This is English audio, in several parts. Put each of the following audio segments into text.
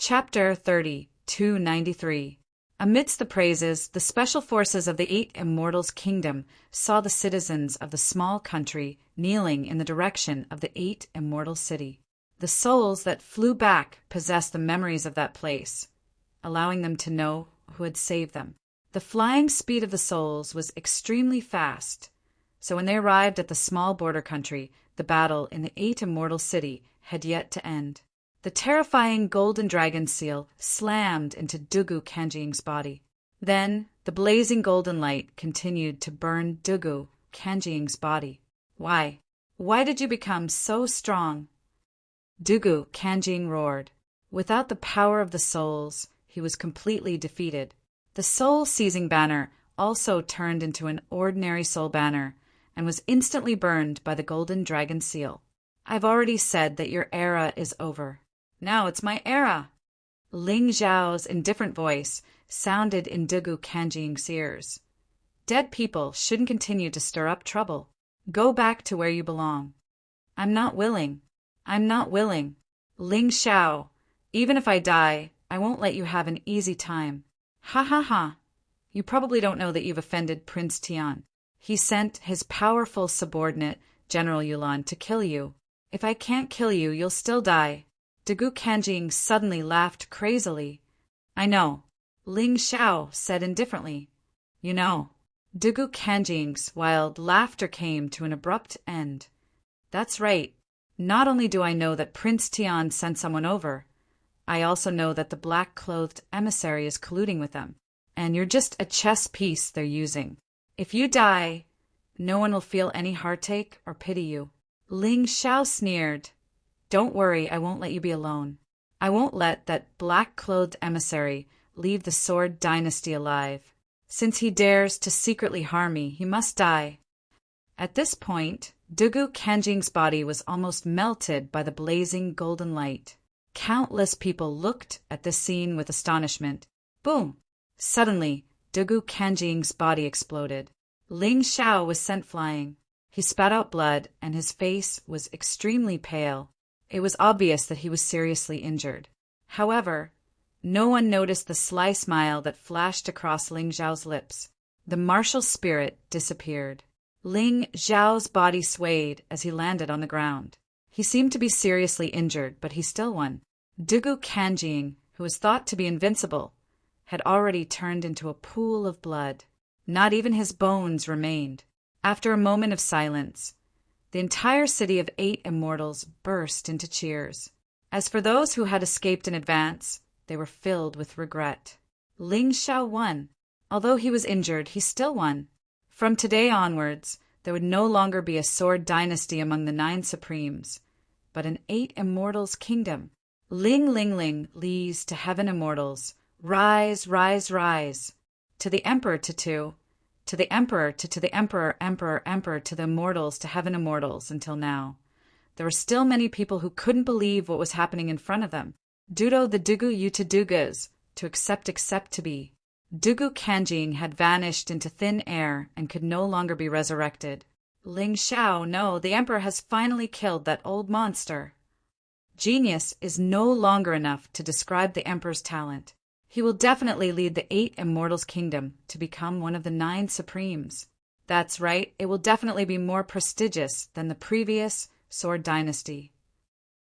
Chapter 30, 293. Amidst the praises, the special forces of the Eight Immortals' kingdom saw the citizens of the small country kneeling in the direction of the Eight Immortal City. The souls that flew back possessed the memories of that place, allowing them to know who had saved them. The flying speed of the souls was extremely fast, so when they arrived at the small border country, the battle in the Eight Immortal City had yet to end. The terrifying golden dragon seal slammed into Dugu Kanjing's body. Then the blazing golden light continued to burn Dugu Kanjing's body. Why? Why did you become so strong? Dugu Kanjing roared. Without the power of the souls, he was completely defeated. The soul-seizing banner also turned into an ordinary soul banner and was instantly burned by the golden dragon seal. I've already said that your era is over. Now it's my era. Ling Zhao's indifferent voice sounded in Dugu Kanjing's ears. Dead people shouldn't continue to stir up trouble. Go back to where you belong. I'm not willing. I'm not willing. Ling Zhao, even if I die, I won't let you have an easy time. Ha ha ha. You probably don't know that you've offended Prince Tian. He sent his powerful subordinate, General Yulan, to kill you. If I can't kill you, you'll still die. Dugu Kanjing suddenly laughed crazily. I know, Ling Zhao said indifferently. You know. Dugu Kanjing's wild laughter came to an abrupt end. That's right. Not only do I know that Prince Tian sent someone over, I also know that the black-clothed emissary is colluding with them, and you're just a chess piece they're using. If you die, no one will feel any heartache or pity you. Ling Zhao sneered. Don't worry, I won't let you be alone. I won't let that black-clothed emissary leave the Sword Dynasty alive. Since he dares to secretly harm me, he must die. At this point, Dugu Kanjing's body was almost melted by the blazing golden light. Countless people looked at this scene with astonishment. Boom! Suddenly, Dugu Kanjing's body exploded. Ling Zhao was sent flying. He spat out blood, and his face was extremely pale. It was obvious that he was seriously injured. However, no one noticed the sly smile that flashed across Ling Zhao's lips. The martial spirit disappeared. Ling Zhao's body swayed as he landed on the ground. He seemed to be seriously injured, but he still won. Dugu Kanjing, who was thought to be invincible, had already turned into a pool of blood. Not even his bones remained. After a moment of silence, the entire city of Eight Immortals burst into cheers. As for those who had escaped in advance, they were filled with regret. Ling Zhao won. Although he was injured, he still won. From today onwards, there would no longer be a sword dynasty among the Nine Supremes, but an Eight Immortals kingdom. Ling Ling Ling lees to heaven immortals. Rise, rise, rise. To the Emperor to the Emperor, to the Emperor, Emperor, Emperor, to the Immortals, to Heaven Immortals, until now. There were still many people who couldn't believe what was happening in front of them. Dudo the Dugu Yuta Dugas, to accept to be. Dugu Kanjing had vanished into thin air and could no longer be resurrected. Ling Zhao, no, the Emperor has finally killed that old monster. Genius is no longer enough to describe the Emperor's talent. He will definitely lead the Eight Immortals Kingdom to become one of the Nine Supremes. That's right, it will definitely be more prestigious than the previous Sword Dynasty.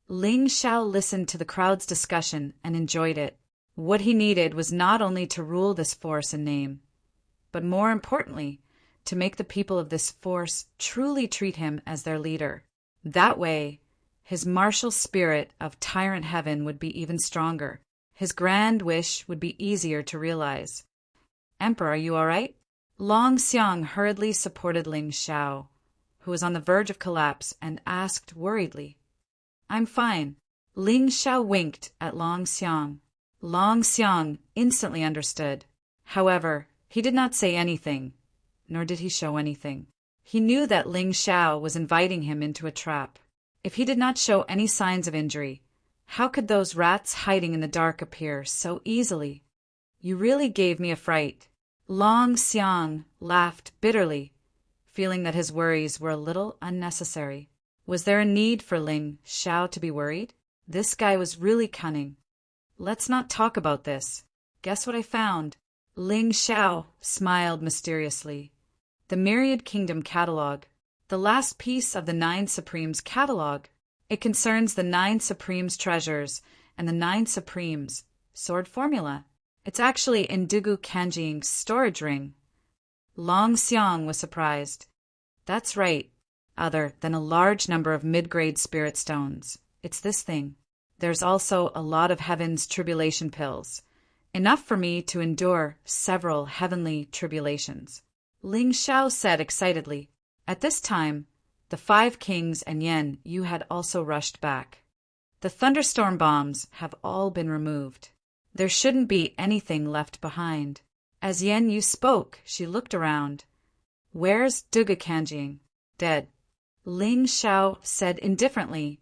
Ling Zhao listened to the crowd's discussion and enjoyed it. What he needed was not only to rule this force in name, but more importantly, to make the people of this force truly treat him as their leader. That way, his martial spirit of Tyrant Heaven would be even stronger. His grand wish would be easier to realize. Emperor, are you all right? Long Xiang hurriedly supported Ling Zhao, who was on the verge of collapse, and asked worriedly. I'm fine. Ling Zhao winked at Long Xiang. Long Xiang instantly understood. However, he did not say anything, nor did he show anything. He knew that Ling Zhao was inviting him into a trap. If he did not show any signs of injury, how could those rats hiding in the dark appear so easily? You really gave me a fright. Long Xiang laughed bitterly, feeling that his worries were a little unnecessary. Was there a need for Ling Zhao to be worried? This guy was really cunning. Let's not talk about this. Guess what I found? Ling Xiao smiled mysteriously. The Myriad Kingdom Catalog. The last piece of the Nine Supremes catalog. It concerns the Nine Supremes treasures and the Nine Supremes sword formula. It's actually in Dugu Kanjing's storage ring. Long Xiang was surprised. That's right. Other than a large number of mid-grade spirit stones, it's this thing. There's also a lot of heaven's tribulation pills. Enough for me to endure several heavenly tribulations. Ling Xiao said excitedly. At this time, the 5 kings and Yen Yu had also rushed back. The thunderstorm bombs have all been removed. There shouldn't be anything left behind. As Yen Yu spoke, she looked around. Where's Dugu Kanjing? Dead. Ling Xiao said indifferently,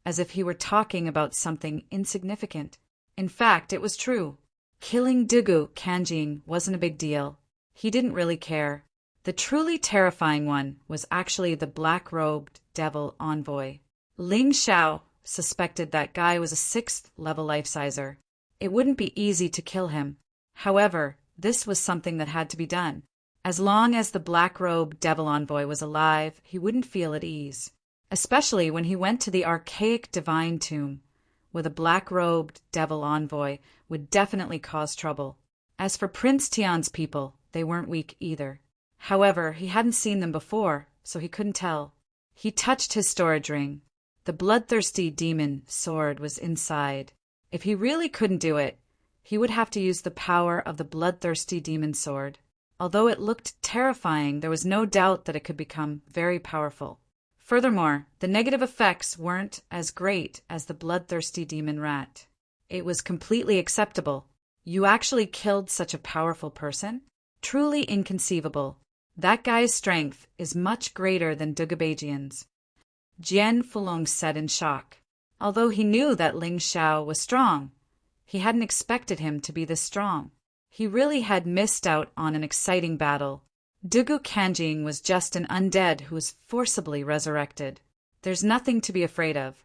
as if he were talking about something insignificant. In fact, it was true. Killing Dugu Kanjing wasn't a big deal. He didn't really care. The truly terrifying one was actually the black-robed devil envoy. Ling Xiao suspected that guy was a 6th-level life-sizer. It wouldn't be easy to kill him. However, this was something that had to be done. As long as the black-robed devil envoy was alive, he wouldn't feel at ease. Especially when he went to the archaic divine tomb, with a black-robed devil envoy would definitely cause trouble. As for Prince Tian's people, they weren't weak either. However, he hadn't seen them before, so he couldn't tell. He touched his storage ring. The bloodthirsty demon sword was inside. If he really couldn't do it, he would have to use the power of the bloodthirsty demon sword. Although it looked terrifying, there was no doubt that it could become very powerful. Furthermore, the negative effects weren't as great as the bloodthirsty demon rat. It was completely acceptable. You actually killed such a powerful person? Truly inconceivable. That guy's strength is much greater than Dugubajian's. Jian Fulong said in shock. Although he knew that Ling Xiao was strong, he hadn't expected him to be this strong. He really had missed out on an exciting battle. Dugu Kanjing was just an undead who was forcibly resurrected. There's nothing to be afraid of.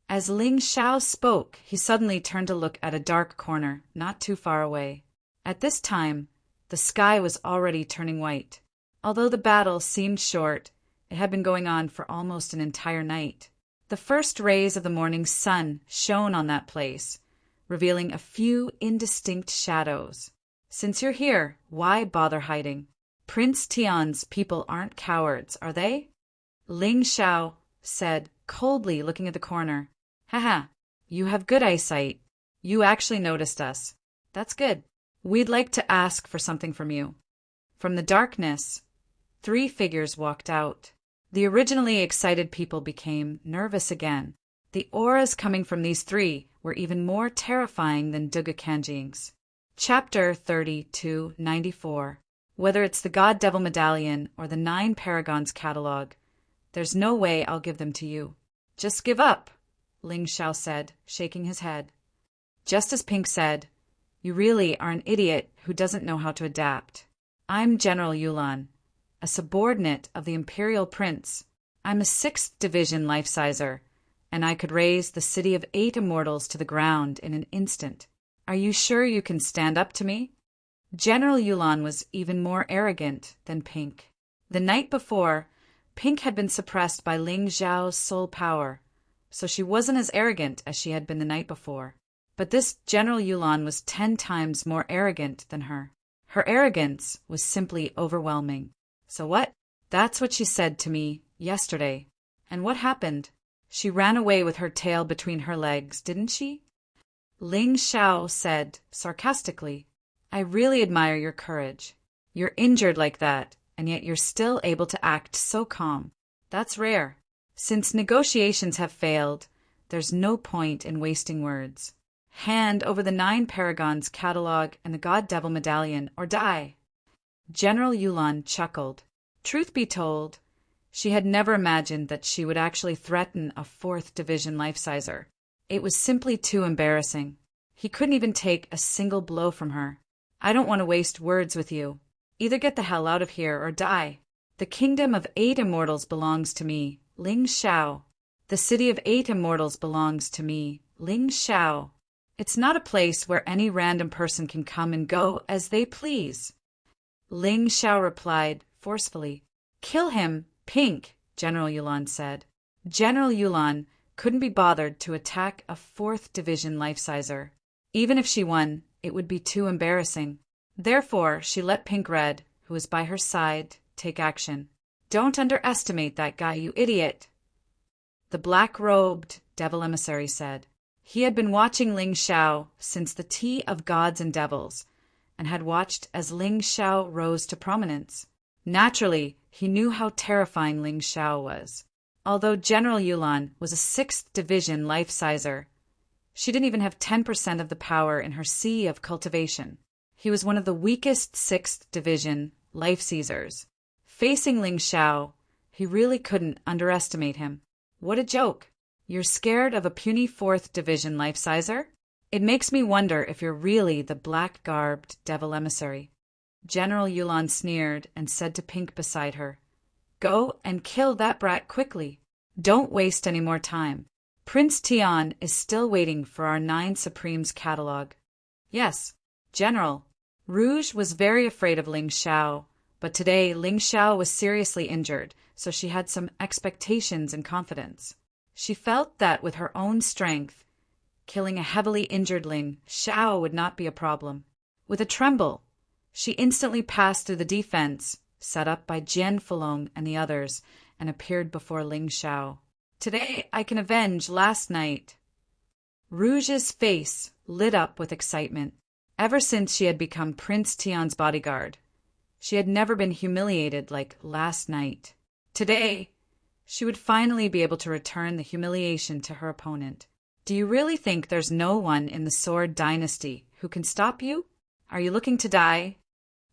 As Ling Xiao spoke, he suddenly turned to look at a dark corner, not too far away. At this time, the sky was already turning white. Although the battle seemed short, it had been going on for almost an entire night. The first rays of the morning sun shone on that place, revealing a few indistinct shadows. Since you're here, why bother hiding? Prince Tian's people aren't cowards, are they? Ling Xiao said, coldly looking at the corner. Haha, you have good eyesight. You actually noticed us. That's good. We'd like to ask for something from you. From the darkness, 3 figures walked out. The originally excited people became nervous again. The auras coming from these 3 were even more terrifying than Dugu Kanjing's. Chapter 3294. Whether it's the God Devil Medallion or the 9 Paragons catalog, there's no way I'll give them to you. Just give up, Ling Xiao said, shaking his head. Just as Pink said, you really are an idiot who doesn't know how to adapt. I'm General Yulan, a subordinate of the Imperial Prince. I'm a 6th Division life-sizer, and I could raise the City of 8 Immortals to the ground in an instant. Are you sure you can stand up to me? General Yulan was even more arrogant than Pink. The night before, Pink had been suppressed by Ling Xiao's soul power, so she wasn't as arrogant as she had been the night before. But this General Yulan was 10 times more arrogant than her. Her arrogance was simply overwhelming. So what? That's what she said to me yesterday. And what happened? She ran away with her tail between her legs, didn't she? Ling Xiao said sarcastically, I really admire your courage. You're injured like that, and yet you're still able to act so calm. That's rare. Since negotiations have failed, there's no point in wasting words. Hand over the 9 Paragons catalog and the God Devil Medallion, or die. General Yulan chuckled. Truth be told, she had never imagined that she would actually threaten a 4th Division life-sizer. It was simply too embarrassing. He couldn't even take a single blow from her. I don't want to waste words with you. Either get the hell out of here or die. The kingdom of 8 immortals belongs to me, Ling Xiao. The city of 8 immortals belongs to me, Ling Xiao. It's not a place where any random person can come and go as they please. Ling Xiao replied forcefully. Kill him, Pink, General Yulan said. General Yulan couldn't be bothered to attack a 4th Division life-sizer. Even if she won, it would be too embarrassing. Therefore, she let Pink Red, who was by her side, take action. Don't underestimate that guy, you idiot, the black-robed devil emissary said. He had been watching Ling Xiao since the Tea of Gods and Devils, and had watched as Ling Xiao rose to prominence. Naturally, he knew how terrifying Ling Xiao was. Although General Yulan was a 6th Division life-sizer, she didn't even have 10% of the power in her sea of cultivation. He was one of the weakest 6th Division life-seizers. Facing Ling Xiao, he really couldn't underestimate him. What a joke! You're scared of a puny 4th Division life-sizer? It makes me wonder if you're really the black-garbed devil emissary. General Yulan sneered and said to Pink beside her, Go and kill that brat quickly. Don't waste any more time. Prince Tian is still waiting for our 9 Supremes catalog. Yes, General. Rouge was very afraid of Ling Xiao, but today Ling Xiao was seriously injured, so she had some expectations and confidence. She felt that with her own strength, killing a heavily injured Ling Xiao would not be a problem. With a tremble, she instantly passed through the defense set up by Jian Fulong and the others and appeared before Ling Xiao. Today I can avenge last night. Rouge's face lit up with excitement. Ever since she had become Prince Tian's bodyguard, she had never been humiliated like last night. Today, she would finally be able to return the humiliation to her opponent. Do you really think there's no one in the Sword Dynasty who can stop you? Are you looking to die?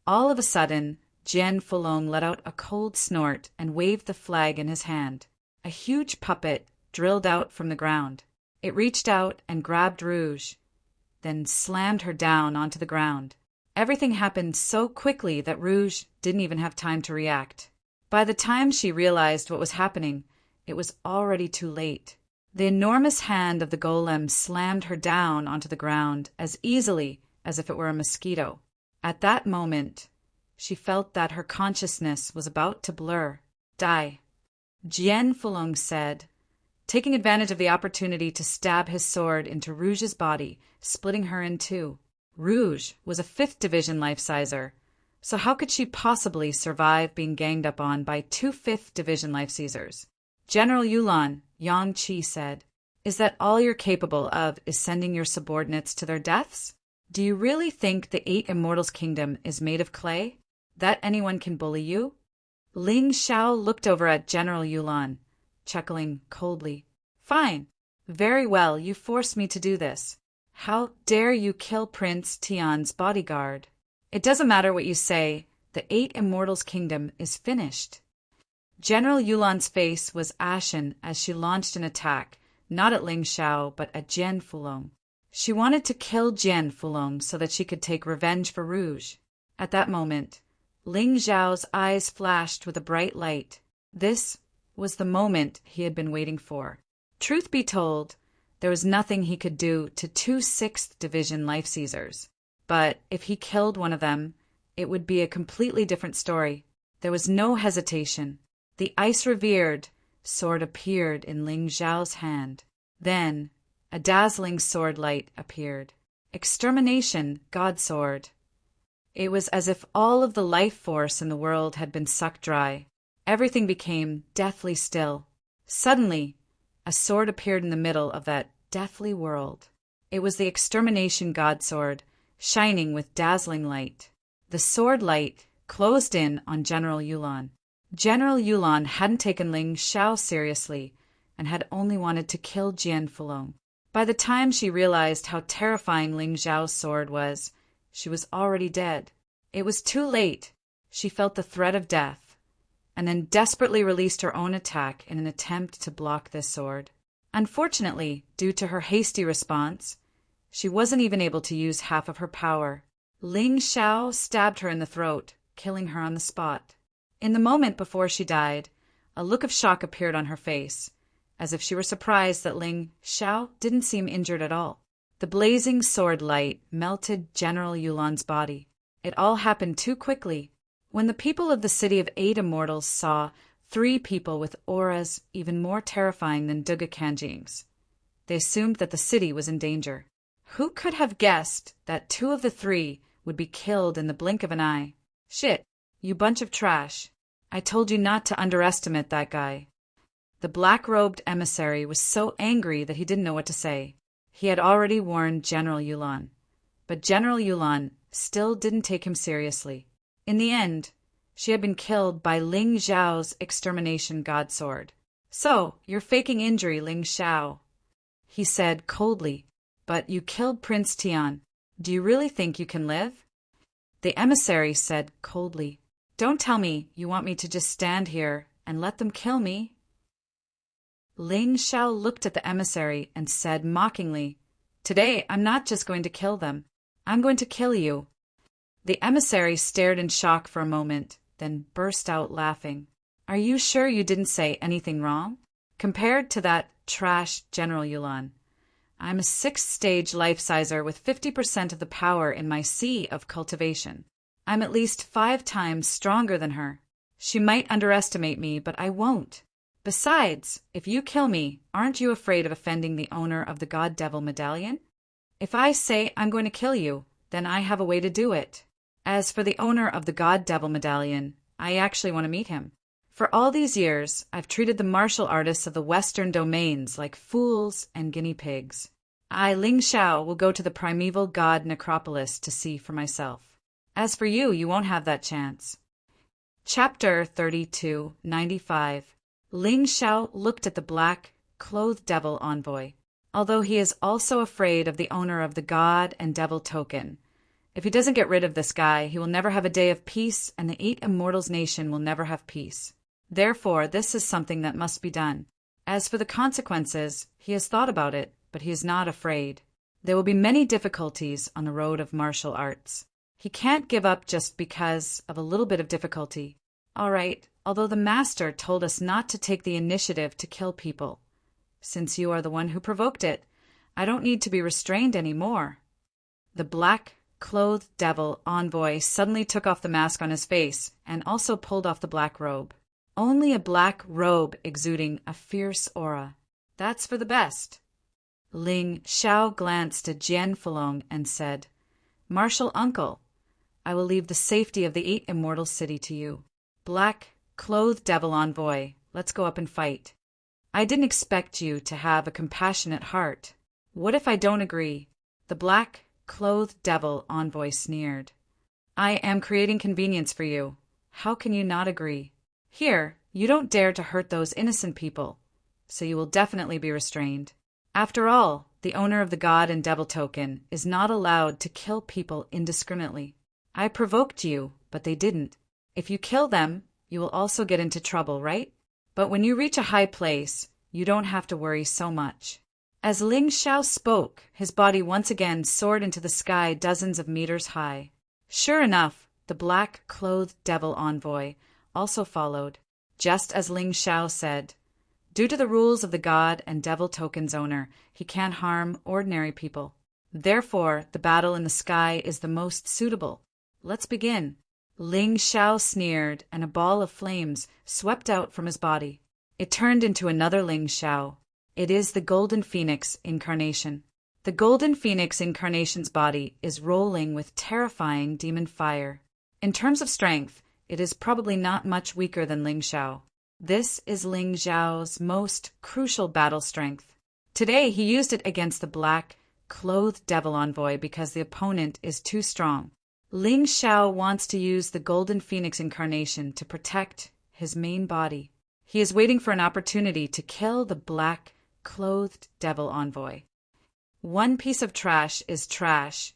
All of a sudden, Jian Fulong let out a cold snort and waved the flag in his hand. A huge puppet drilled out from the ground. It reached out and grabbed Rouge, then slammed her down onto the ground. Everything happened so quickly that Rouge didn't even have time to react. By the time she realized what was happening, it was already too late. The enormous hand of the golem slammed her down onto the ground as easily as if it were a mosquito. At that moment, she felt that her consciousness was about to blur. Die. Jian Fulong said, taking advantage of the opportunity to stab his sword into Rouge's body, splitting her in two. Rouge was a 5th Division life-sizer, so how could she possibly survive being ganged up on by 2 5th Division life-seizers? General Yulan, Yang Qi said, Is that all you're capable of is sending your subordinates to their deaths? Do you really think the 8 Immortals' kingdom is made of clay? That anyone can bully you? Ling Xiao looked over at General Yulan, chuckling coldly. Fine. Very well, you forced me to do this. How dare you kill Prince Tian's bodyguard? It doesn't matter what you say, the 8 Immortals' kingdom is finished. General Yulan's face was ashen as she launched an attack, not at Ling Xiao, but at Jian Fulong. She wanted to kill Jian Fulong so that she could take revenge for Rouge. At that moment, Ling Xiao's eyes flashed with a bright light. This was the moment he had been waiting for. Truth be told, there was nothing he could do to 2 6th Division life-seizers. But if he killed one of them, it would be a completely different story. There was no hesitation. The ice-revered sword appeared in Ling Xiao's hand. Then, a dazzling sword light appeared. Extermination, God Sword. It was as if all of the life force in the world had been sucked dry. Everything became deathly still. Suddenly, a sword appeared in the middle of that deathly world. It was the Extermination God Sword, shining with dazzling light. The sword light closed in on General Yulan. General Yulan hadn't taken Ling Xiao seriously and had only wanted to kill Jian Fulong. By the time she realized how terrifying Ling Xiao's sword was, she was already dead. It was too late. She felt the threat of death, and then desperately released her own attack in an attempt to block this sword. Unfortunately, due to her hasty response, she wasn't even able to use half of her power. Ling Xiao stabbed her in the throat, killing her on the spot. In the moment before she died, a look of shock appeared on her face, as if she were surprised that Ling Xiao didn't seem injured at all. The blazing sword light melted General Yulan's body. It all happened too quickly. When the people of the city of 8 immortals saw 3 people with auras even more terrifying than Duga Kanjing's, they assumed that the city was in danger. Who could have guessed that 2 of the 3 would be killed in the blink of an eye? Shit, you bunch of trash. I told you not to underestimate that guy. The black-robed emissary was so angry that he didn't know what to say. He had already warned General Yulan, but General Yulan still didn't take him seriously. In the end, she had been killed by Ling Xiao's extermination god sword. "So, you're faking injury, Ling Xiao," he said coldly. "But you killed Prince Tian. Do you really think you can live?" The emissary said coldly, "Don't tell me you want me to just stand here and let them kill me." Ling Xiao looked at the emissary and said mockingly, "Today I'm not just going to kill them. I'm going to kill you." The emissary stared in shock for a moment, then burst out laughing. "Are you sure you didn't say anything wrong? Compared to that trash General Yulan, I'm a 6th-stage life-sizer with 50% of the power in my sea of cultivation. I'm at least 5 times stronger than her. She might underestimate me, but I won't. Besides, if you kill me, aren't you afraid of offending the owner of the God-Devil medallion? If I say I'm going to kill you, then I have a way to do it. As for the owner of the God-Devil medallion, I actually want to meet him. For all these years, I've treated the martial artists of the Western domains like fools and guinea pigs. I, Ling Xiao, will go to the primeval god necropolis to see for myself. As for you, you won't have that chance." Chapter 32:95. Ling Xiao looked at the black-clothed devil envoy. Although he is also afraid of the owner of the god and devil token, if he doesn't get rid of this guy, he will never have a day of peace, and the 8 immortals nation will never have peace. Therefore, this is something that must be done. As for the consequences, he has thought about it, but he is not afraid. There will be many difficulties on the road of martial arts. He can't give up just because of a little bit of difficulty. All right, although the master told us not to take the initiative to kill people, since you are the one who provoked it, I don't need to be restrained anymore. The black-clothed devil envoy suddenly took off the mask on his face and also pulled off the black robe. Only a black robe exuding a fierce aura. That's for the best. Ling Xiao glanced at Jian Fulong and said, "Martial uncle, I will leave the safety of the 8 immortal city to you. Black-clothed devil envoy, let's go up and fight. I didn't expect you to have a compassionate heart. What if I don't agree?" The black-clothed devil envoy sneered. "I am creating convenience for you. How can you not agree? Here, you don't dare to hurt those innocent people, so you will definitely be restrained. After all, the owner of the god and devil token is not allowed to kill people indiscriminately. I provoked you, but they didn't. If you kill them, you will also get into trouble, right? But when you reach a high place, you don't have to worry so much." As Ling Xiao spoke, his body once again soared into the sky dozens of meters high. Sure enough, the black-clothed devil envoy also followed, just as Ling Xiao said. Due to the rules of the god and devil token's owner, he can't harm ordinary people. Therefore, the battle in the sky is the most suitable. Let's begin. Ling Xiao sneered, and a ball of flames swept out from his body. It turned into another Ling Xiao. It is the Golden Phoenix incarnation. The Golden Phoenix incarnation's body is rolling with terrifying demon fire. In terms of strength, it is probably not much weaker than Ling Xiao. This is Ling Xiao's most crucial battle strength. Today he used it against the black-clothed devil envoy because the opponent is too strong. Ling Xiao wants to use the Golden Phoenix incarnation to protect his main body. He is waiting for an opportunity to kill the black-clothed devil envoy. 1 piece of trash is trash.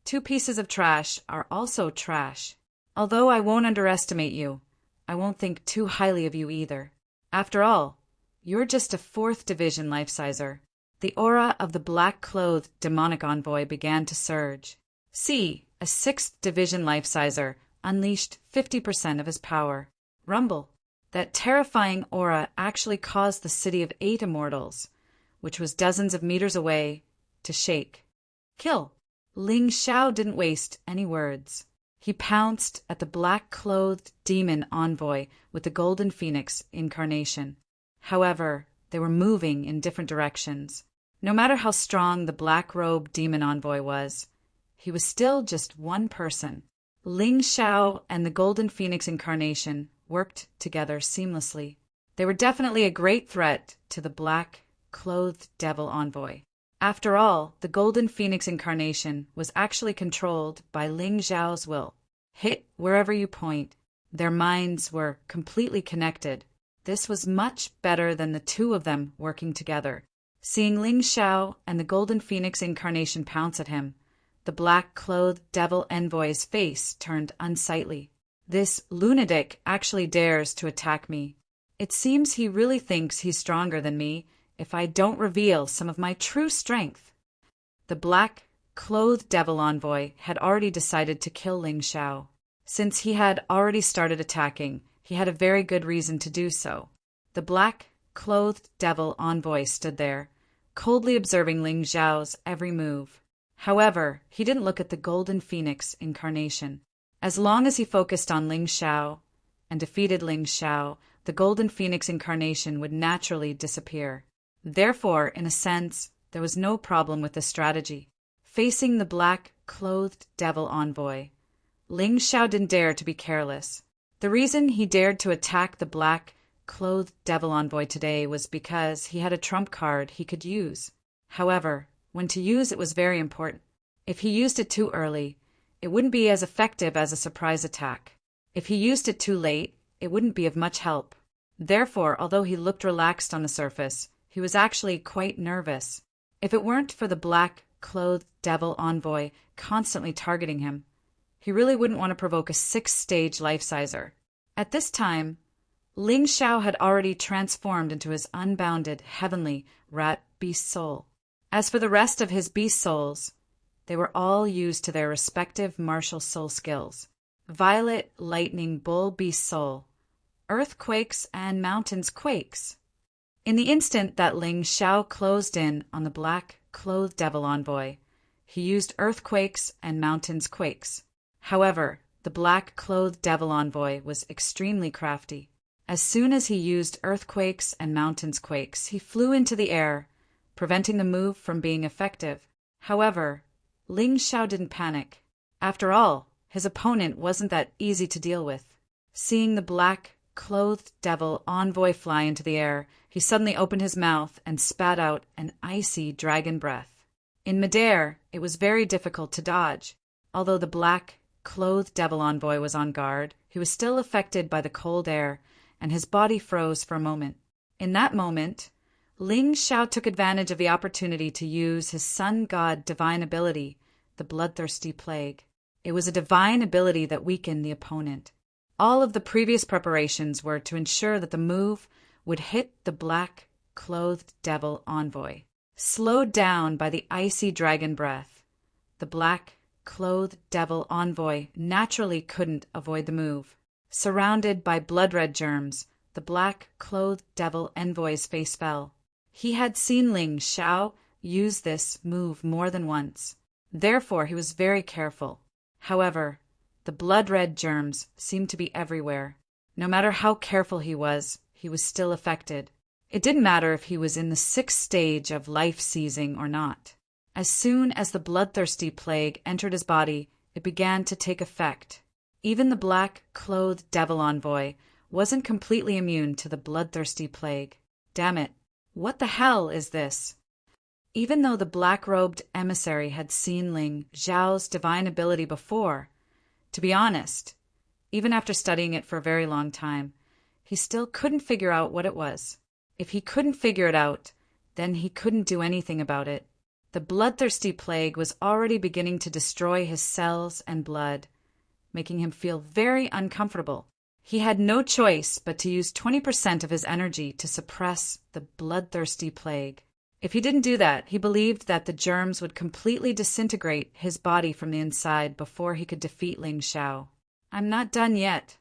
2 pieces of trash are also trash. Although I won't underestimate you, I won't think too highly of you either. After all, you're just a 4th division life-sizer. The aura of the black-clothed demonic envoy began to surge. See, a 6th division life-sizer unleashed 50% of his power. Rumble. That terrifying aura actually caused the city of 8 immortals, which was dozens of meters away, to shake. Kill! Ling Xiao didn't waste any words. He pounced at the black-clothed demon envoy with the golden phoenix incarnation. However, they were moving in different directions. No matter how strong the black-robed demon envoy was, he was still just one person. Ling Xiao and the golden phoenix incarnation worked together seamlessly. They were definitely a great threat to the black-clothed devil envoy. After all, the golden phoenix incarnation was actually controlled by Ling Xiao's will. Hit wherever you point. Their minds were completely connected. This was much better than the two of them working together. Seeing Ling Xiao and the golden phoenix incarnation pounce at him, the black-clothed devil envoy's face turned unsightly. This lunatic actually dares to attack me. It seems he really thinks he's stronger than me if I don't reveal some of my true strength. The black-clothed devil envoy had already decided to kill Ling Xiao. Since he had already started attacking, he had a very good reason to do so. The black-clothed devil envoy stood there, coldly observing Ling Xiao's every move. However, he didn't look at the golden phoenix incarnation. As long as he focused on Ling Xiao and defeated Ling Xiao, the golden phoenix incarnation would naturally disappear. Therefore, in a sense, there was no problem with this strategy. Facing the black-clothed devil envoy, Ling Xiao didn't dare to be careless. The reason he dared to attack the black-clothed devil envoy today was because he had a trump card he could use. However, when to use it was very important. If he used it too early, it wouldn't be as effective as a surprise attack. If he used it too late, it wouldn't be of much help. Therefore, although he looked relaxed on the surface, he was actually quite nervous. If it weren't for the black-clothed devil envoy constantly targeting him, he really wouldn't want to provoke a 6-stage life-sizer. At this time, Ling Xiao had already transformed into his unbounded, heavenly rat beast soul. As for the rest of his beast souls, they were all used to their respective martial soul skills. Violet lightning bull beast soul, earthquakes and mountains quakes. In the instant that Ling Xiao closed in on the black-clothed devil envoy, he used earthquakes and mountains quakes. However, the black-clothed devil envoy was extremely crafty. As soon as he used earthquakes and mountains quakes, he flew into the air, preventing the move from being effective. However, Ling Xiao didn't panic. After all, his opponent wasn't that easy to deal with. Seeing the black-clothed devil envoy fly into the air, he suddenly opened his mouth and spat out an icy dragon breath. In midair, it was very difficult to dodge. Although the black-clothed devil envoy was on guard, he was still affected by the cold air, and his body froze for a moment. In that moment, Ling Xiao took advantage of the opportunity to use his sun god divine ability, the bloodthirsty plague. It was a divine ability that weakened the opponent. All of the previous preparations were to ensure that the move would hit the black-clothed devil envoy. Slowed down by the icy dragon breath, the black-clothed devil envoy naturally couldn't avoid the move. Surrounded by blood-red germs, the black-clothed devil envoy's face fell. He had seen Ling Xiao use this move more than once. Therefore, he was very careful. However, the blood-red germs seemed to be everywhere. No matter how careful he was still affected. It didn't matter if he was in the 6th stage of life-seizing or not. As soon as the bloodthirsty plague entered his body, it began to take effect. Even the black-clothed devil envoy wasn't completely immune to the bloodthirsty plague. Damn it, what the hell is this? Even though the black-robed emissary had seen Ling Xiao's divine ability before, to be honest, even after studying it for a very long time, he still couldn't figure out what it was. If he couldn't figure it out, then he couldn't do anything about it. The bloodthirsty plague was already beginning to destroy his cells and blood, making him feel very uncomfortable. He had no choice but to use 20% of his energy to suppress the bloodthirsty plague. If he didn't do that, he believed that the germs would completely disintegrate his body from the inside before he could defeat Ling Xiao. I'm not done yet.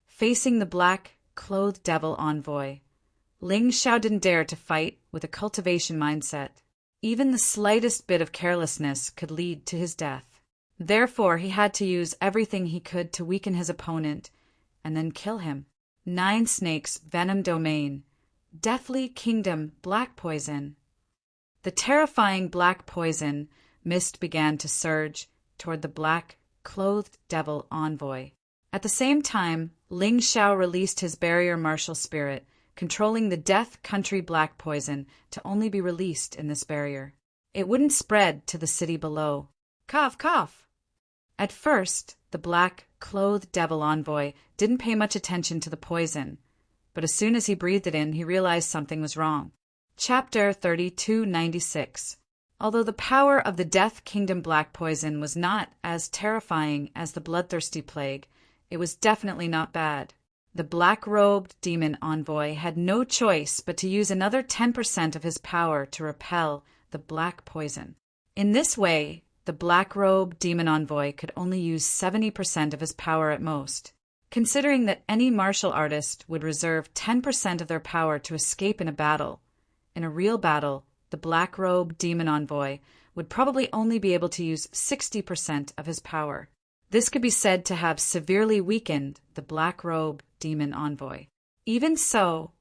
Facing the black-clothed devil envoy, Ling Xiao didn't dare to fight with a cultivation mindset. Even the slightest bit of carelessness could lead to his death. Therefore, he had to use everything he could to weaken his opponent and then kill him. 9 Snakes Venom Domain, Deathly Kingdom Black Poison. The terrifying black poison mist began to surge toward the black-clothed devil envoy. At the same time, Ling Xiao released his barrier martial spirit, controlling the Death Country black poison to only be released in this barrier. It wouldn't spread to the city below. Cough, cough! At first, the black-clothed devil envoy didn't pay much attention to the poison, but as soon as he breathed it in, he realized something was wrong. Chapter 3296. Although the power of the Death Kingdom black poison was not as terrifying as the bloodthirsty plague, it was definitely not bad. The black-robed demon envoy had no choice but to use another 10% of his power to repel the black poison. In this way, the black-robed demon envoy could only use 70% of his power at most. Considering that any martial artist would reserve 10% of their power to escape in a battle, in a real battle, the black-robed demon envoy would probably only be able to use 60% of his power. This could be said to have severely weakened the black-robed demon envoy. Even so,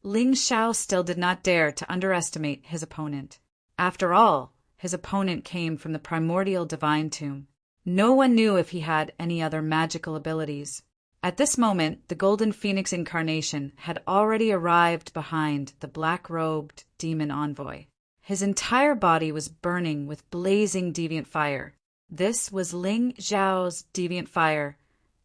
Ling Xiao still did not dare to underestimate his opponent. After all, his opponent came from the primordial divine tomb. No one knew if he had any other magical abilities. At this moment, the Golden Phoenix incarnation had already arrived behind the black-robed demon envoy. His entire body was burning with blazing deviant fire. This was Ling Xiao's deviant fire,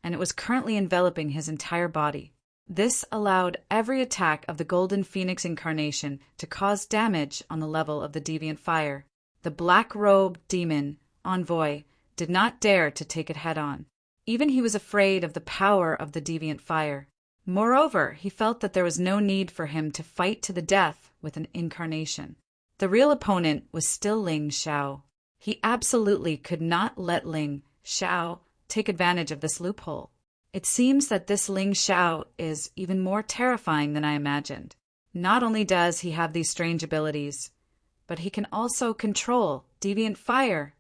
and it was currently enveloping his entire body. This allowed every attack of the Golden Phoenix incarnation to cause damage on the level of the deviant fire. The black-robed demon envoy did not dare to take it head-on. Even he was afraid of the power of the deviant fire. Moreover, he felt that there was no need for him to fight to the death with an incarnation. The real opponent was still Ling Xiao. He absolutely could not let Ling Xiao take advantage of this loophole. It seems that this Ling Xiao is even more terrifying than I imagined. Not only does he have these strange abilities, but he can also control deviant fire.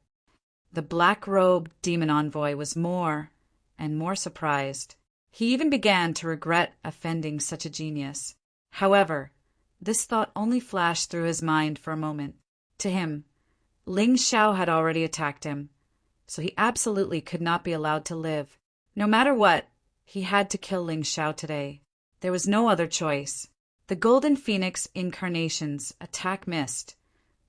The black-robed demon envoy was more and more surprised. He even began to regret offending such a genius. However, this thought only flashed through his mind for a moment. To him, Ling Xiao had already attacked him, so he absolutely could not be allowed to live. No matter what, he had to kill Ling Xiao today. There was no other choice. The Golden Phoenix incarnation's attack missed,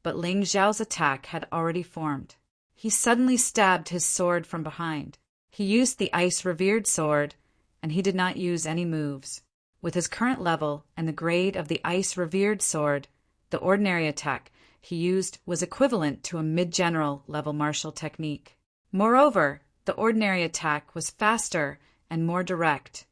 but Ling Xiao's attack had already formed. He suddenly stabbed his sword from behind. He used the ice-revered sword, and he did not use any moves. With his current level and the grade of the ice-revered sword, the ordinary attack he used was equivalent to a mid-general level martial technique. Moreover, the ordinary attack was faster and more direct,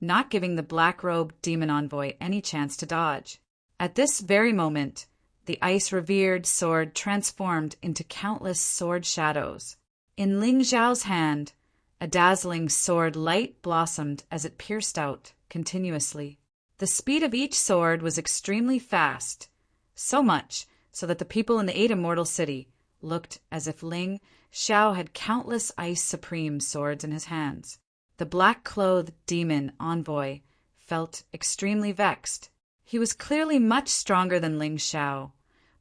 not giving the black-robed demon envoy any chance to dodge. At this very moment, the ice-revered sword transformed into countless sword shadows. In Ling Xiao's hand, a dazzling sword light blossomed as it pierced out continuously. The speed of each sword was extremely fast, so much so that the people in the 8 Immortal City looked as if Ling Xiao had countless Ice Supreme swords in his hands. The black-clothed demon envoy felt extremely vexed. He was clearly much stronger than Ling Xiao,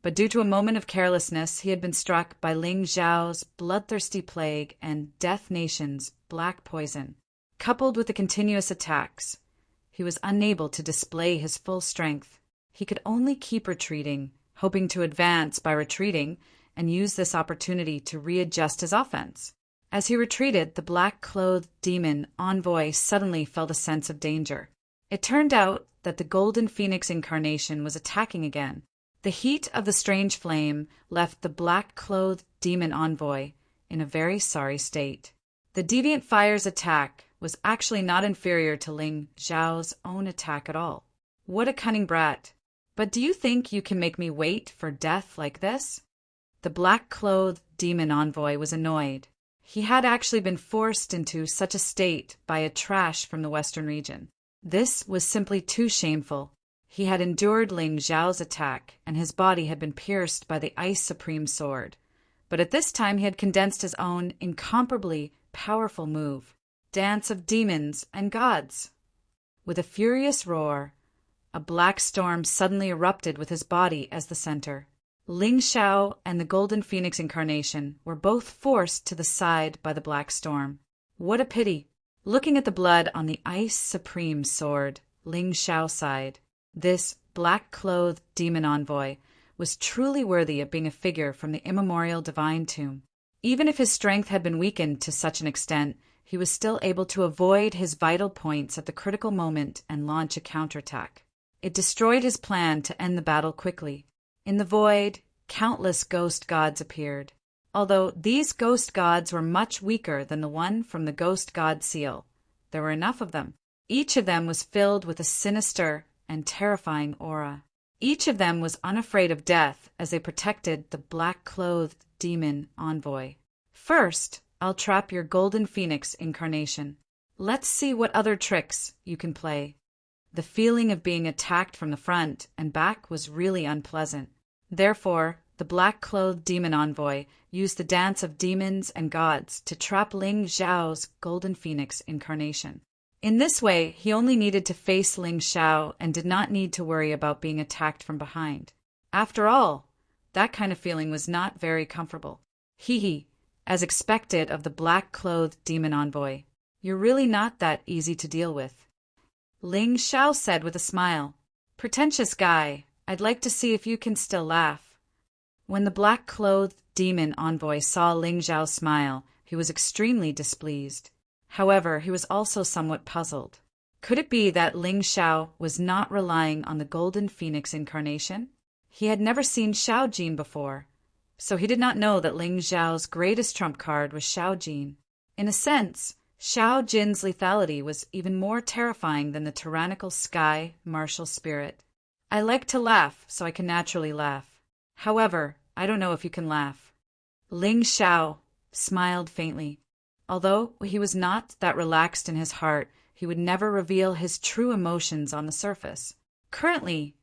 but due to a moment of carelessness, he had been struck by Ling Xiao's bloodthirsty plague and Death Nation's black poison. Coupled with the continuous attacks, he was unable to display his full strength. He could only keep retreating, hoping to advance by retreating and use this opportunity to readjust his offense. As he retreated, the black-clothed demon envoy suddenly felt a sense of danger. It turned out that the Golden Phoenix incarnation was attacking again. The heat of the strange flame left the black-clothed demon envoy in a very sorry state. The deviant fire's attack was actually not inferior to Ling Xiao's own attack at all. What a cunning brat! But do you think you can make me wait for death like this? The black-clothed demon envoy was annoyed. He had actually been forced into such a state by a trash from the western region. This was simply too shameful. He had endured Ling Xiao's attack, and his body had been pierced by the Ice Supreme Sword. But at this time he had condensed his own incomparably powerful move, Dance of Demons and Gods. With a furious roar, a black storm suddenly erupted with his body as the center. Ling Xiao and the Golden Phoenix Incarnation were both forced to the side by the black storm. What a pity! Looking at the blood on the Ice Supreme Sword, Ling Xiao sighed. This black-clothed demon envoy was truly worthy of being a figure from the immemorial divine tomb. Even if his strength had been weakened to such an extent, he was still able to avoid his vital points at the critical moment and launch a counterattack. It destroyed his plan to end the battle quickly. In the void, countless ghost gods appeared. Although these ghost gods were much weaker than the one from the ghost god seal, there were enough of them. Each of them was filled with a sinister and terrifying aura. Each of them was unafraid of death as they protected the black-clothed demon envoy. First, I'll trap your Golden Phoenix Incarnation. Let's see what other tricks you can play. The feeling of being attacked from the front and back was really unpleasant. Therefore, the black-clothed demon envoy used the Dance of Demons and Gods to trap Ling Xiao's Golden Phoenix Incarnation. In this way, he only needed to face Ling Xiao and did not need to worry about being attacked from behind. After all, that kind of feeling was not very comfortable. Hee, as expected of the black-clothed demon envoy. You're really not that easy to deal with. Ling Xiao said with a smile. Pretentious guy, I'd like to see if you can still laugh. When the black-clothed demon envoy saw Ling Xiao smile, he was extremely displeased. However, he was also somewhat puzzled. Could it be that Ling Xiao was not relying on the Golden Phoenix Incarnation? He had never seen Xiao Jin before, so he did not know that Ling Xiao's greatest trump card was Xiao Jin. In a sense, Xiao Jin's lethality was even more terrifying than the tyrannical sky martial spirit. I like to laugh, so I can naturally laugh. However, I don't know if you can laugh. Ling Xiao smiled faintly. Although he was not that relaxed in his heart, he would never reveal his true emotions on the surface. Currently,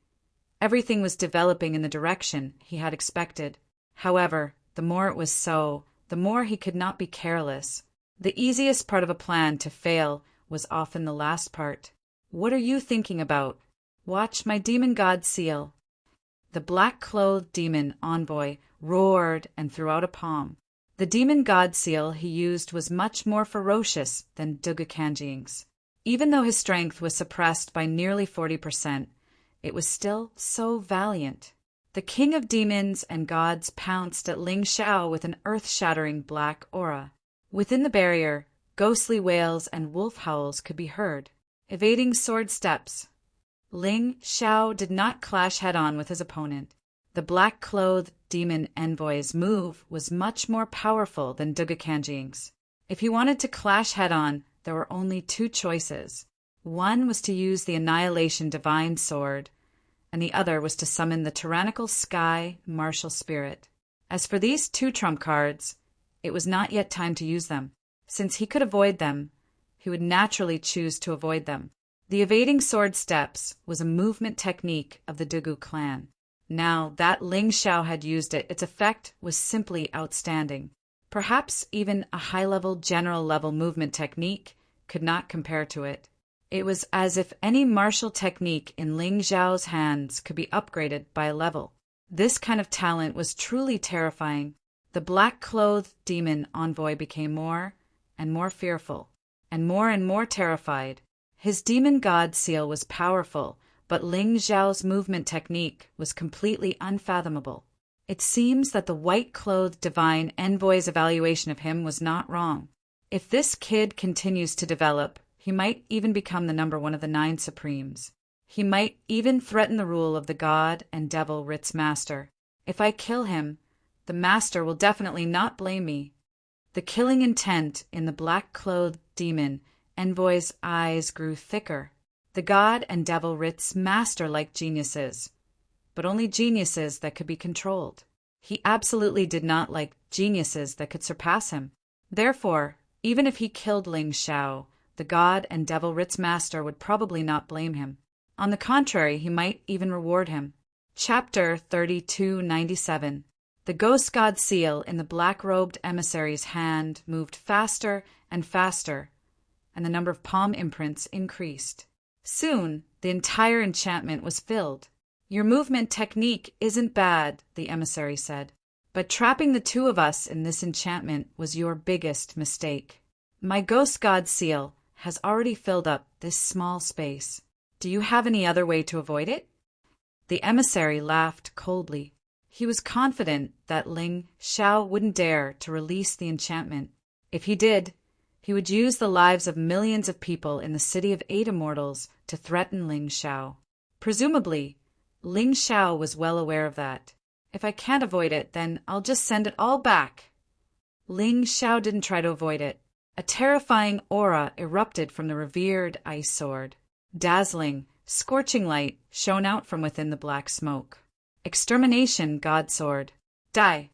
everything was developing in the direction he had expected. However, the more it was so, the more he could not be careless. The easiest part of a plan to fail was often the last part. What are you thinking about? Watch my demon god seal. The black-clothed demon envoy roared and threw out a palm. The demon god seal he used was much more ferocious than Dugukanjing's. Even though his strength was suppressed by nearly 40%, it was still so valiant. The king of demons and gods pounced at Ling Xiao with an earth-shattering black aura. Within the barrier, ghostly wails and wolf howls could be heard. Evading sword steps. Ling Xiao did not clash head-on with his opponent. The black-clothed demon envoy's move was much more powerful than Dugukanjing's. If he wanted to clash head-on, there were only two choices. One was to use the Annihilation Divine Sword, and the other was to summon the tyrannical sky martial spirit. As for these two trump cards, it was not yet time to use them. Since he could avoid them, he would naturally choose to avoid them. The evading sword steps was a movement technique of the Dugu clan. Now that Ling Xiao had used it, its effect was simply outstanding. Perhaps even a high-level, general-level movement technique could not compare to it. It was as if any martial technique in Ling Xiao's hands could be upgraded by a level. This kind of talent was truly terrifying. The black-clothed demon envoy became more and more fearful, and more terrified. His demon god seal was powerful, but Ling Xiao's movement technique was completely unfathomable. It seems that the white-clothed divine envoy's evaluation of him was not wrong. If this kid continues to develop, he might even become the number one of the 9 Supremes. He might even threaten the rule of the God and Devil Ritz Master. If I kill him, the Master will definitely not blame me. The killing intent in the black-clothed demon envoy's eyes grew thicker. The God and Devil Ritz Master liked geniuses, but only geniuses that could be controlled. He absolutely did not like geniuses that could surpass him. Therefore, even if he killed Ling Xiao, the God and Devil Ritz Master would probably not blame him. On the contrary, he might even reward him. Chapter 3297. The ghost god seal in the black-robed emissary's hand moved faster and faster, and the number of palm imprints increased. Soon, the entire enchantment was filled. "Your movement technique isn't bad," the emissary said, "but trapping the two of us in this enchantment was your biggest mistake. My ghost god seal has already filled up this small space. Do you have any other way to avoid it?" The emissary laughed coldly. He was confident that Ling Xiao wouldn't dare to release the enchantment. If he did, he would use the lives of millions of people in the city of 8 immortals to threaten Ling Xiao. Presumably, Ling Xiao was well aware of that. "If I can't avoid it, then I'll just send it all back." Ling Xiao didn't try to avoid it. A terrifying aura erupted from the revered ice sword. Dazzling, scorching light shone out from within the black smoke. "Extermination, God Sword. Die!"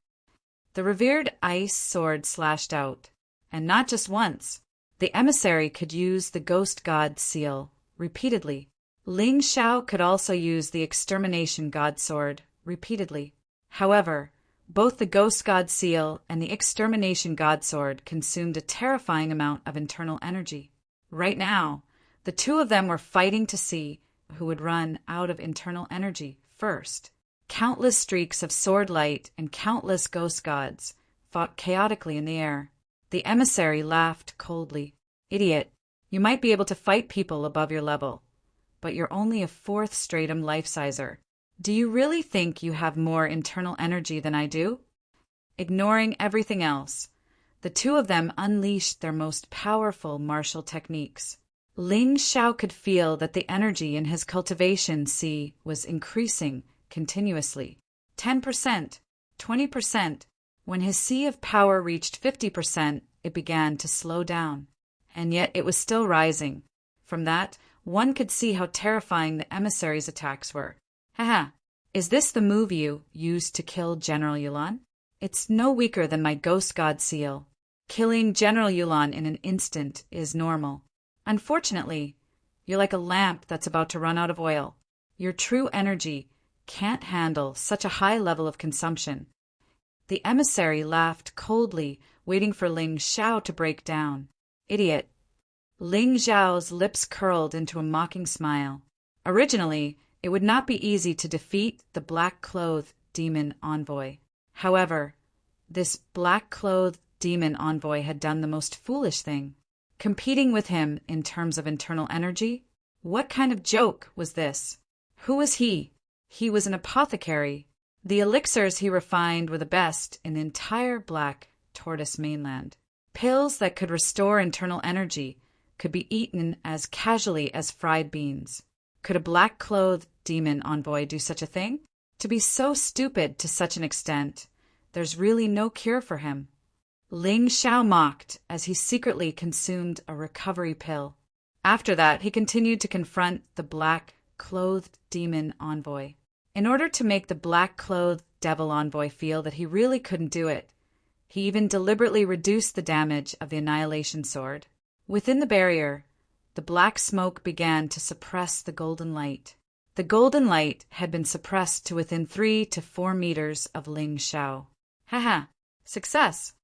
The revered ice sword slashed out, and not just once. The emissary could use the ghost god seal repeatedly. Ling Xiao could also use the extermination god sword repeatedly. However, both the ghost god seal and the extermination god sword consumed a terrifying amount of internal energy. Right now, the two of them were fighting to see who would run out of internal energy first. Countless streaks of sword light and countless ghost gods fought chaotically in the air. The emissary laughed coldly. "Idiot, you might be able to fight people above your level, but you're only a 4th stratum life-sizer. Do you really think you have more internal energy than I do?" Ignoring everything else, the two of them unleashed their most powerful martial techniques. Ling Xiao could feel that the energy in his cultivation sea was increasing continuously. 10%, 20%. When his sea of power reached 50%, it began to slow down. And yet it was still rising. From that, one could see how terrifying the emissary's attacks were. "Haha, is this the move you used to kill General Yulan? It's no weaker than my ghost god seal. Killing General Yulan in an instant is normal. Unfortunately, you're like a lamp that's about to run out of oil. Your true energy can't handle such a high level of consumption." The emissary laughed coldly, waiting for Ling Xiao to break down. "Idiot." Ling Xiao's lips curled into a mocking smile. Originally, it would not be easy to defeat the black-clothed demon envoy. However, this black-clothed demon envoy had done the most foolish thing. Competing with him in terms of internal energy? What kind of joke was this? Who was he? He was an apothecary. The elixirs he refined were the best in the entire Black Tortoise mainland. Pills that could restore internal energy could be eaten as casually as fried beans. Could a black-clothed demon envoy do such a thing? To be so stupid to such an extent, there's really no cure for him. Ling Xiao mocked as he secretly consumed a recovery pill. After that, he continued to confront the black-clothed demon envoy. In order to make the black-clothed devil envoy feel that he really couldn't do it, he even deliberately reduced the damage of the annihilation sword. Within the barrier, the black smoke began to suppress the golden light. The golden light had been suppressed to within 3 to 4 meters of Ling Xiao. Haha, success!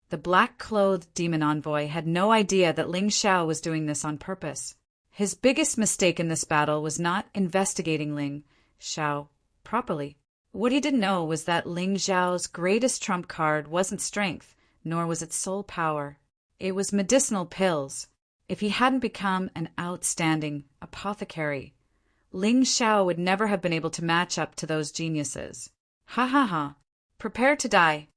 The black-clothed demon envoy had no idea that Ling Xiao was doing this on purpose. His biggest mistake in this battle was not investigating Ling Xiao properly. What he didn't know was that Ling Xiao's greatest trump card wasn't strength, nor was it soul power. It was medicinal pills. If he hadn't become an outstanding apothecary, Ling Xiao would never have been able to match up to those geniuses. Ha ha ha. Prepare to die.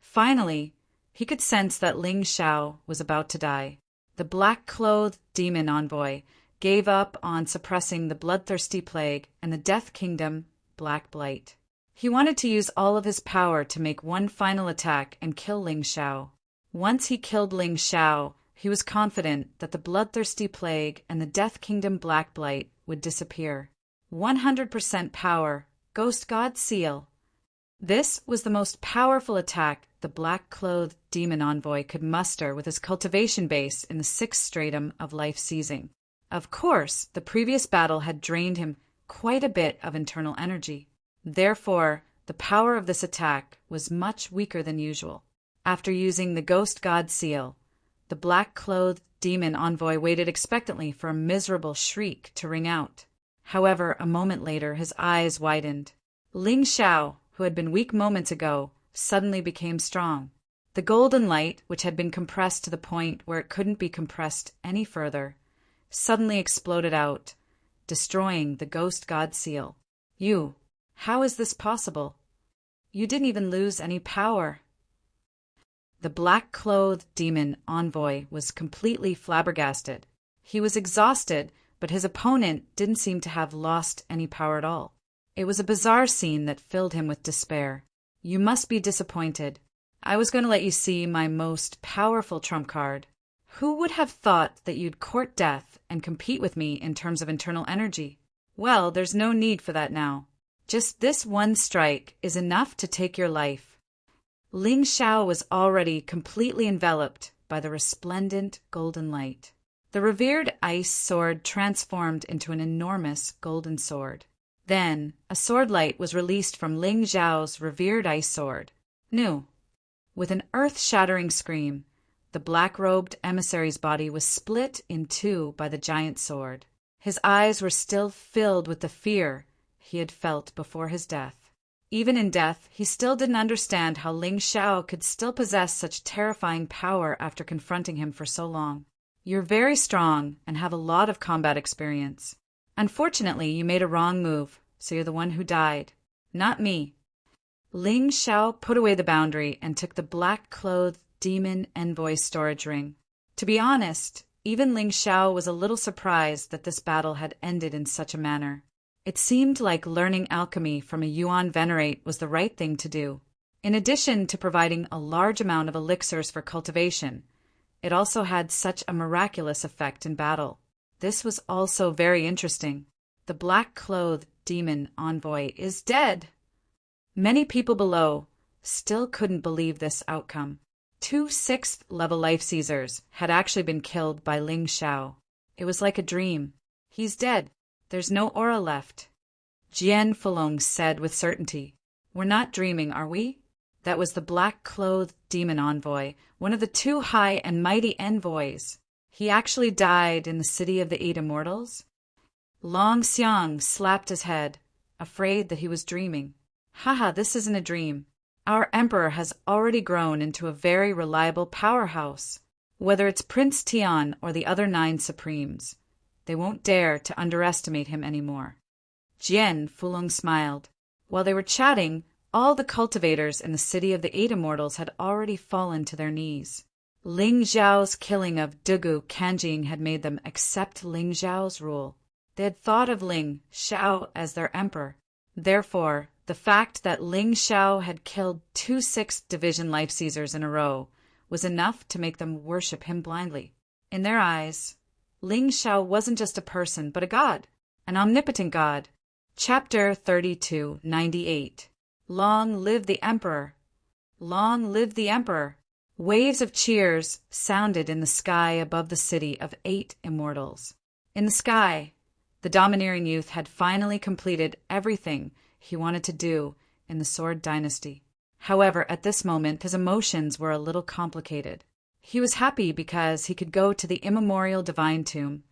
Finally, he could sense that Ling Xiao was about to die. The black-clothed demon envoy gave up on suppressing the bloodthirsty plague and the Death Kingdom Black Blight. He wanted to use all of his power to make one final attack and kill Ling Xiao. Once he killed Ling Xiao, he was confident that the bloodthirsty plague and the Death Kingdom Black Blight would disappear. 100% power, Ghost God Seal. This was the most powerful attack the black-clothed demon envoy could muster with his cultivation base in the 6th stratum of life seizing. Of course, the previous battle had drained him quite a bit of internal energy. Therefore, the power of this attack was much weaker than usual. After using the Ghost God Seal, the black-clothed demon envoy waited expectantly for a miserable shriek to ring out. However, a moment later his eyes widened. Ling Xiao, who had been weak moments ago, suddenly became strong. The golden light, which had been compressed to the point where it couldn't be compressed any further, suddenly exploded out, destroying the Ghost God Seal. How is this possible? You didn't even lose any power. The black-clothed demon envoy was completely flabbergasted. He was exhausted, but his opponent didn't seem to have lost any power at all. It was a bizarre scene that filled him with despair. You must be disappointed. I was going to let you see my most powerful trump card. Who would have thought that you'd court death and compete with me in terms of internal energy? Well, there's no need for that now. Just this one strike is enough to take your life. Ling Xiao was already completely enveloped by the resplendent golden light. The revered ice sword transformed into an enormous golden sword. Then, a sword light was released from Ling Xiao's revered ice sword. With an earth-shattering scream, the black-robed emissary's body was split in two by the giant sword. His eyes were still filled with the fear he had felt before his death. Even in death, he still didn't understand how Ling Xiao could still possess such terrifying power after confronting him for so long. You're very strong and have a lot of combat experience. Unfortunately, you made a wrong move, so you're the one who died, not me. Ling Xiao put away the boundary and took the black-clothed demon envoy storage ring. To be honest, even Ling Xiao was a little surprised that this battle had ended in such a manner. It seemed like learning alchemy from a Yuan Venerate was the right thing to do. In addition to providing a large amount of elixirs for cultivation, it also had such a miraculous effect in battle. This was also very interesting. The black-clothed demon envoy is dead. Many people below still couldn't believe this outcome. 2 6th-level life seizers had actually been killed by Ling Xiao. It was like a dream. He's dead. There's no aura left. Jian Fulong said with certainty. We're not dreaming, are we? That was the black-clothed demon envoy, one of the 2 high and mighty envoys. He actually died in the city of the 8 immortals? Long Xiang slapped his head, afraid that he was dreaming. Haha, this isn't a dream. Our emperor has already grown into a very reliable powerhouse. Whether it's Prince Tian or the other 9 supremes, they won't dare to underestimate him anymore. Jian Fulong smiled. While they were chatting, all the cultivators in the city of the 8 immortals had already fallen to their knees. Ling Xiao's killing of Dugu Kanjing had made them accept Ling Xiao's rule. They had thought of Ling Xiao as their emperor. Therefore, the fact that Ling Xiao had killed 2 6th Division Life Seizers in a row was enough to make them worship him blindly. In their eyes, Ling Xiao wasn't just a person, but a god, an omnipotent god. Chapter 3298. Long live the Emperor! Long live the Emperor! Waves of cheers sounded in the sky above the city of 8 immortals. In the sky, the domineering youth had finally completed everything he wanted to do in the Sword Dynasty. However, at this moment, his emotions were a little complicated. He was happy because he could go to the immemorial Divine Tomb,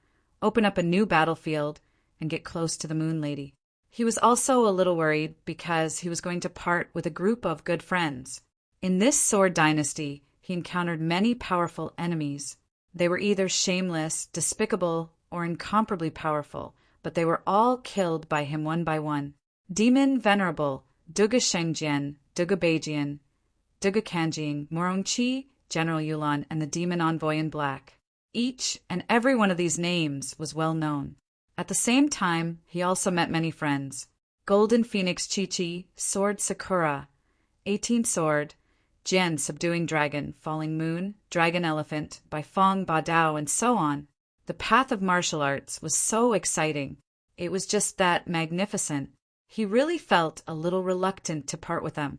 open up a new battlefield, and get close to the Moon Lady. He was also a little worried because he was going to part with a group of good friends. In this Sword Dynasty, he encountered many powerful enemies. They were either shameless, despicable, or incomparably powerful, but they were all killed by him one by one. Demon Venerable, Duga Shengjian, Duga Beijian, Duga Kanjing, Morongqi, General Yulan, and the Demon Envoy in Black. Each and every one of these names was well known. At the same time, he also met many friends. Golden Phoenix Chi-Chi, Sword Sakura, 18th Sword, Jian Subduing Dragon, Falling Moon, Dragon Elephant, by Fong Badao, and so on. The path of martial arts was so exciting. It was just that magnificent. He really felt a little reluctant to part with them.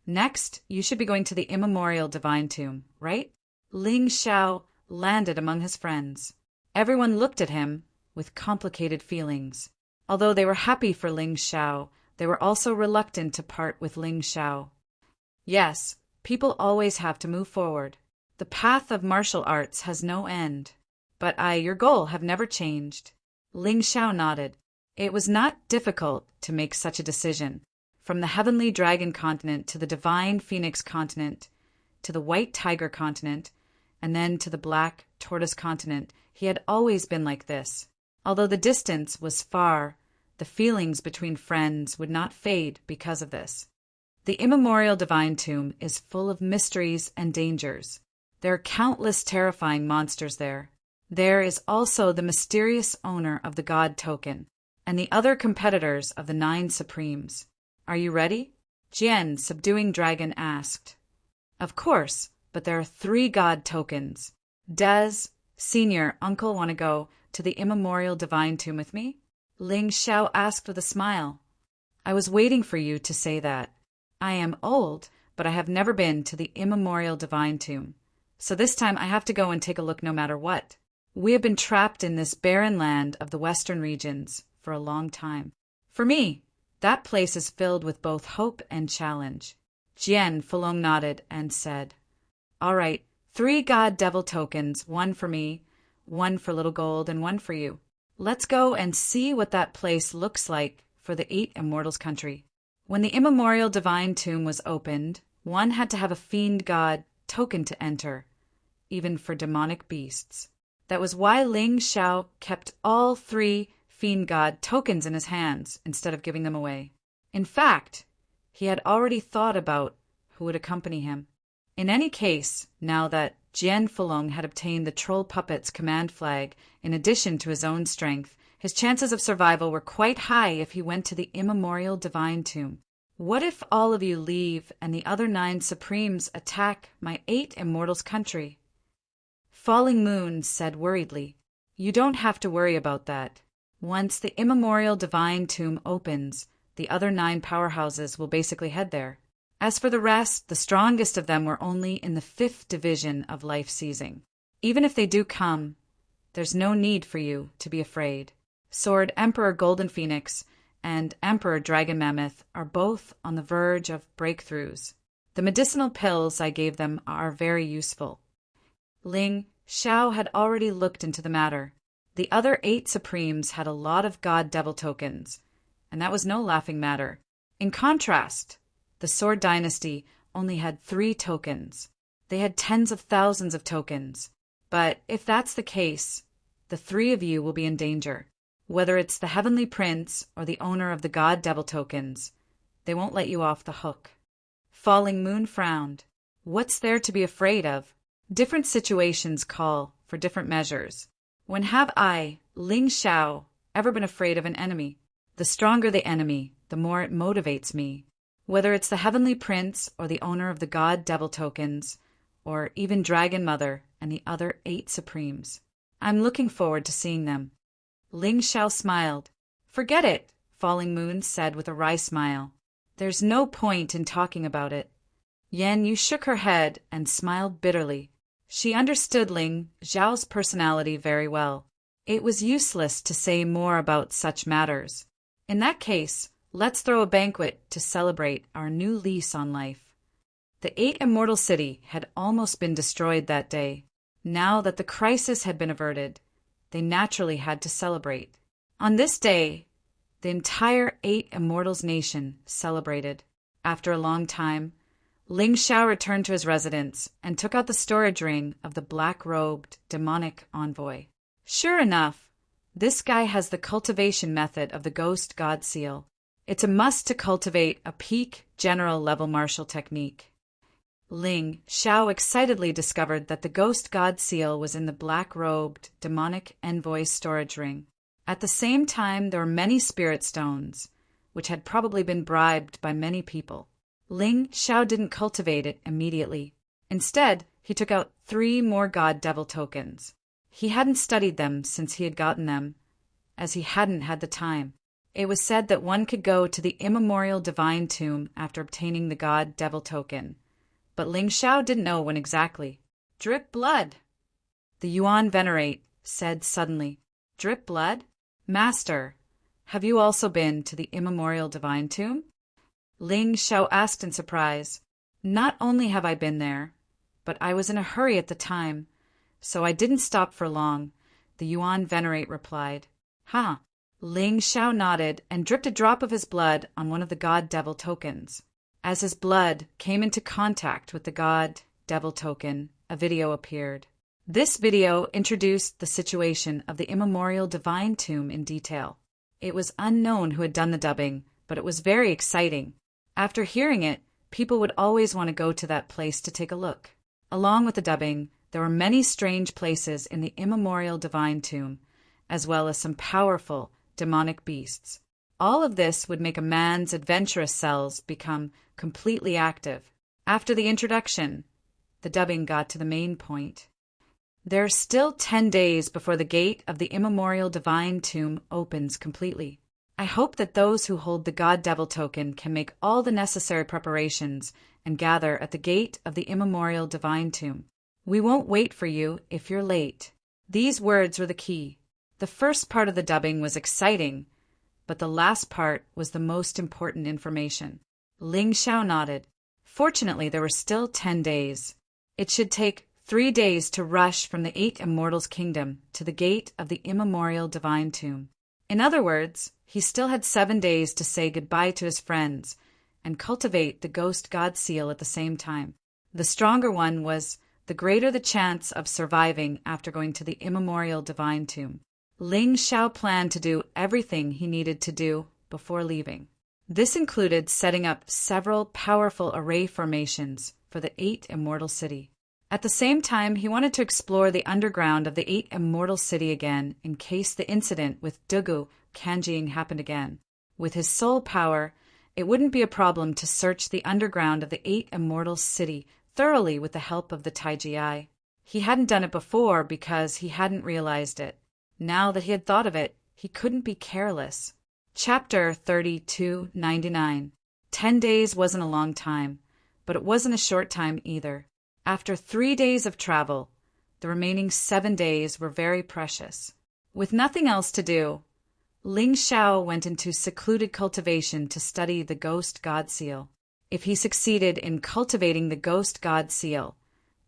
Next, you should be going to the immemorial Divine Tomb, right? Ling Xiao landed among his friends. Everyone looked at him with complicated feelings. Although they were happy for Ling Xiao, they were also reluctant to part with Ling Xiao. Yes, people always have to move forward. The path of martial arts has no end. But your goal, have never changed. Ling Xiao nodded. It was not difficult to make such a decision. From the heavenly dragon continent to the divine phoenix continent, to the white tiger continent, and then to the black tortoise continent, he had always been like this. Although the distance was far, the feelings between friends would not fade because of this. The immemorial divine tomb is full of mysteries and dangers. There are countless terrifying monsters there. There is also the mysterious owner of the God token, and the other competitors of the 9 Supremes. Are you ready? Jian, subduing dragon, asked. Of course, but there are 3 God tokens. Does Senior Uncle want to go to the immemorial divine tomb with me? Ling Xiao asked with a smile. I was waiting for you to say that. I am old, but I have never been to the immemorial divine tomb. So this time I have to go and take a look no matter what. We have been trapped in this barren land of the western regions for a long time. For me, that place is filled with both hope and challenge. Jian Fulong nodded and said, All right, 3 God Devil tokens, 1 for me, 1 for Little Gold, and 1 for you. Let's go and see what that place looks like for the 8 Immortals country. When the immemorial divine tomb was opened, one had to have a fiend god token to enter, even for demonic beasts. That was why Ling Xiao kept all 3 fiend god tokens in his hands instead of giving them away. In fact, he had already thought about who would accompany him. In any case, now that Jian Fulong had obtained the troll puppet's command flag in addition to his own strength, his chances of survival were quite high if he went to the immemorial divine tomb. What if all of you leave and the other 9 Supremes attack my 8 Immortals country? Falling Moon said worriedly, You don't have to worry about that. Once the immemorial divine tomb opens, the other 9 powerhouses will basically head there. As for the rest, the strongest of them were only in the 5th division of life seizing. Even if they do come, there's no need for you to be afraid. Sword Emperor Golden Phoenix and Emperor Dragon Mammoth are both on the verge of breakthroughs. The medicinal pills I gave them are very useful. Ling Xiao had already looked into the matter. The other 8 Supremes had a lot of God Devil tokens, and that was no laughing matter. In contrast, the Sword Dynasty only had 3 tokens. They had tens of thousands of tokens. But if that's the case, the 3 of you will be in danger. Whether it's the Heavenly Prince or the owner of the God Devil tokens, they won't let you off the hook. Falling Moon frowned. What's there to be afraid of? Different situations call for different measures. When have I, Ling Xiao, ever been afraid of an enemy? The stronger the enemy, the more it motivates me. Whether it's the Heavenly Prince or the owner of the God Devil tokens, or even Dragon Mother and the other 8 Supremes. I'm looking forward to seeing them. Ling Xiao smiled. Forget it, Falling Moon said with a wry smile. There's no point in talking about it. Yan Yu shook her head and smiled bitterly. She understood Ling Xiao's personality very well. It was useless to say more about such matters. In that case, let's throw a banquet to celebrate our new lease on life. The 8 Immortal City had almost been destroyed that day. Now that the crisis had been averted, they naturally had to celebrate. On this day, the entire 8 Immortals nation celebrated. After a long time, Ling Xiao returned to his residence and took out the storage ring of the black-robed demonic envoy. Sure enough, this guy has the cultivation method of the Ghost God Seal. It's a must to cultivate a peak general-level martial technique. Ling Xiao excitedly discovered that the Ghost God Seal was in the black-robed demonic envoy storage ring. At the same time, there were many spirit stones, which had probably been bribed by many people. Ling Xiao didn't cultivate it immediately. Instead, he took out 3 more God Devil tokens. He hadn't studied them since he had gotten them, as he hadn't had the time. It was said that one could go to the immemorial divine tomb after obtaining the God Devil token, but Ling Xiao didn't know when exactly. Drip blood! The Yuan Venerate said suddenly, "Drip blood? Master, have you also been to the immemorial divine tomb?" Ling Xiao asked in surprise. "Not only have I been there, but I was in a hurry at the time, so I didn't stop for long," the Yuan Venerate replied. "Huh." Ling Xiao nodded and dripped a drop of his blood on one of the god-devil tokens. As his blood came into contact with the god-devil token, a video appeared. This video introduced the situation of the immemorial divine tomb in detail. It was unknown who had done the dubbing, but it was very exciting. After hearing it, people would always want to go to that place to take a look. Along with the dubbing, there were many strange places in the immemorial divine tomb, as well as some powerful demonic beasts. All of this would make a man's adventurous cells become completely active. After the introduction, the dubbing got to the main point. There are still 10 days before the gate of the immemorial divine tomb opens completely. I hope that those who hold the god-devil token can make all the necessary preparations and gather at the gate of the immemorial divine tomb. We won't wait for you if you're late. These words were the key. The first part of the dubbing was exciting, but the last part was the most important information. Ling Xiao nodded. Fortunately, there were still 10 days. It should take 3 days to rush from the 8 Immortals' kingdom to the gate of the immemorial divine tomb. In other words, he still had 7 days to say goodbye to his friends and cultivate the ghost god seal at the same time. The stronger one was, the greater the chance of surviving after going to the immemorial divine tomb. Ling Xiao planned to do everything he needed to do before leaving. This included setting up several powerful array formations for the 8 Immortal City. At the same time, he wanted to explore the underground of the 8 Immortal City again in case the incident with Dugu Kanjing happened again. With his soul power, it wouldn't be a problem to search the underground of the 8 Immortal City thoroughly with the help of the Taiji Eye. He hadn't done it before because he hadn't realized it. Now that he had thought of it, he couldn't be careless. Chapter 3299. 10 days wasn't a long time, but it wasn't a short time either. After 3 days of travel, the remaining 7 days were very precious. With nothing else to do, Ling Xiao went into secluded cultivation to study the ghost god seal. If he succeeded in cultivating the ghost god seal,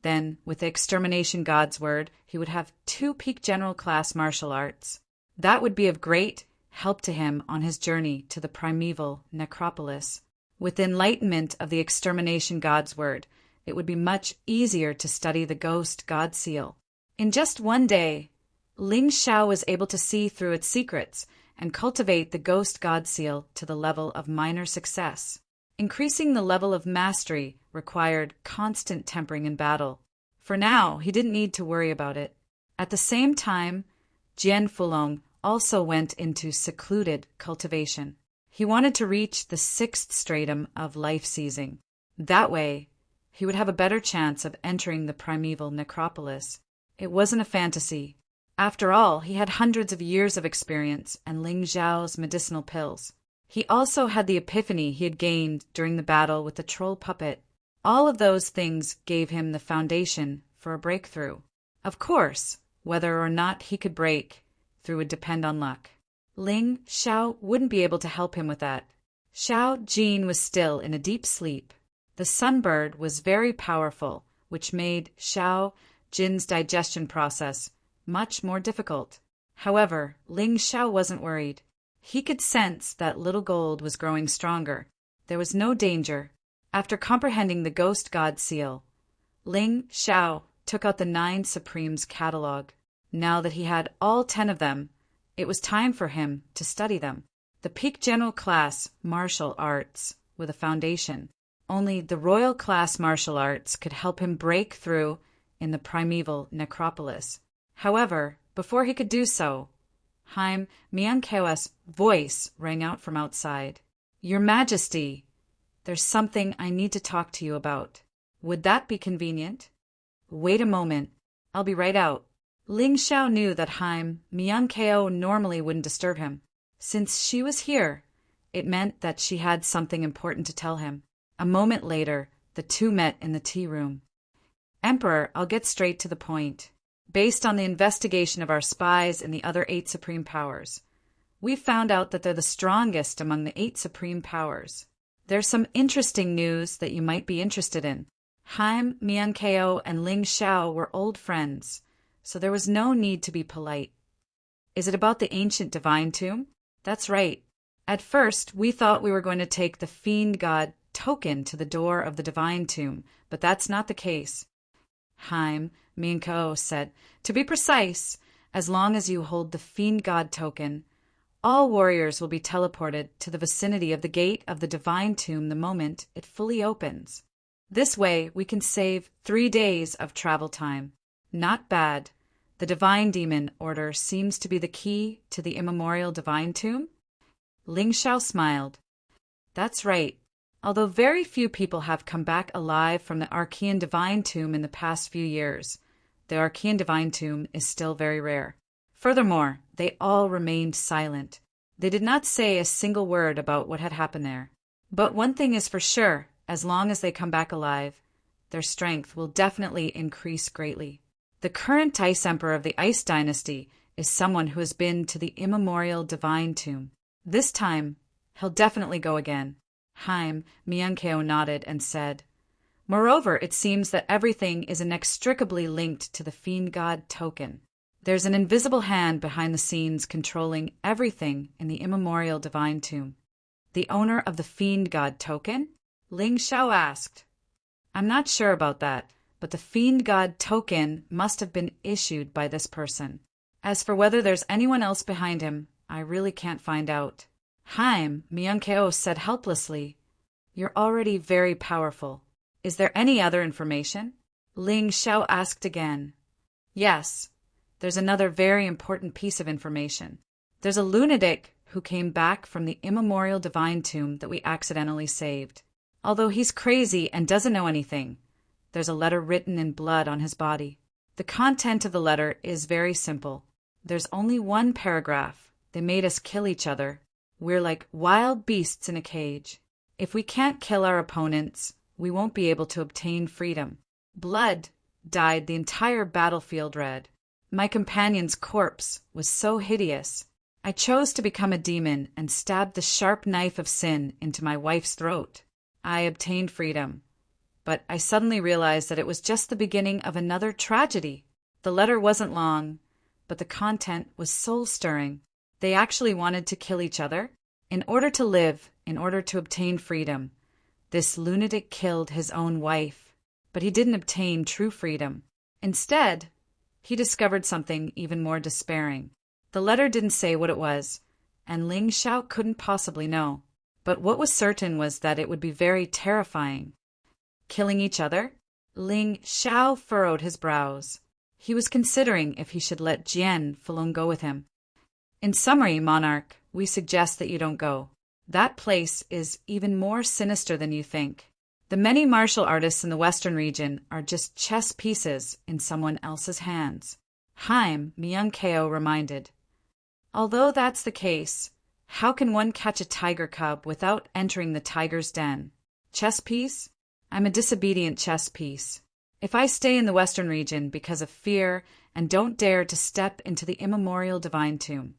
then, with the extermination god's word, he would have 2 peak general class martial arts. That would be of great help to him on his journey to the primeval necropolis. With the enlightenment of the extermination god's word, it would be much easier to study the ghost god seal. In just 1 day, Ling Xiao was able to see through its secrets and cultivate the ghost god seal to the level of minor success. Increasing the level of mastery required constant tempering in battle. For now, he didn't need to worry about it. At the same time, Jian Fulong also went into secluded cultivation. He wanted to reach the 6th stratum of life-seizing. That way, he would have a better chance of entering the primeval necropolis. It wasn't a fantasy. After all, he had hundreds of years of experience and Ling Xiao's medicinal pills. He also had the epiphany he had gained during the battle with the troll puppet. All of those things gave him the foundation for a breakthrough. Of course, whether or not he could break through would depend on luck. Ling Xiao wouldn't be able to help him with that. Xiao Jin was still in a deep sleep. The sunbird was very powerful, which made Xiao Jin's digestion process much more difficult. However, Ling Xiao wasn't worried. He could sense that Little Gold was growing stronger. There was no danger. After comprehending the ghost god seal, Ling Xiao took out the 9 Supremes catalog. Now that he had all 10 of them, it was time for him to study them. The peak general class martial arts were the foundation. Only the royal class martial arts could help him break through in the primeval necropolis. However, before he could do so, Haim Miankewa's voice rang out from outside. "Your Majesty, there's something I need to talk to you about. Would that be convenient?" "Wait a moment. I'll be right out." Ling Xiao knew that Haim Miankeo normally wouldn't disturb him. Since she was here, it meant that she had something important to tell him. A moment later, the two met in the tea room. "Emperor, I'll get straight to the point. based on the investigation of our spies in the other 8 supreme powers. We found out that they're the strongest among the 8 supreme powers. There's some interesting news that you might be interested in. Haim, Miankeo, and Ling Xiao were old friends, so there was no need to be polite. Is it about the ancient divine tomb? That's right. At first, we thought we were going to take the fiend god token to the door of the divine tomb, but that's not the case. Haim, Miankeo said, to be precise, as long as you hold the fiend god token, all warriors will be teleported to the vicinity of the gate of the divine tomb the moment it fully opens. This way, we can save 3 days of travel time. Not bad. The divine demon order seems to be the key to the immemorial divine tomb? Ling Xiao smiled. That's right. Although very few people have come back alive from the Archean divine tomb in the past few years, the Archean divine tomb is still very rare. Furthermore, they all remained silent. They did not say a single word about what had happened there. But one thing is for sure, as long as they come back alive, their strength will definitely increase greatly. The current Ice Emperor of the Ice Dynasty is someone who has been to the immemorial divine tomb. This time, he'll definitely go again. Haim, Miankeo nodded and said, moreover, it seems that everything is inextricably linked to the fiend god token. There's an invisible hand behind the scenes controlling everything in the immemorial divine tomb. The owner of the fiend god token? Ling Xiao asked. I'm not sure about that, but the fiend god token must have been issued by this person. As for whether there's anyone else behind him, I really can't find out. Haim, Miankeo said helplessly, you're already very powerful. Is there any other information? Ling Xiao asked again. Yes. There's another very important piece of information. There's a lunatic who came back from the immemorial divine tomb that we accidentally saved. Although he's crazy and doesn't know anything, there's a letter written in blood on his body. The content of the letter is very simple. There's only one paragraph. They made us kill each other. We're like wild beasts in a cage. If we can't kill our opponents, we won't be able to obtain freedom. Blood dyed the entire battlefield red. My companion's corpse was so hideous. I chose to become a demon and stabbed the sharp knife of sin into my wife's throat. I obtained freedom. But I suddenly realized that it was just the beginning of another tragedy. The letter wasn't long, but the content was soul-stirring. They actually wanted to kill each other. In order to live, in order to obtain freedom, this lunatic killed his own wife. But he didn't obtain true freedom. Instead, he discovered something even more despairing. The letter didn't say what it was, and Ling Xiao couldn't possibly know. But what was certain was that it would be very terrifying. Killing each other? Ling Xiao furrowed his brows. He was considering if he should let Jian Falun go with him. In summary, Monarch, we suggest that you don't go. That place is even more sinister than you think. The many martial artists in the Western region are just chess pieces in someone else's hands. Haim, Miankeo reminded. Although that's the case, how can one catch a tiger cub without entering the tiger's den? Chess piece? I'm a disobedient chess piece. If I stay in the Western region because of fear and don't dare to step into the immemorial divine tomb,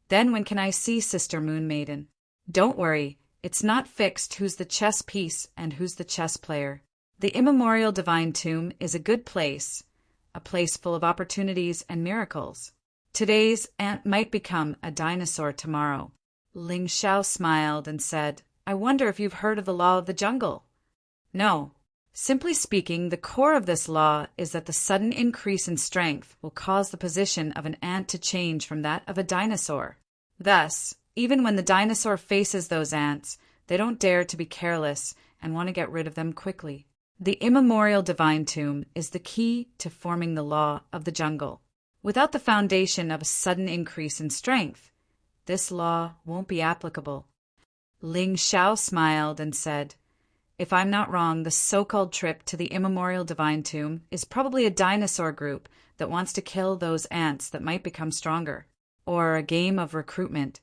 then when can I see Sister Moon Maiden? Don't worry. It's not fixed who's the chess piece and who's the chess player. The immemorial divine tomb is a good place, a place full of opportunities and miracles. Today's ant might become a dinosaur tomorrow. Ling Xiao smiled and said, I wonder if you've heard of the law of the jungle. No. Simply speaking, the core of this law is that the sudden increase in strength will cause the position of an ant to change from that of a dinosaur. Thus, even when the dinosaur faces those ants, they don't dare to be careless and want to get rid of them quickly. The immemorial divine tomb is the key to forming the law of the jungle. Without the foundation of a sudden increase in strength, this law won't be applicable. Ling Xiao smiled and said, if I'm not wrong, the so-called trip to the immemorial divine tomb is probably a dinosaur group that wants to kill those ants that might become stronger, or a game of recruitment.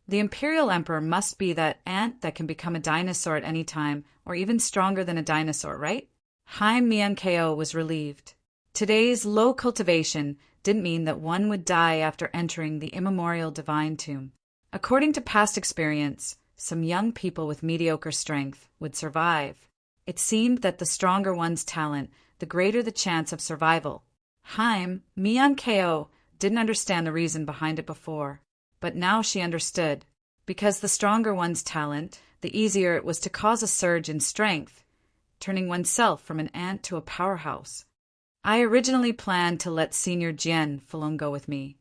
The Imperial Emperor must be that ant that can become a dinosaur at any time, or even stronger than a dinosaur, right? Haim Miankeo was relieved. Today's low cultivation didn't mean that one would die after entering the immemorial divine tomb. According to past experience, some young people with mediocre strength would survive. It seemed that the stronger one's talent, the greater the chance of survival. Haim Mian-keo didn't understand the reason behind it before, but now she understood. Because the stronger one's talent, the easier it was to cause a surge in strength, turning oneself from an ant to a powerhouse. I originally planned to let Senior Jian Fulong go with me,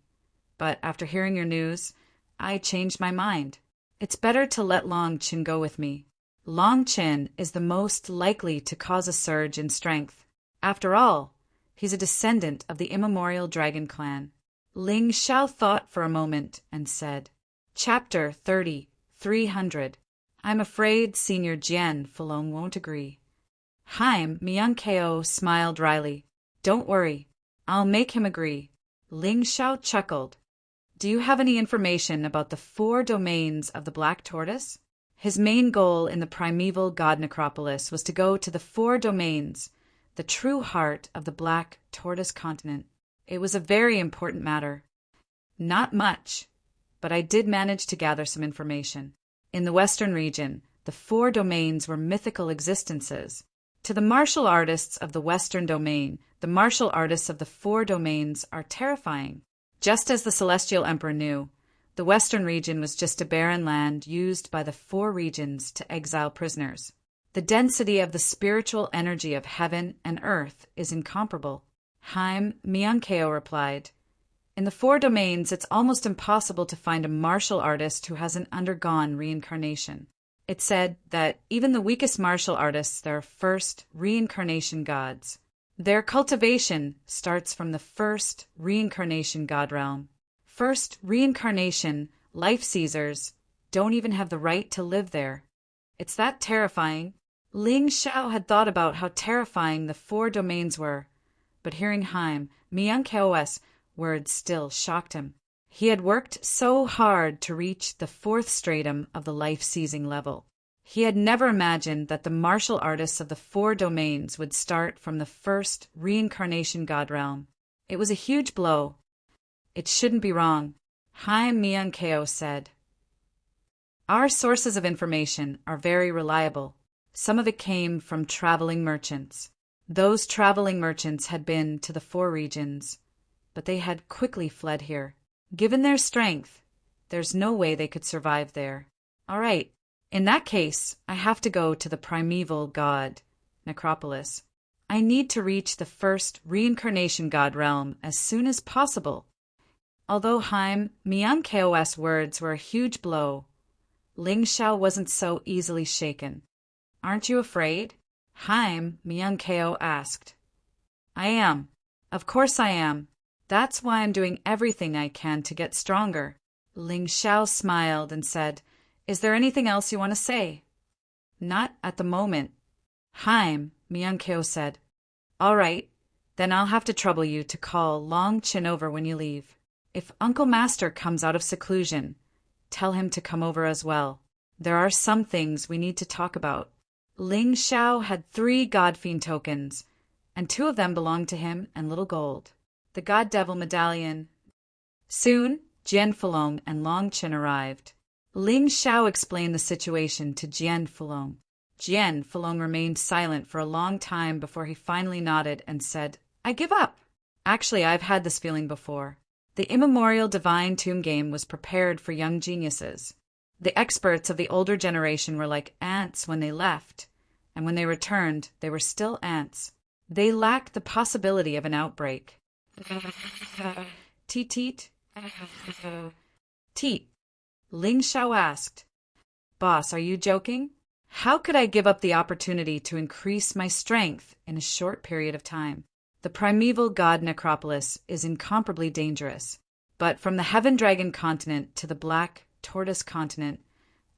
but after hearing your news, I changed my mind. It's better to let Long Qin go with me. Long Qin is the most likely to cause a surge in strength. After all, he's a descendant of the immemorial dragon clan. Ling Xiao thought for a moment and said, Chapter 30, 300. I'm afraid Senior Jian Fulong won't agree. Haim Mian-keo smiled wryly. Don't worry, I'll make him agree. Ling Xiao chuckled. Do you have any information about the 4 domains of the Black Tortoise? His main goal in the primeval god necropolis was to go to the 4 domains, the true heart of the Black Tortoise continent. It was a very important matter. Not much, but I did manage to gather some information. In the western region, the 4 domains were mythical existences. To the martial artists of the western domain, the martial artists of the 4 domains are terrifying. Just as the Celestial Emperor knew, the western region was just a barren land used by the 4 regions to exile prisoners. The density of the spiritual energy of heaven and earth is incomparable. Haim Mian-keo replied, In the 4 domains, it's almost impossible to find a martial artist who hasn't undergone reincarnation. It's said that even the weakest martial artists are first reincarnation gods. Their cultivation starts from the first reincarnation god realm. First reincarnation life seizers don't even have the right to live there. It's that terrifying. Ling Xiao had thought about how terrifying the 4 domains were, but hearing Haim Mian-keo's words still shocked him. He had worked so hard to reach the 4th stratum of the life-seizing level. He had never imagined that the martial artists of the 4 domains would start from the first reincarnation god realm. It was a huge blow. It shouldn't be wrong, Haim Mian-keo said. Our sources of information are very reliable. Some of it came from traveling merchants. Those traveling merchants had been to the 4 regions, but they had quickly fled here. Given their strength, there's no way they could survive there. All right, in that case, I have to go to the primeval god necropolis. I need to reach the first reincarnation god realm as soon as possible. Although Haim Mian-keo's words were a huge blow, Ling Xiao wasn't so easily shaken. Aren't you afraid? Haim Mian-keo asked. I am. Of course I am. That's why I'm doing everything I can to get stronger. Ling Xiao smiled and said, Is there anything else you want to say? Not at the moment. Haim Mian-keo said, All right, then I'll have to trouble you to call Long Qin over when you leave. If Uncle Master comes out of seclusion, tell him to come over as well. There are some things we need to talk about. Ling Xiao had 3 God Fiend tokens, and 2 of them belonged to him and Little Gold. The God Devil Medallion. Soon, Jian Fulong and Long Qin arrived. Ling Xiao explained the situation to Jian Fulong. Jian Fulong remained silent for a long time before he finally nodded and said, I give up. Actually, I've had this feeling before. The immemorial Divine Tomb game was prepared for young geniuses. The experts of the older generation were like ants when they left, and when they returned, they were still ants. They lacked the possibility of an outbreak. Teet teet. Teet. Ling Xiao asked, Boss, are you joking? How could I give up the opportunity to increase my strength in a short period of time? The primeval god necropolis is incomparably dangerous, but from the Heaven Dragon continent to the Black Tortoise continent,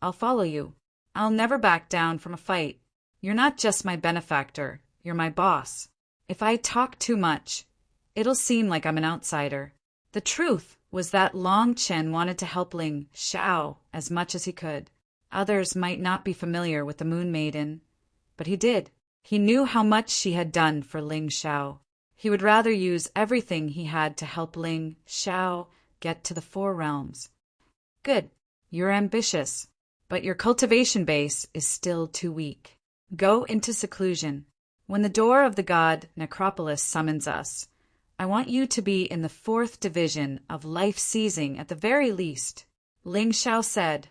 I'll follow you. I'll never back down from a fight. You're not just my benefactor, you're my boss. If I talk too much, it'll seem like I'm an outsider. The truth was that Long Qin wanted to help Ling Xiao as much as he could. Others might not be familiar with the Moon Maiden, but he did. He knew how much she had done for Ling Xiao. He would rather use everything he had to help Ling Xiao get to the Four Realms. Good. You're ambitious, but your cultivation base is still too weak. Go into seclusion. When the door of the god Necropolis summons us, I want you to be in the 4th division of life seizing at the very least. Ling Xiao said.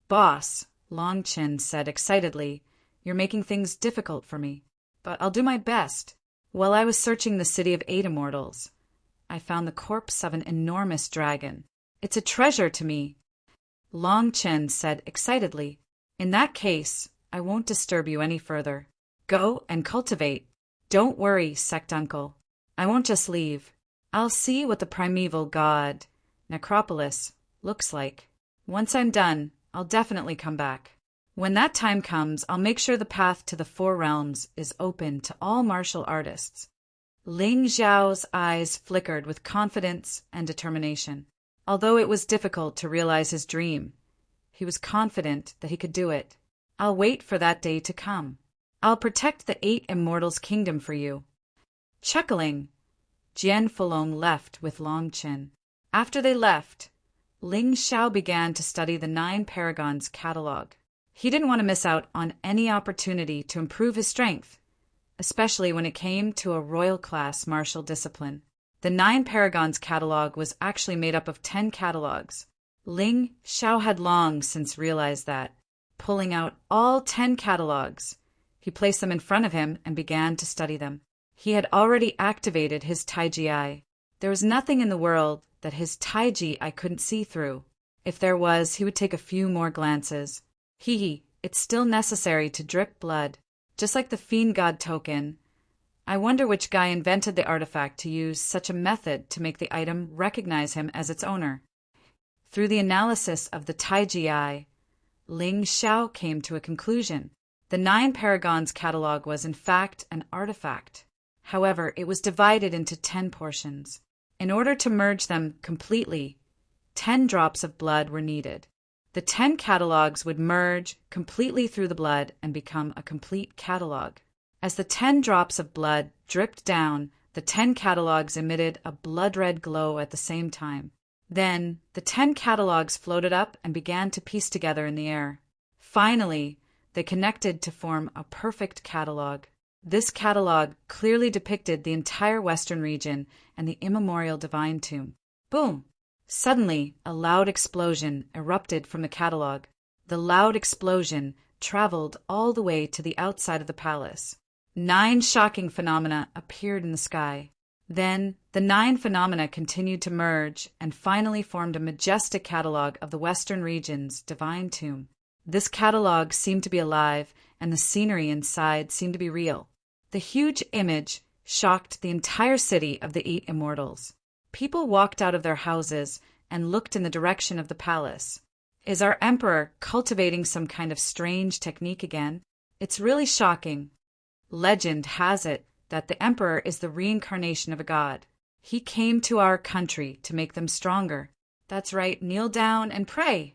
Boss, Long Chen said excitedly, you're making things difficult for me, but I'll do my best. While I was searching the city of 8 immortals, I found the corpse of an enormous dragon. It's a treasure to me. Long Chen said excitedly, in that case, I won't disturb you any further. Go and cultivate. Don't worry, sect uncle. I won't just leave. I'll see what the primeval god, Necropolis, looks like. Once I'm done, I'll definitely come back. When that time comes, I'll make sure the path to the Four Realms is open to all martial artists. Ling Xiao's eyes flickered with confidence and determination. Although it was difficult to realize his dream, he was confident that he could do it. I'll wait for that day to come. I'll protect the 8 immortals' kingdom for you. Chuckling, Jian Fulong left with Long Chen. After they left, Ling Xiao began to study the 9 Paragons' catalog. He didn't want to miss out on any opportunity to improve his strength, especially when it came to a royal-class martial discipline. The 9 Paragons' catalog was actually made up of 10 catalogs. Ling Xiao had long since realized that. Pulling out all 10 catalogs, he placed them in front of him and began to study them. He had already activated his Taiji eye. There was nothing in the world that his Taiji eye couldn't see through. If there was, he would take a few more glances. It's still necessary to drip blood, just like the Fiend God token. I wonder which guy invented the artifact to use such a method to make the item recognize him as its owner. Through the analysis of the Taiji eye, Ling Xiao came to a conclusion. The 9 Paragons catalog was in fact an artifact. However, it was divided into 10 portions. In order to merge them completely, 10 drops of blood were needed. The 10 catalogs would merge completely through the blood and become a complete catalog. As the 10 drops of blood dripped down, the 10 catalogs emitted a blood-red glow at the same time. Then, the 10 catalogs floated up and began to piece together in the air. Finally, they connected to form a perfect catalog. This catalog clearly depicted the entire Western region and the immemorial divine tomb. Boom! Suddenly, a loud explosion erupted from the catalog. The loud explosion traveled all the way to the outside of the palace. 9 shocking phenomena appeared in the sky. Then, the 9 phenomena continued to merge and finally formed a majestic catalog of the Western region's divine tomb. This catalog seemed to be alive, and the scenery inside seemed to be real. The huge image shocked the entire city of the 8 immortals. People walked out of their houses and looked in the direction of the palace. Is our emperor cultivating some kind of strange technique again? It's really shocking. Legend has it that the emperor is the reincarnation of a god. He came to our country to make them stronger. That's right, kneel down and pray.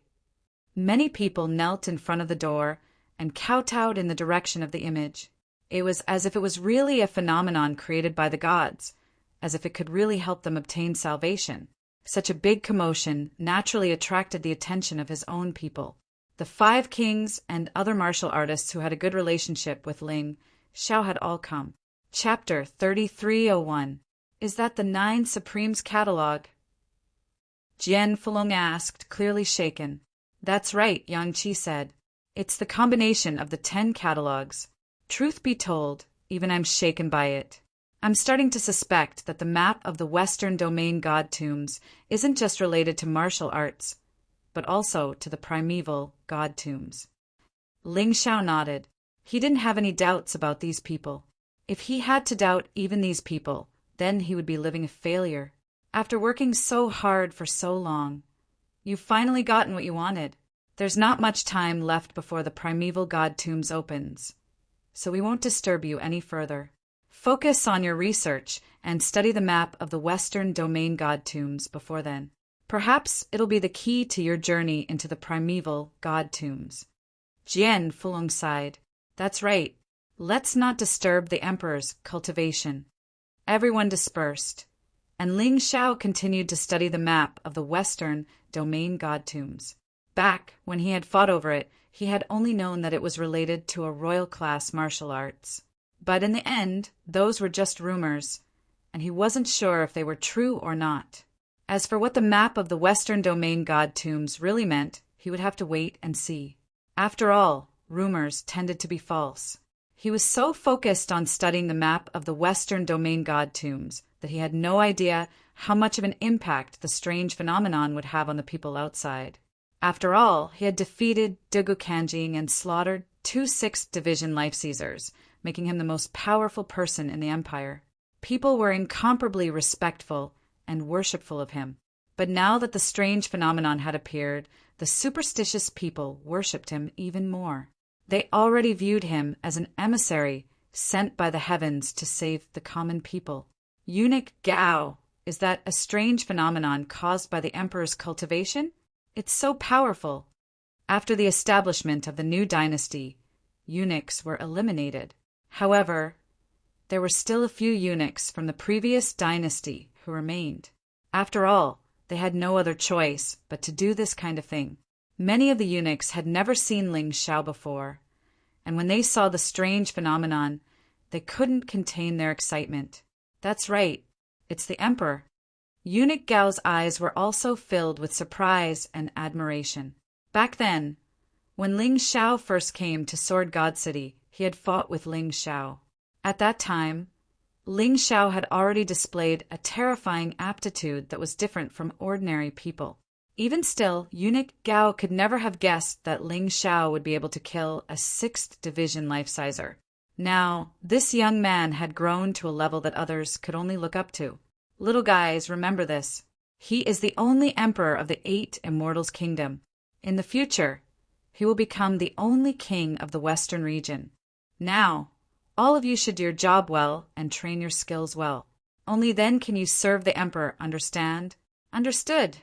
Many people knelt in front of the door and kowtowed in the direction of the image. It was as if it was really a phenomenon created by the gods, as if it could really help them obtain salvation. Such a big commotion naturally attracted the attention of his own people. The 5 kings and other martial artists who had a good relationship with Ling Xiao had all come. Chapter 3301. Is that the 9 Supremes catalog? Jian Fulong asked, clearly shaken. That's right, Yang Qi said. It's the combination of the 10 catalogs. Truth be told, even I'm shaken by it. I'm starting to suspect that the map of the Western Domain God Tombs isn't just related to martial arts, but also to the primeval God Tombs. Ling Xiao nodded. He didn't have any doubts about these people. If he had to doubt even these people, then he would be living a failure. After working so hard for so long, you've finally gotten what you wanted. There's not much time left before the primeval God Tombs opens, so we won't disturb you any further. Focus on your research and study the map of the Western Domain God Tombs before then. Perhaps it'll be the key to your journey into the primeval God Tombs. Jian Fulong sighed. That's right. Let's not disturb the emperor's cultivation. Everyone dispersed, and Ling Xiao continued to study the map of the Western Domain God Tombs. Back when he had fought over it, he had only known that it was related to a royal-class martial arts. But in the end, those were just rumors, and he wasn't sure if they were true or not. As for what the map of the Western Domain God Tombs really meant, he would have to wait and see. After all, rumors tended to be false. He was so focused on studying the map of the Western Domain God Tombs that he had no idea how much of an impact the strange phenomenon would have on the people outside. After all, he had defeated Dugu Kanjing and slaughtered 2 6th Division Life Seizers, making him the most powerful person in the empire. People were incomparably respectful and worshipful of him. But now that the strange phenomenon had appeared, the superstitious people worshipped him even more. They already viewed him as an emissary sent by the heavens to save the common people. Eunuch Gao, is that a strange phenomenon caused by the emperor's cultivation? It's so powerful. After the establishment of the new dynasty, eunuchs were eliminated. However, there were still a few eunuchs from the previous dynasty who remained. After all, they had no other choice but to do this kind of thing. Many of the eunuchs had never seen Ling Xiao before, and when they saw the strange phenomenon, they couldn't contain their excitement. That's right, it's the emperor. Eunuch Gao's eyes were also filled with surprise and admiration. Back then, when Ling Xiao first came to Sword God City, he had fought with Ling Xiao. At that time, Ling Xiao had already displayed a terrifying aptitude that was different from ordinary people. Even still, Eunuch Gao could never have guessed that Ling Xiao would be able to kill a 6th Division Life Sizer. Now, this young man had grown to a level that others could only look up to. Little guys, remember this. He is the only emperor of the 8 Immortals Kingdom. In the future, he will become the only king of the Western region. Now, all of you should do your job well and train your skills well. Only then can you serve the emperor, understand? Understood.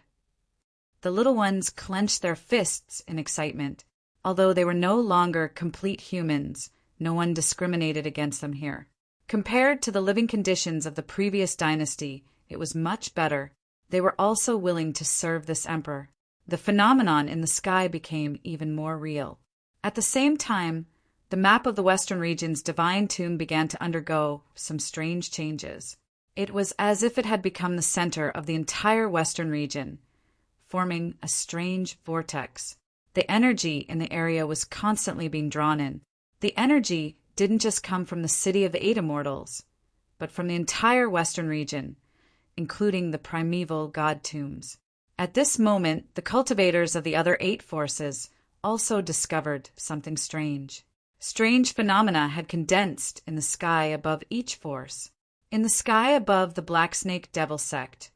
The little ones clenched their fists in excitement. Although they were no longer complete humans, no one discriminated against them here. Compared to the living conditions of the previous dynasty, it was much better. They were also willing to serve this emperor. The phenomenon in the sky became even more real. At the same time, the map of the Western region's divine tomb began to undergo some strange changes. It was as if it had become the center of the entire Western region, forming a strange vortex. The energy in the area was constantly being drawn in. The energy didn't just come from the city of the 8 Immortals, but from the entire Western region, including the primeval god tombs. At this moment, the cultivators of the other 8 forces also discovered something strange. Strange phenomena had condensed in the sky above each force. In the sky above the Black Snake Devil sect,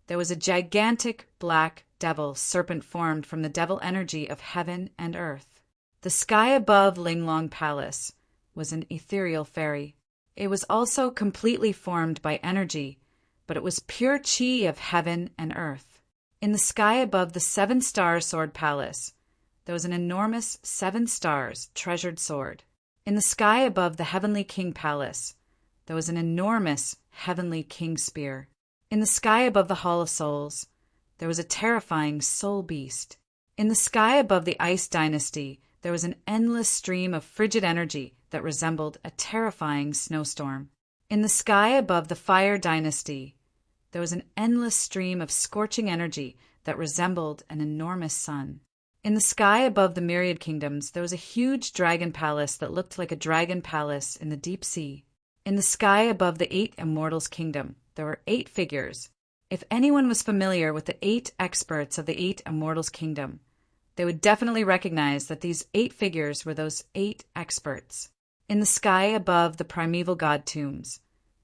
there was a gigantic black devil serpent formed from the devil energy of heaven and earth. The sky above Linglong Palace was an ethereal fairy. It was also completely formed by energy, but it was pure chi of heaven and earth. In the sky above the 7-star Sword Palace, there was an enormous 7 stars treasured sword. In the sky above the Heavenly King Palace, there was an enormous Heavenly King Spear. In the sky above the Hall of Souls, there was a terrifying Soul Beast. In the sky above the Ice Dynasty, there was an endless stream of frigid energy that resembled a terrifying snowstorm. In the sky above the Fire Dynasty, there was an endless stream of scorching energy that resembled an enormous sun. In the sky above the Myriad Kingdoms, there was a huge dragon palace that looked like a dragon palace in the deep sea. In the sky above the 8 Immortals Kingdom, there were 8 figures. If anyone was familiar with the 8 experts of the 8 Immortals Kingdom, they would definitely recognize that these 8 figures were those 8 experts. In the sky above the primeval god tombs,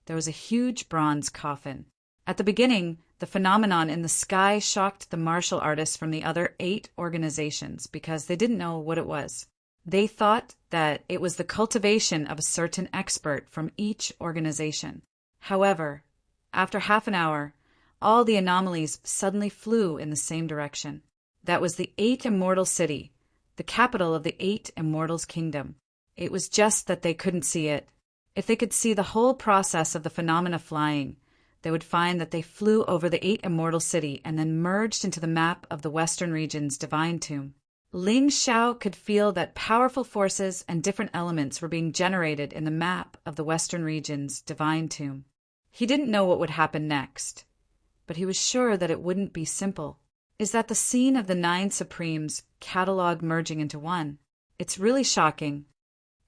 there was a huge bronze coffin. At the beginning, the phenomenon in the sky shocked the martial artists from the other 8 organizations because they didn't know what it was. They thought that it was the cultivation of a certain expert from each organization. However, after half an hour, all the anomalies suddenly flew in the same direction. That was the 8 Immortal City, the capital of the 8 Immortals Kingdom. It was just that they couldn't see it. If they could see the whole process of the phenomena flying, they would find that they flew over the 8 immortal city and then merged into the map of the Western region's divine tomb. Ling Xiao could feel that powerful forces and different elements were being generated in the map of the Western region's divine tomb. He didn't know what would happen next, but he was sure that it wouldn't be simple. Is that the scene of the 9 Supremes catalog merging into one? It's really shocking.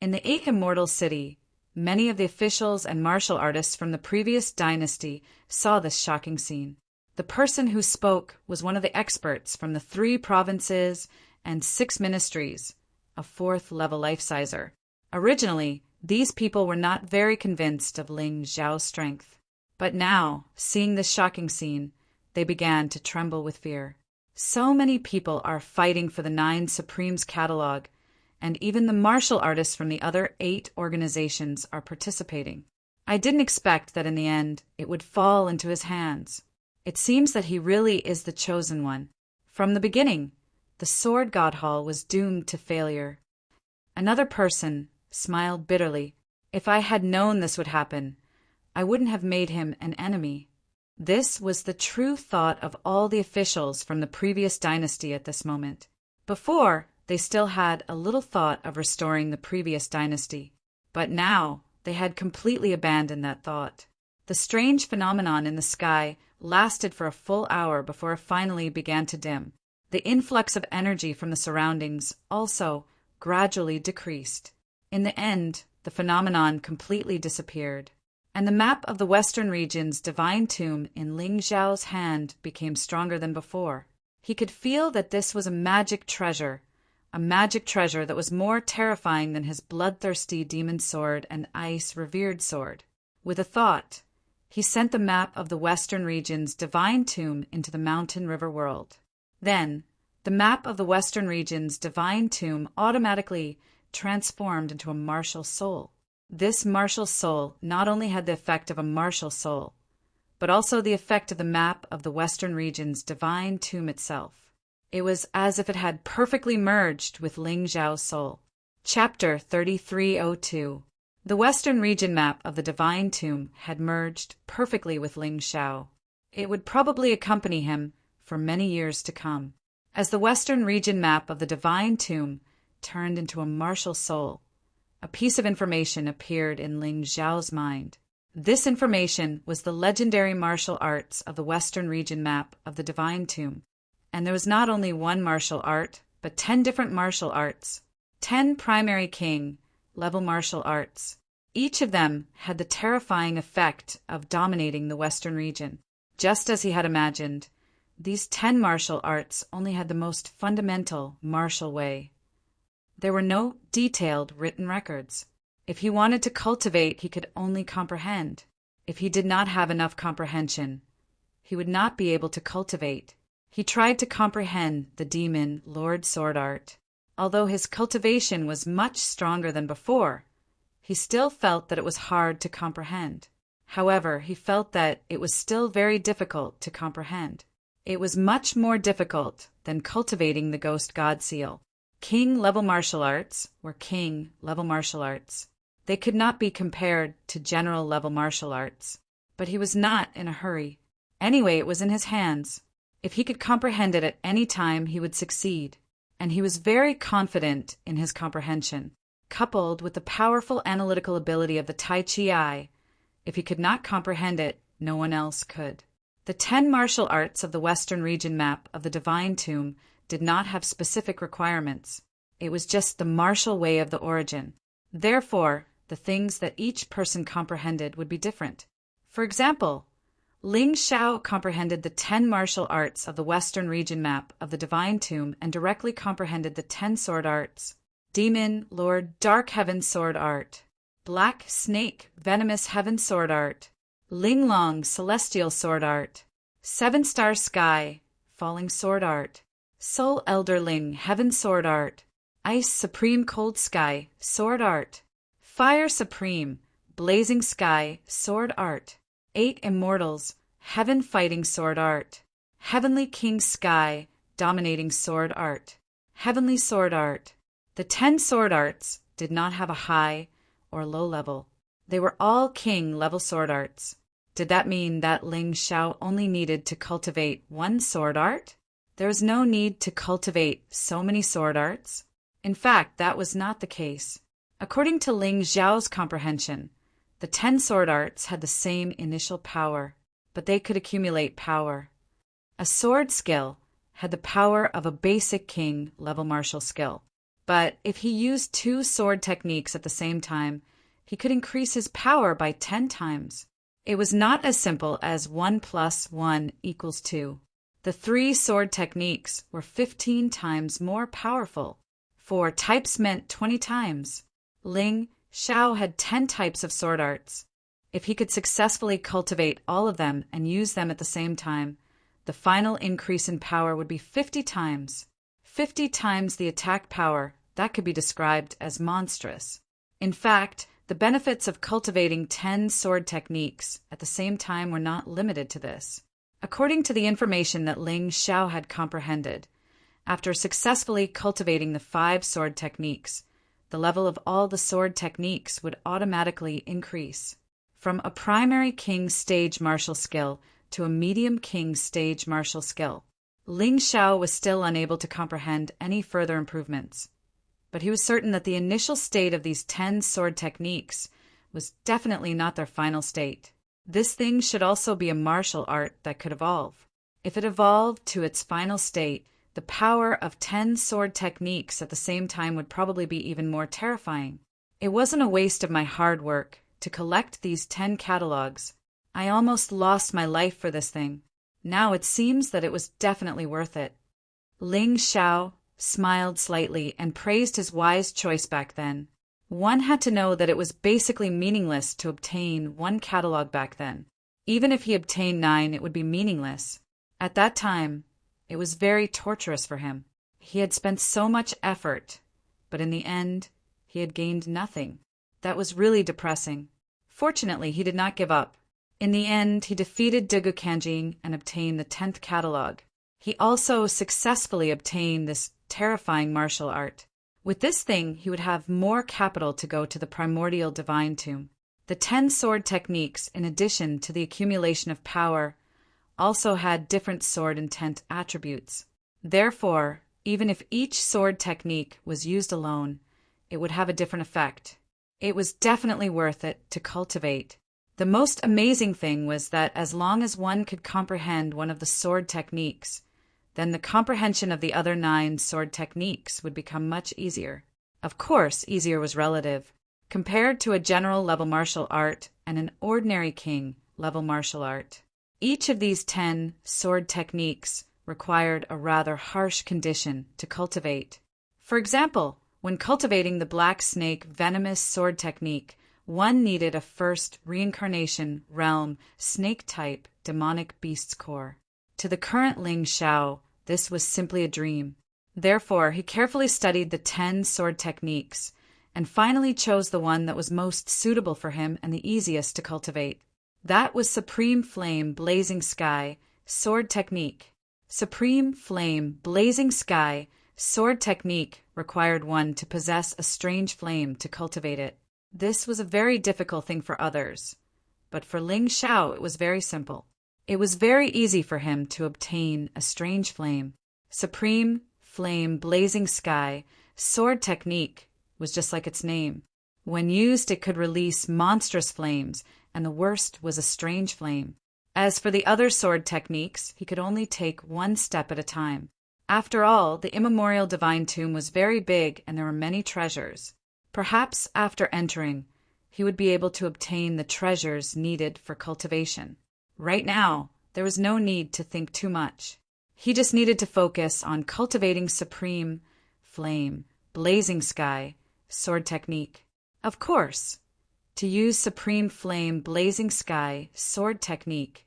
In the 8 immortal city, many of the officials and martial artists from the previous dynasty saw this shocking scene. The person who spoke was one of the experts from the 3 provinces and 6 ministries, a 4th-level life-sizer. Originally, these people were not very convinced of Ling Xiao's strength. But now, seeing this shocking scene, they began to tremble with fear. So many people are fighting for the 9 Supremes catalog, and even the martial artists from the other 8 organizations are participating. I didn't expect that in the end it would fall into his hands. It seems that he really is the chosen one. From the beginning, the Sword God Hall was doomed to failure. Another person smiled bitterly. If I had known this would happen, I wouldn't have made him an enemy. This was the true thought of all the officials from the previous dynasty at this moment. Before, they still had a little thought of restoring the previous dynasty, but now they had completely abandoned that thought. The strange phenomenon in the sky lasted for a full hour before it finally began to dim. The influx of energy from the surroundings also gradually decreased. In the end, the phenomenon completely disappeared, and the map of the Western region's divine tomb in Ling Xiao's hand became stronger than before. He could feel that this was a magic treasure that was more terrifying than his bloodthirsty demon sword and ice-revered sword. With a thought, he sent the map of the Western region's divine tomb into the mountain river world. Then, the map of the Western region's divine tomb automatically transformed into a martial soul. This martial soul not only had the effect of a martial soul, but also the effect of the map of the Western region's divine tomb itself. It was as if it had perfectly merged with Ling Xiao's soul. Chapter 3302. The Western region map of the divine tomb had merged perfectly with Ling Xiao. It would probably accompany him for many years to come. As the Western region map of the divine tomb turned into a martial soul, a piece of information appeared in Ling Xiao's mind. This information was the legendary martial arts of the Western region map of the divine tomb. And there was not only one martial art, but 10 different martial arts, 10 primary king-level martial arts. Each of them had the terrifying effect of dominating the Western region. Just as he had imagined, these 10 martial arts only had the most fundamental martial way. There were no detailed written records. If he wanted to cultivate, he could only comprehend. If he did not have enough comprehension, he would not be able to cultivate. He tried to comprehend the demon Lord Sword Art. Although his cultivation was much stronger than before, he still felt that it was hard to comprehend. However, he felt that it was still very difficult to comprehend. It was much more difficult than cultivating the Ghost God Seal. King-level martial arts were king-level martial arts. They could not be compared to general-level martial arts. But he was not in a hurry. Anyway, it was in his hands. If he could comprehend it at any time, he would succeed. And he was very confident in his comprehension. Coupled with the powerful analytical ability of the Tai Chi Eye, if he could not comprehend it, no one else could. The 10 martial arts of the Western region map of the Divine Tomb did not have specific requirements. It was just the martial way of the origin. Therefore, the things that each person comprehended would be different. For example, Ling Xiao comprehended the 10 martial arts of the Western region map of the Divine Tomb and directly comprehended the 10 sword arts. Demon, Lord, Dark Heaven Sword Art. Black Snake, Venomous Heaven Sword Art. Ling Long, Celestial Sword Art. 7-Star Sky, Falling Sword Art. Soul Elderling, Heaven Sword Art. Ice Supreme Cold Sky, Sword Art. Fire Supreme, Blazing Sky, Sword Art. 8 Immortals, Heaven Fighting Sword Art. Heavenly King Sky, Dominating Sword Art. Heavenly Sword Art. The 10 sword arts did not have a high or low level. They were all king-level sword arts. Did that mean that Ling Xiao only needed to cultivate one sword art? There was no need to cultivate so many sword arts. In fact, that was not the case. According to Ling Xiao's comprehension, the 10 sword arts had the same initial power, but they could accumulate power. A sword skill had the power of a basic king-level martial skill. But if he used 2 sword techniques at the same time, he could increase his power by 10 times. It was not as simple as 1 + 1 = 2. The 3 sword techniques were 15 times more powerful. 4 types meant 20 times. Ling Xiao had 10 types of sword arts. If he could successfully cultivate all of them and use them at the same time, the final increase in power would be 50 times. 50 times the attack power. That could be described as monstrous. In fact, the benefits of cultivating 10 sword techniques at the same time were not limited to this. According to the information that Ling Xiao had comprehended, after successfully cultivating the 5 sword techniques, the level of all the sword techniques would automatically increase. From a primary king stage martial skill to a medium king stage martial skill. Ling Xiao was still unable to comprehend any further improvements, but he was certain that the initial state of these 10 sword techniques was definitely not their final state. This thing should also be a martial art that could evolve. If it evolved to its final state, the power of 10 sword techniques at the same time would probably be even more terrifying. It wasn't a waste of my hard work to collect these 10 catalogs. I almost lost my life for this thing. Now it seems that it was definitely worth it. Ling Xiao smiled slightly and praised his wise choice back then. One had to know that it was basically meaningless to obtain 1 catalog back then. Even if he obtained 9, it would be meaningless. At that time, it was very torturous for him. He had spent so much effort, but in the end, he had gained nothing. That was really depressing. Fortunately, he did not give up. In the end, he defeated Digu Kanjing and obtained the 10th catalog. He also successfully obtained this terrifying martial art. With this thing, he would have more capital to go to the primordial divine tomb. The 10 sword techniques, in addition to the accumulation of power, also had different sword intent attributes. Therefore, even if each sword technique was used alone, it would have a different effect. It was definitely worth it to cultivate. The most amazing thing was that as long as one could comprehend one of the sword techniques, then the comprehension of the other 9 sword techniques would become much easier. Of course, easier was relative. Compared to a general level martial art and an ordinary king level martial art, each of these 10 sword techniques required a rather harsh condition to cultivate. For example, when cultivating the black snake venomous sword technique, one needed a first reincarnation realm snake-type demonic beast's core. To the current Ling Xiao, this was simply a dream. Therefore, he carefully studied the 10 sword techniques and finally chose the one that was most suitable for him and the easiest to cultivate. That was Supreme Flame Blazing Sky Sword Technique. Supreme Flame Blazing Sky Sword Technique required one to possess a strange flame to cultivate it. This was a very difficult thing for others, but for Ling Xiao it was very simple. It was very easy for him to obtain a strange flame. Supreme Flame Blazing Sky Sword Technique was just like its name. When used, it could release monstrous flames, and the worst was a strange flame. As for the other sword techniques, he could only take 1 step at a time. After all, the immemorial divine tomb was very big and there were many treasures. Perhaps after entering, he would be able to obtain the treasures needed for cultivation. Right now, there was no need to think too much. He just needed to focus on cultivating Supreme Flame Blazing Sky Sword Technique. Of course, to use Supreme Flame Blazing Sky Sword Technique,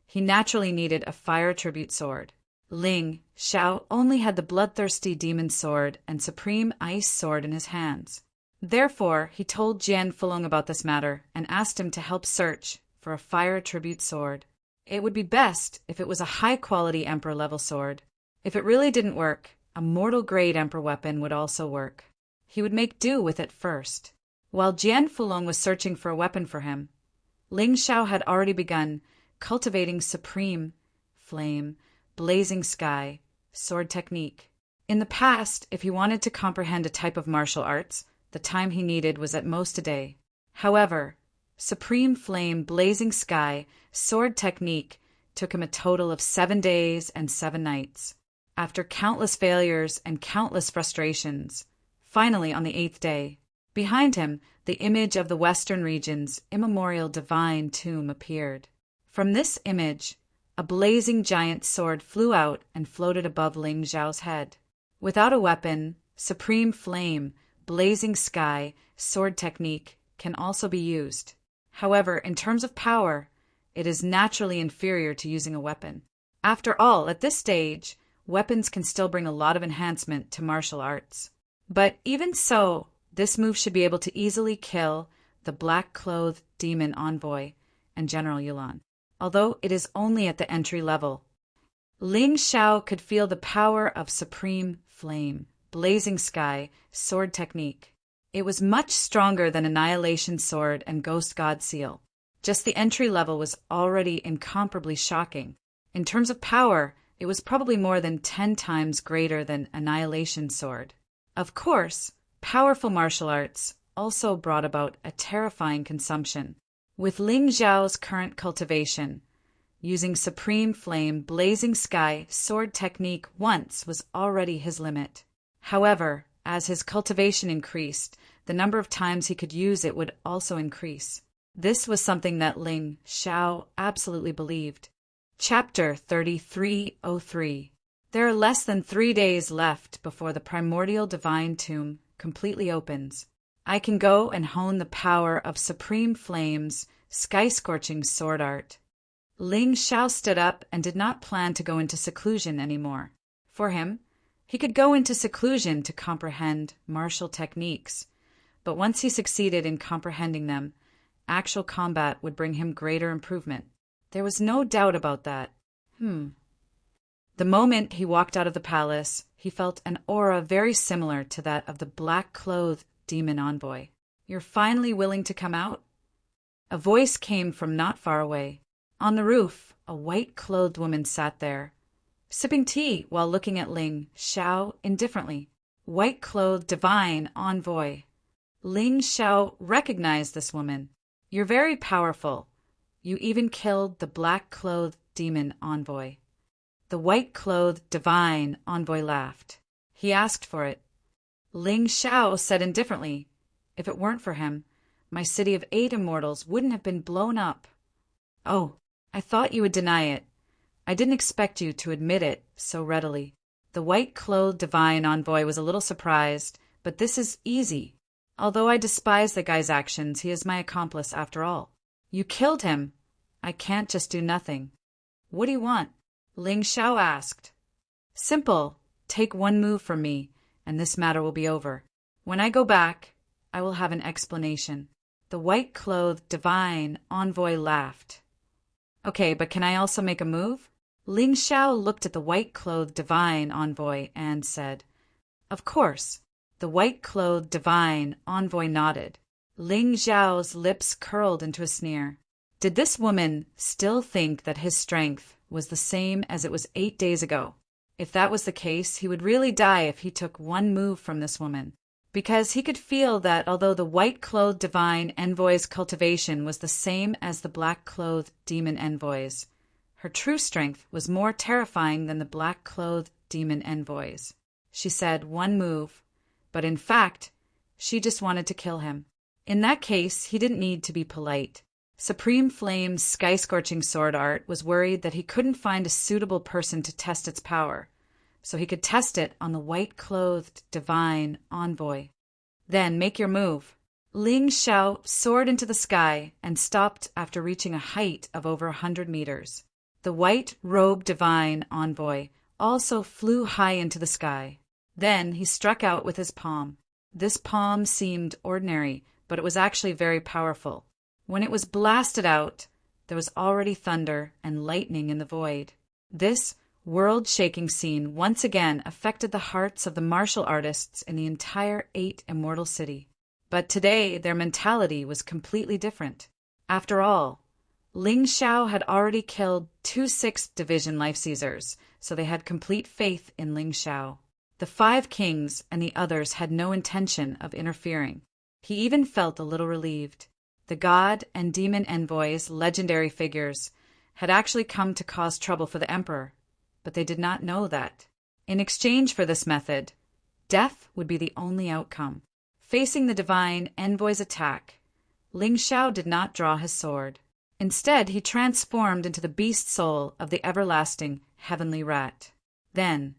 he naturally needed a fire tribute sword. Ling Xiao only had the bloodthirsty demon sword and Supreme Ice Sword in his hands. Therefore, he told Jian Fulong about this matter and asked him to help search for a fire tribute sword. It would be best if it was a high-quality Emperor-level sword. If it really didn't work, a mortal-grade Emperor weapon would also work. He would make do with it first. While Jian Fulong was searching for a weapon for him, Ling Xiao had already begun cultivating supreme flame, blazing sky, sword technique. In the past, if he wanted to comprehend a type of martial arts, the time he needed was at most a day. However, supreme flame, blazing sky, sword technique took him a total of 7 days and 7 nights. After countless failures and countless frustrations, finally on the 8th day, behind him, the image of the Western region's immemorial divine tomb appeared. From this image, a blazing giant sword flew out and floated above Ling Xiao's head. Without a weapon, supreme flame, blazing sky, sword technique can also be used. However, in terms of power, it is naturally inferior to using a weapon. After all, at this stage, weapons can still bring a lot of enhancement to martial arts. But even so, this move should be able to easily kill the black-clothed demon envoy and General Yulan, although it is only at the entry level. Ling Xiao could feel the power of supreme flame, blazing sky, sword technique. It was much stronger than Annihilation Sword and Ghost God Seal. Just the entry level was already incomparably shocking. In terms of power, it was probably more than 10 times greater than Annihilation Sword. Of course, powerful martial arts also brought about a terrifying consumption. With Ling Xiao's current cultivation, using supreme flame, blazing sky, sword technique once was already his limit. However, as his cultivation increased, the number of times he could use it would also increase. This was something that Ling Xiao absolutely believed. Chapter 3303. There are less than 3 days left before the primordial divine tomb completely opens. I can go and hone the power of supreme flames, sky-scorching sword art. Ling Xiao stood up and did not plan to go into seclusion anymore. For him, he could go into seclusion to comprehend martial techniques, but once he succeeded in comprehending them, actual combat would bring him greater improvement. There was no doubt about that. The moment he walked out of the palace, he felt an aura very similar to that of the black-clothed demon envoy. "You're finally willing to come out?" A voice came from not far away. On the roof, a white-clothed woman sat there, sipping tea while looking at Ling Xiao indifferently. White-clothed divine envoy. Ling Xiao recognized this woman. "You're very powerful. You even killed the black-clothed demon envoy." The white-clothed divine envoy laughed. "He asked for it." Ling Xiao said indifferently, "If it weren't for him, my city of 8 immortals wouldn't have been blown up." "Oh, I thought you would deny it. I didn't expect you to admit it so readily." The white-clothed divine envoy was a little surprised, but this is easy. Although I despise the guy's actions, he is my accomplice after all. "You killed him. I can't just do nothing." "What do you want?" Ling Xiao asked. "Simple. Take one move from me, and this matter will be over. When I go back, I will have an explanation." The white-clothed divine envoy laughed. "Okay, but can I also make a move?" Ling Xiao looked at the white-clothed divine envoy and said, "Of course." The white-clothed divine envoy nodded. Ling Xiao's lips curled into a sneer. Did this woman still think that his strength was the same as it was 8 days ago? If that was the case, he would really die if he took one move from this woman, because he could feel that although the white-clothed divine envoy's cultivation was the same as the black-clothed demon envoy's, her true strength was more terrifying than the black-clothed demon envoy's. She said one move, but in fact, she just wanted to kill him. In that case, he didn't need to be polite. Supreme Flame's sky-scorching sword art was worried that he couldn't find a suitable person to test its power, so he could test it on the white-clothed divine envoy. "Then make your move." Ling Xiao soared into the sky and stopped after reaching a height of over 100 meters. The white-robed divine envoy also flew high into the sky. Then he struck out with his palm. This palm seemed ordinary, but it was actually very powerful. When it was blasted out, there was already thunder and lightning in the void. This world-shaking scene once again affected the hearts of the martial artists in the entire 8 immortal city. But today their mentality was completely different. After all, Ling Xiao had already killed 2 6th Division Life Seizers, so they had complete faith in Ling Xiao. The 5 kings and the others had no intention of interfering. He even felt a little relieved. The god and demon envoys, legendary figures, had actually come to cause trouble for the emperor, but they did not know that. In exchange for this method, death would be the only outcome. Facing the divine envoy's attack, Ling Xiao did not draw his sword. Instead, he transformed into the beast soul of the everlasting heavenly rat. Then,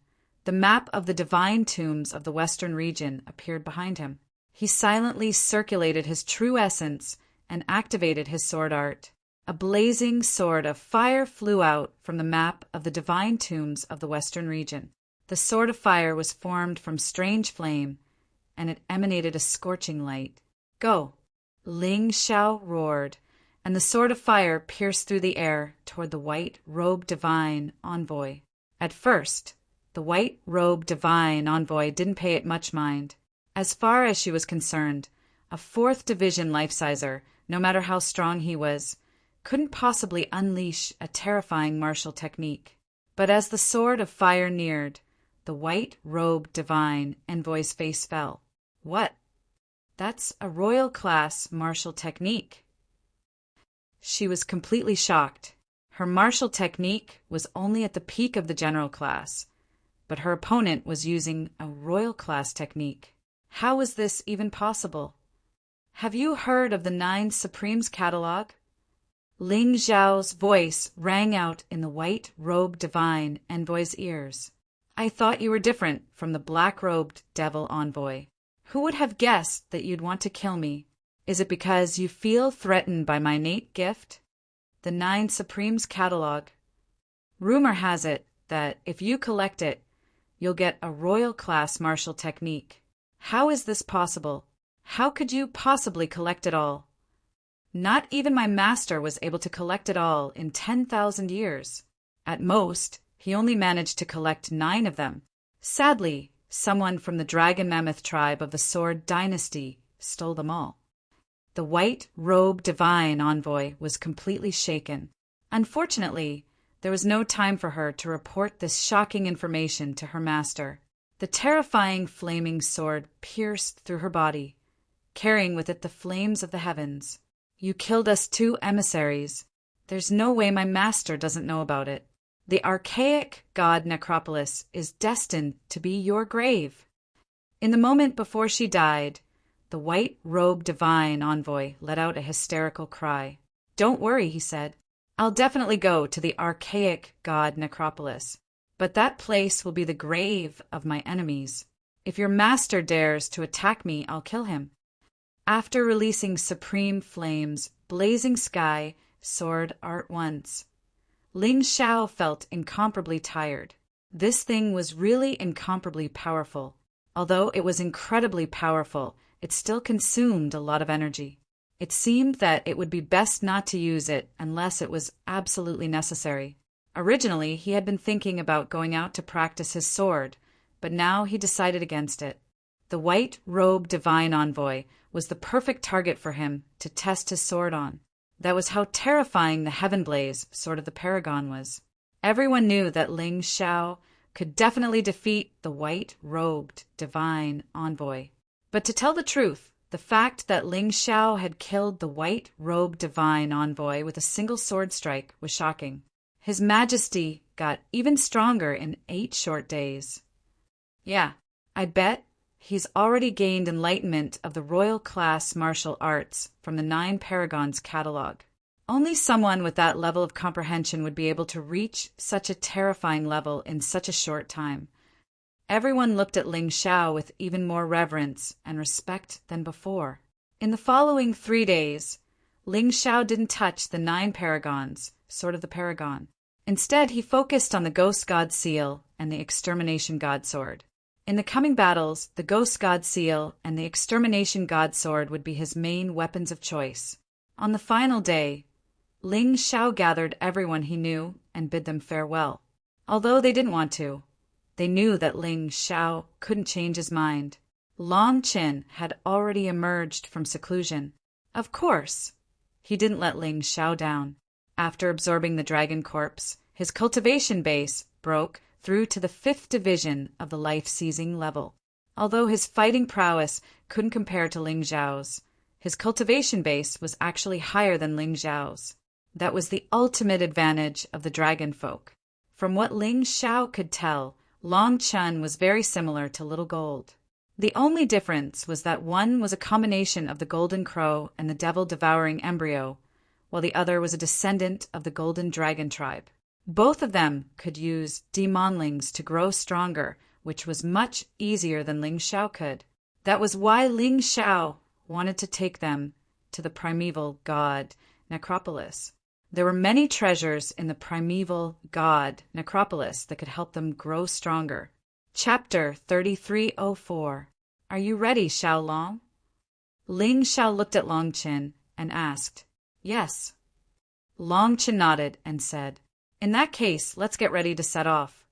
the map of the divine tombs of the western region appeared behind him. He silently circulated his true essence and activated his sword art. A blazing sword of fire flew out from the map of the divine tombs of the western region. The sword of fire was formed from strange flame, and it emanated a scorching light. "Go!" Ling Xiao roared, and the sword of fire pierced through the air toward the white-robed divine envoy. At first, the white-robed divine envoy didn't pay it much mind. As far as she was concerned, a 4th Division life-sizer, no matter how strong he was, couldn't possibly unleash a terrifying martial technique. But as the sword of fire neared, the white-robed divine envoy's face fell. "What? That's a royal-class martial technique." She was completely shocked. Her martial technique was only at the peak of the general class, but her opponent was using a royal-class technique. How was this even possible? "Have you heard of the 9 Supremes catalog?" Ling Xiao's voice rang out in the white-robed divine envoy's ears. "I thought you were different from the black-robed devil envoy. Who would have guessed that you'd want to kill me? Is it because you feel threatened by my innate gift? The 9 Supremes catalog. Rumor has it that if you collect it, you'll get a royal-class martial technique. How is this possible? How could you possibly collect it all? Not even my master was able to collect it all in 10,000 years. At most, he only managed to collect 9 of them. Sadly, someone from the Dragon Mammoth tribe of the Sword Dynasty stole them all." The white-robed divine envoy was completely shaken. Unfortunately, there was no time for her to report this shocking information to her master. The terrifying flaming sword pierced through her body, carrying with it the flames of the heavens. "You killed us 2 emissaries. There's no way my master doesn't know about it. The archaic god Necropolis is destined to be your grave." In the moment before she died, the white-robed divine envoy let out a hysterical cry. "Don't worry," he said. "I'll definitely go to the archaic god Necropolis. But that place will be the grave of my enemies. If your master dares to attack me, I'll kill him." After releasing supreme flames, blazing sky, sword art once, Ling Xiao felt incomparably tired. This thing was really incomparably powerful. Although it was incredibly powerful, it still consumed a lot of energy. It seemed that it would be best not to use it unless it was absolutely necessary. Originally, he had been thinking about going out to practice his sword, but now he decided against it. The white-robed divine envoy was the perfect target for him to test his sword on. That was how terrifying the Heaven Blaze, sword of the Paragon, was. Everyone knew that Ling Xiao could definitely defeat the white-robed divine envoy. But to tell the truth, the fact that Ling Xiao had killed the white-robed divine envoy with a single sword strike was shocking. His majesty got even stronger in 8 short days. Yeah, I bet he's already gained enlightenment of the royal-class martial arts from the 9 Paragons catalog. Only someone with that level of comprehension would be able to reach such a terrifying level in such a short time. Everyone looked at Ling Xiao with even more reverence and respect than before. In the following 3 days, Ling Xiao didn't touch the 9 Paragons, sword of the Paragon. Instead, he focused on the Ghost God Seal and the Extermination God Sword. In the coming battles, the Ghost God Seal and the Extermination God Sword would be his main weapons of choice. On the final day, Ling Xiao gathered everyone he knew and bid them farewell. Although they didn't want to, they knew that Ling Xiao couldn't change his mind. Long Qin had already emerged from seclusion. Of course, he didn't let Ling Xiao down. After absorbing the dragon corpse, his cultivation base broke through to the 5th division of the life-seizing level. Although his fighting prowess couldn't compare to Ling Xiao's, his cultivation base was actually higher than Ling Xiao's. That was the ultimate advantage of the dragon folk. From what Ling Xiao could tell, Long Chen was very similar to Little Gold. The only difference was that one was a combination of the golden crow and the devil-devouring embryo, while the other was a descendant of the golden dragon tribe. Both of them could use demonlings to grow stronger, which was much easier than Ling Xiao could. That was why Ling Xiao wanted to take them to the primeval god necropolis. There were many treasures in the primeval god necropolis that could help them grow stronger. Chapter 3304. Are you ready, Xiao Long? Ling Xiao looked at Long Qin and asked. Yes. Long Qin nodded and said, In that case, let's get ready to set off.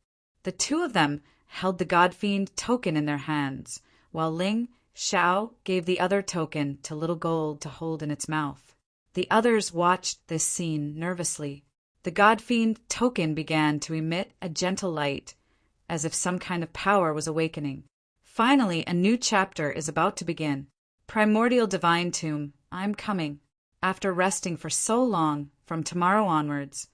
The two of them held the God-Fiend token in their hands, while Ling Xiao gave the other token to Little Gold to hold in its mouth. The others watched this scene nervously. The God-Fiend token began to emit a gentle light, as if some kind of power was awakening. Finally, a new chapter is about to begin. Primordial Divine Tomb, I'm coming. After resting for so long, from tomorrow onwards,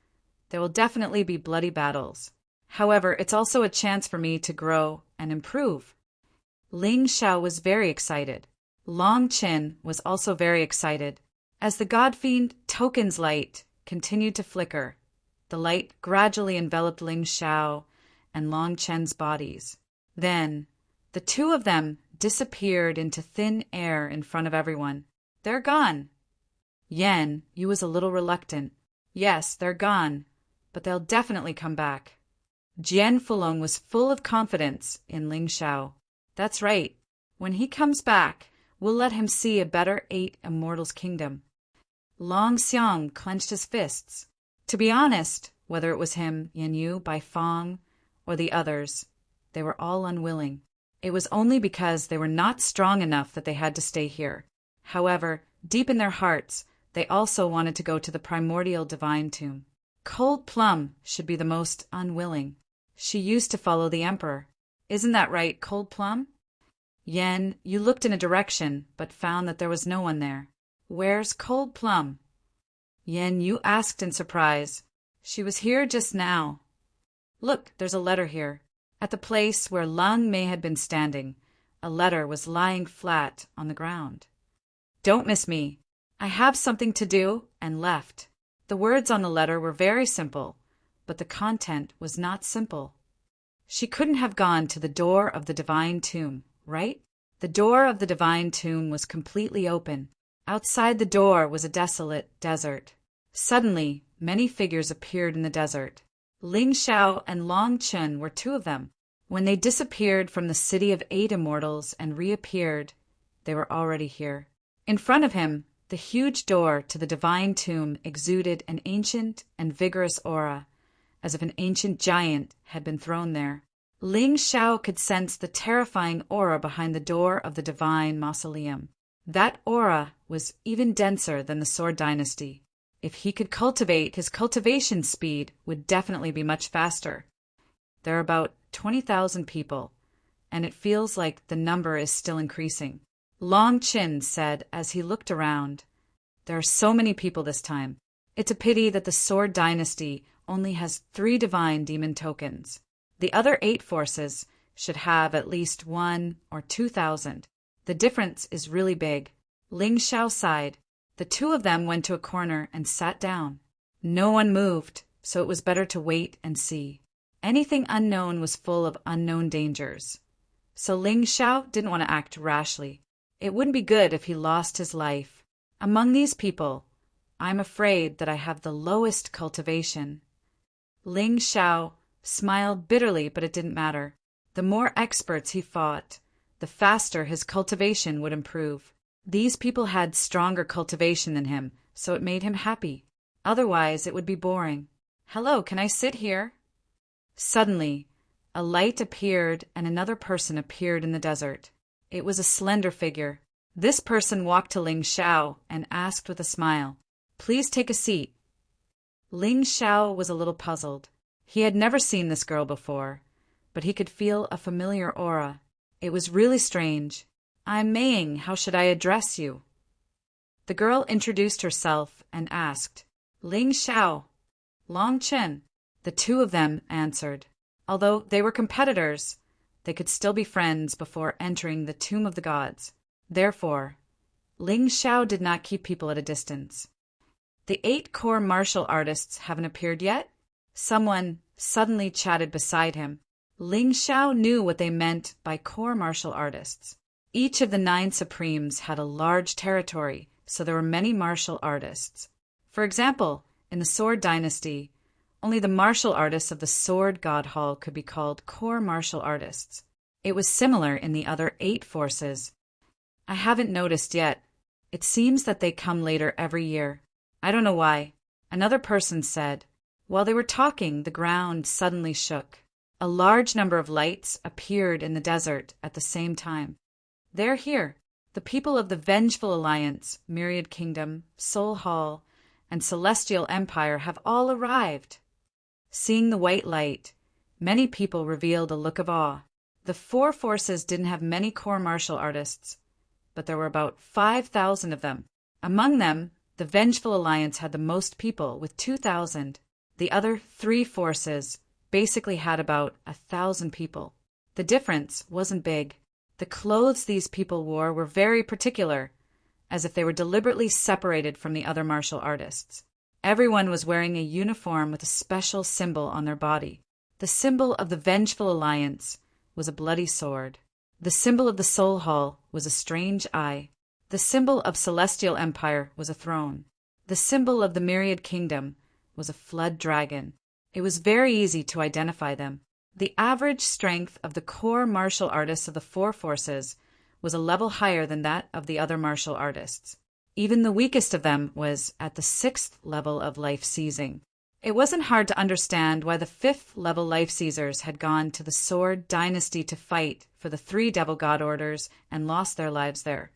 there will definitely be bloody battles. However, it's also a chance for me to grow and improve. Ling Xiao was very excited. Long Qin was also very excited. As the God-Fiend token's light continued to flicker, the light gradually enveloped Ling Xiao and Long Qin's bodies. Then, the two of them disappeared into thin air in front of everyone. They're gone. Yan Yu was a little reluctant. Yes, they're gone, but they'll definitely come back. Jian Fulong was full of confidence in Ling Xiao. That's right. When he comes back, we'll let him see a better 8 Immortals kingdom. Long Xiang clenched his fists. To be honest, whether it was him, Yan Yu, Bai Fong, or the others, they were all unwilling. It was only because they were not strong enough that they had to stay here. However, deep in their hearts, they also wanted to go to the primordial divine tomb. Cold Plum should be the most unwilling. She used to follow the emperor. Isn't that right, Cold Plum? Yan, you looked in a direction, but found that there was no one there. Where's Cold Plum? Yan, you asked in surprise. She was here just now. Look, there's a letter here. At the place where Lang Mei had been standing, a letter was lying flat on the ground. Don't miss me. I have something to do, and left. The words on the letter were very simple, but the content was not simple. She couldn't have gone to the door of the divine tomb, right? The door of the divine tomb was completely open. Outside the door was a desolate desert. Suddenly, many figures appeared in the desert. Ling Xiao and Long Qin were two of them. When they disappeared from the city of 8 Immortals and reappeared, they were already here. In front of him, the huge door to the divine tomb exuded an ancient and vigorous aura, as if an ancient giant had been thrown there. Ling Xiao could sense the terrifying aura behind the door of the divine mausoleum. That aura was even denser than the Sword Dynasty. If he could cultivate, his cultivation speed would definitely be much faster. There are about 20,000 people, and it feels like the number is still increasing. Long Qin said as he looked around, There are so many people this time. It's a pity that the Sword Dynasty only has 3 divine demon tokens. The other 8 forces should have at least 1 or 2,000. The difference is really big. Ling Xiao sighed. The two of them went to a corner and sat down. No one moved, so it was better to wait and see. Anything unknown was full of unknown dangers. So Ling Xiao didn't want to act rashly. It wouldn't be good if he lost his life. Among these people, I'm afraid that I have the lowest cultivation. Ling Xiao smiled bitterly, but it didn't matter. The more experts he fought, the faster his cultivation would improve. These people had stronger cultivation than him, so it made him happy. Otherwise, it would be boring. Hello, can I sit here? Suddenly, a light appeared and another person appeared in the desert. It was a slender figure. This person walked to Ling Xiao and asked with a smile, "Please take a seat." Ling Xiao was a little puzzled. He had never seen this girl before, but he could feel a familiar aura. It was really strange. "I'm Maying. How should I address you?" The girl introduced herself and asked, "Ling Xiao." "Long Chen." The two of them answered. Although they were competitors, they could still be friends before entering the Tomb of the Gods. Therefore, Ling Xiao did not keep people at a distance. "The 8 core martial artists haven't appeared yet?" Someone suddenly chatted beside him. Ling Xiao knew what they meant by core martial artists. Each of the 9 supremes had a large territory, so there were many martial artists. For example, in the Sword Dynasty, only the martial artists of the Sword God Hall could be called core martial artists. It was similar in the other 8 forces. "I haven't noticed yet. It seems that they come later every year. I don't know why," another person said. While they were talking, the ground suddenly shook. A large number of lights appeared in the desert at the same time. "They're here. The people of the Vengeful Alliance, Myriad Kingdom, Soul Hall, and Celestial Empire have all arrived." Seeing the white light, many people revealed a look of awe. The 4 forces didn't have many core martial artists, but there were about 5,000 of them. Among them, the Vengeful Alliance had the most people, with 2,000. The other 3 forces basically had about 1,000 people. The difference wasn't big. The clothes these people wore were very particular, as if they were deliberately separated from the other martial artists. Everyone was wearing a uniform with a special symbol on their body. The symbol of the Vengeful Alliance was a bloody sword. The symbol of the Soul Hall was a strange eye. The symbol of Celestial Empire was a throne. The symbol of the Myriad Kingdom was a flood dragon. It was very easy to identify them. The average strength of the core martial artists of the 4 forces was a level higher than that of the other martial artists. Even the weakest of them was at the 6th level of life seizing. It wasn't hard to understand why the 5th level life seizers had gone to the Sword Dynasty to fight for the 3 devil god orders and lost their lives there.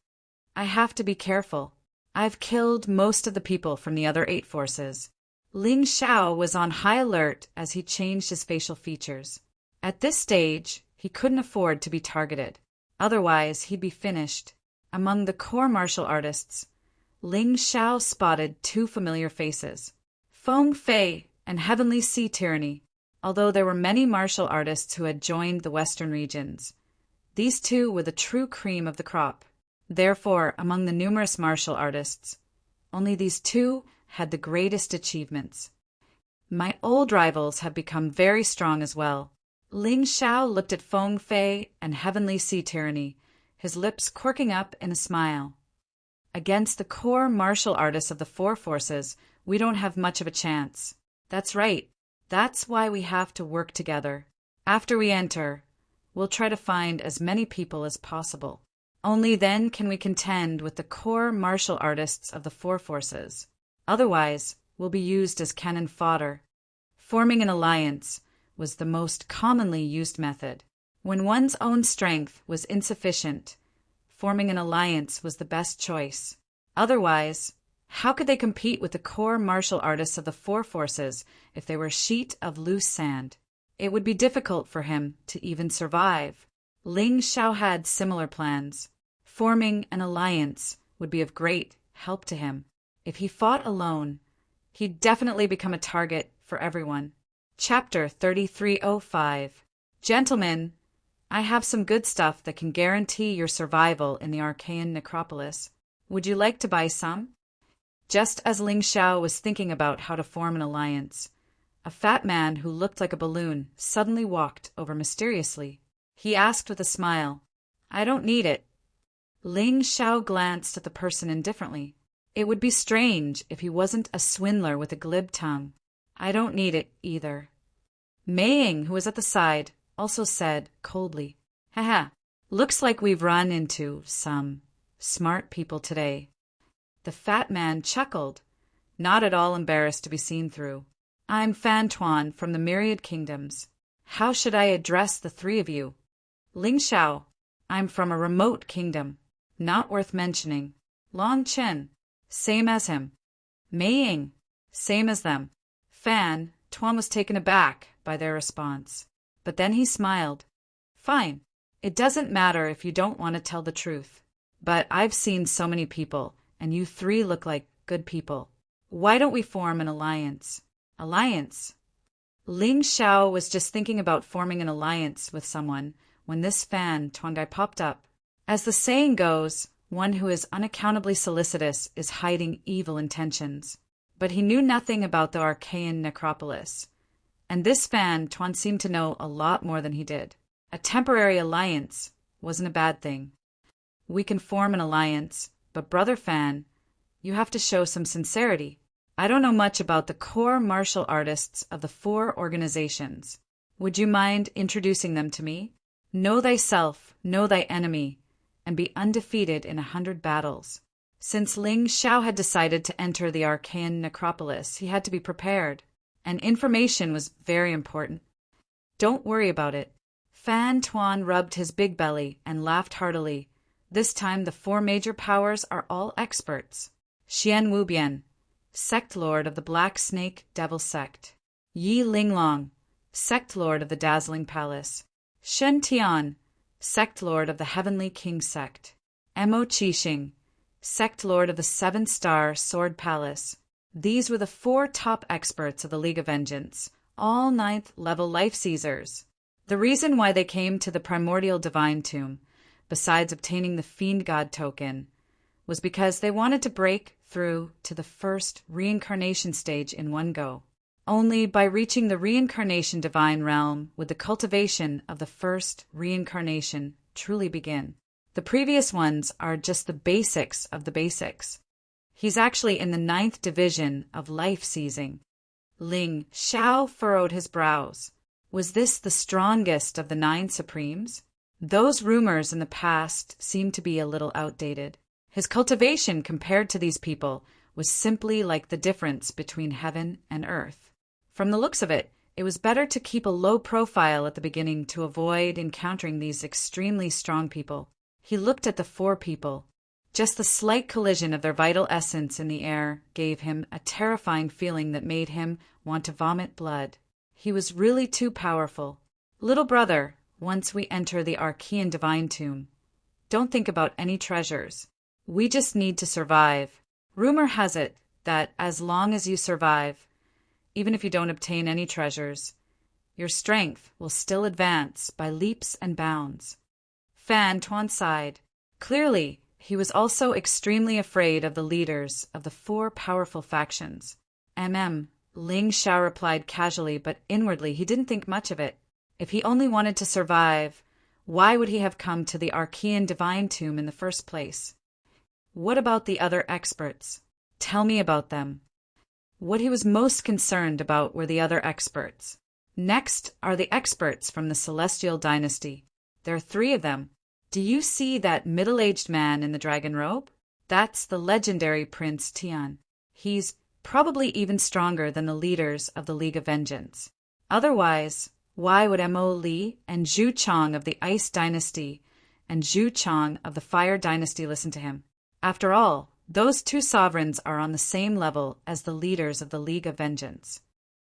"I have to be careful. I've killed most of the people from the other 8 forces." Ling Xiao was on high alert as he changed his facial features. At this stage, he couldn't afford to be targeted. Otherwise, he'd be finished. Among the core martial artists, Ling Xiao spotted 2 familiar faces, Feng Fei and Heavenly Sea Tyranny. Although there were many martial artists who had joined the Western regions, these 2 were the true cream of the crop. Therefore, among the numerous martial artists, only these 2 had the greatest achievements. "My old rivals have become very strong as well." Ling Xiao looked at Feng Fei and Heavenly Sea Tyranny, his lips quirking up in a smile. "Against the core martial artists of the 4 forces, we don't have much of a chance." "That's right. That's why we have to work together. After we enter, we'll try to find as many people as possible. Only then can we contend with the core martial artists of the 4 forces. Otherwise, we'll be used as cannon fodder." Forming an alliance was the most commonly used method. When one's own strength was insufficient, forming an alliance was the best choice. Otherwise, how could they compete with the core martial artists of the 4 forces if they were a sheet of loose sand? It would be difficult for him to even survive. Ling Xiao had similar plans. Forming an alliance would be of great help to him. If he fought alone, he'd definitely become a target for everyone. Chapter 3305. Gentlemen, I have some good stuff that can guarantee your survival in the Archaean necropolis. Would you like to buy some? Just as Ling Xiao was thinking about how to form an alliance, a fat man who looked like a balloon suddenly walked over mysteriously. He asked with a smile, "I don't need it." Ling Xiao glanced at the person indifferently. It would be strange if he wasn't a swindler with a glib tongue. "I don't need it either." Maying, who was at the side, also said coldly, "Haha, looks like we've run into some smart people today." The fat man chuckled, not at all embarrassed to be seen through. "I'm Fan Tuan from the Myriad Kingdoms. How should I address the 3 of you?" "Ling Xiao." I'm from a remote kingdom. Not worth mentioning. Long Chen. Same as him. Mei Ying. Same as them. Fan, Tuan was taken aback by their response. But then he smiled. Fine. It doesn't matter if you don't want to tell the truth. But I've seen so many people, and you three look like good people. Why don't we form an alliance? Alliance? Ling Xiao was just thinking about forming an alliance with someone when this Fan Tuangai popped up. As the saying goes, one who is unaccountably solicitous is hiding evil intentions. But he knew nothing about the Archaean necropolis. And this Fan Tuan seemed to know a lot more than he did. A temporary alliance wasn't a bad thing. We can form an alliance, but Brother Fan, you have to show some sincerity. I don't know much about the core martial artists of the 4 organizations. Would you mind introducing them to me? Know thyself, know thy enemy, and be undefeated in 100 battles. Since Ling Xiao had decided to enter the Archaean necropolis, he had to be prepared, and information was very important. Don't worry about it. Fan Tuan rubbed his big belly and laughed heartily. This time the 4 major powers are all experts. Xian Wubian, Sect Lord of the Black Snake Devil Sect. Yi Linglong, Sect Lord of the Dazzling Palace. Shen Tian, Sect Lord of the Heavenly King Sect. Mo Qixing, Sect Lord of the 7-Star Sword Palace. These were the 4 top experts of the League of Vengeance, all 9th level life seizers. The reason why they came to the primordial divine tomb, besides obtaining the Fiend God token, was because they wanted to break through to the first reincarnation stage in one go. Only by reaching the reincarnation divine realm would the cultivation of the first reincarnation truly begin. The previous ones are just the basics of the basics. He's actually in the 9th division of life seizing. Ling Xiao furrowed his brows. Was this the strongest of the 9 supremes? Those rumors in the past seemed to be a little outdated. His cultivation compared to these people was simply like the difference between heaven and earth. From the looks of it, it was better to keep a low profile at the beginning to avoid encountering these extremely strong people. He looked at the 4 people. Just the slight collision of their vital essence in the air gave him a terrifying feeling that made him want to vomit blood. He was really too powerful. Little brother, once we enter the Archaean divine tomb, don't think about any treasures. We just need to survive. Rumor has it that as long as you survive, even if you don't obtain any treasures, your strength will still advance by leaps and bounds. Fan Tuan sighed. Clearly, he was also extremely afraid of the leaders of the 4 powerful factions. Ling Xiao replied casually, but inwardly he didn't think much of it. If he only wanted to survive, why would he have come to the Archaean divine tomb in the first place? What about the other experts? Tell me about them. What he was most concerned about were the other experts. Next are the experts from the Celestial Dynasty. There are 3 of them. Do you see that middle-aged man in the dragon robe? That's the legendary Prince Tian. He's probably even stronger than the leaders of the League of Vengeance. Otherwise, why would Mo Li and Zhu Chong of the Ice Dynasty and Zhu Chong of the Fire Dynasty listen to him? After all, those 2 sovereigns are on the same level as the leaders of the League of Vengeance.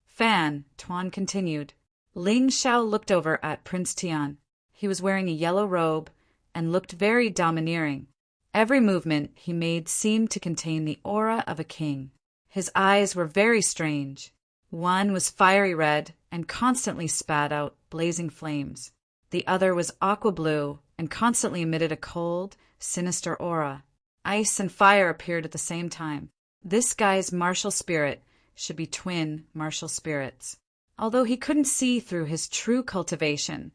Fan Tuan continued. Ling Xiao looked over at Prince Tian. He was wearing a yellow robe and looked very domineering. Every movement he made seemed to contain the aura of a king. His eyes were very strange. One was fiery red and constantly spat out blazing flames. The other was aqua blue and constantly emitted a cold, sinister aura. Ice and fire appeared at the same time. This guy's martial spirit should be twin martial spirits. Although he couldn't see through his true cultivation,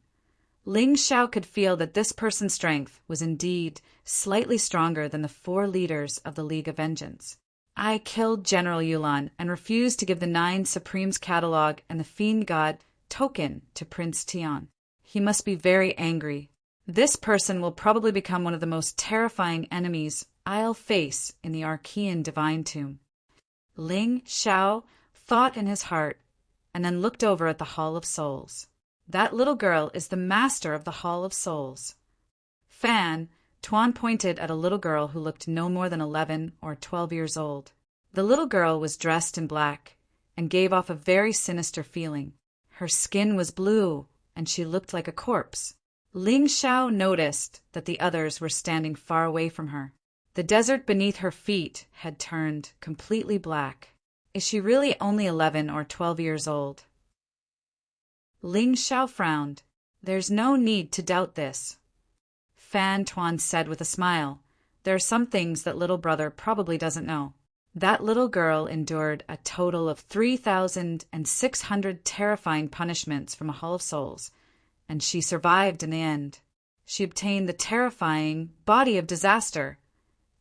Ling Xiao could feel that this person's strength was indeed slightly stronger than the 4 leaders of the League of Vengeance. I killed General Yulan and refused to give the 9 Supremes catalog and the Fiend God token to Prince Tian. He must be very angry. This person will probably become one of the most terrifying enemies I'll face in the Archaean divine tomb. Ling Xiao thought in his heart and then looked over at the Hall of Souls. That little girl is the master of the Hall of Souls. Fan, Tuan pointed at a little girl who looked no more than 11 or 12 years old. The little girl was dressed in black and gave off a very sinister feeling. Her skin was blue, and she looked like a corpse. Ling Xiao noticed that the others were standing far away from her. The desert beneath her feet had turned completely black. Is she really only 11 or 12 years old? Ling Xiao frowned. There's no need to doubt this. Fan Tuan said with a smile. There are some things that little brother probably doesn't know. That little girl endured a total of 3,600 terrifying punishments from a Hall of Souls, and she survived in the end. She obtained the terrifying body of disaster,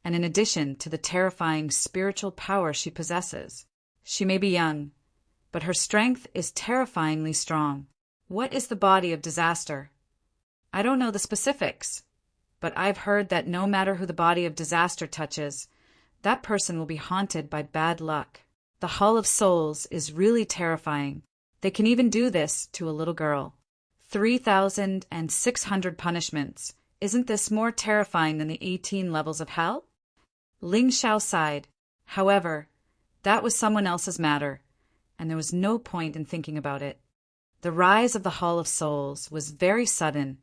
and in addition to the terrifying spiritual power she possesses. She may be young, but her strength is terrifyingly strong. What is the body of disaster? I don't know the specifics, but I've heard that no matter who the body of disaster touches, that person will be haunted by bad luck. The Hall of Souls is really terrifying. They can even do this to a little girl. 3,600 punishments. Isn't this more terrifying than the 18 levels of hell? Ling Xiao sighed. However, that was someone else's matter, and there was no point in thinking about it. The rise of the Hall of Souls was very sudden,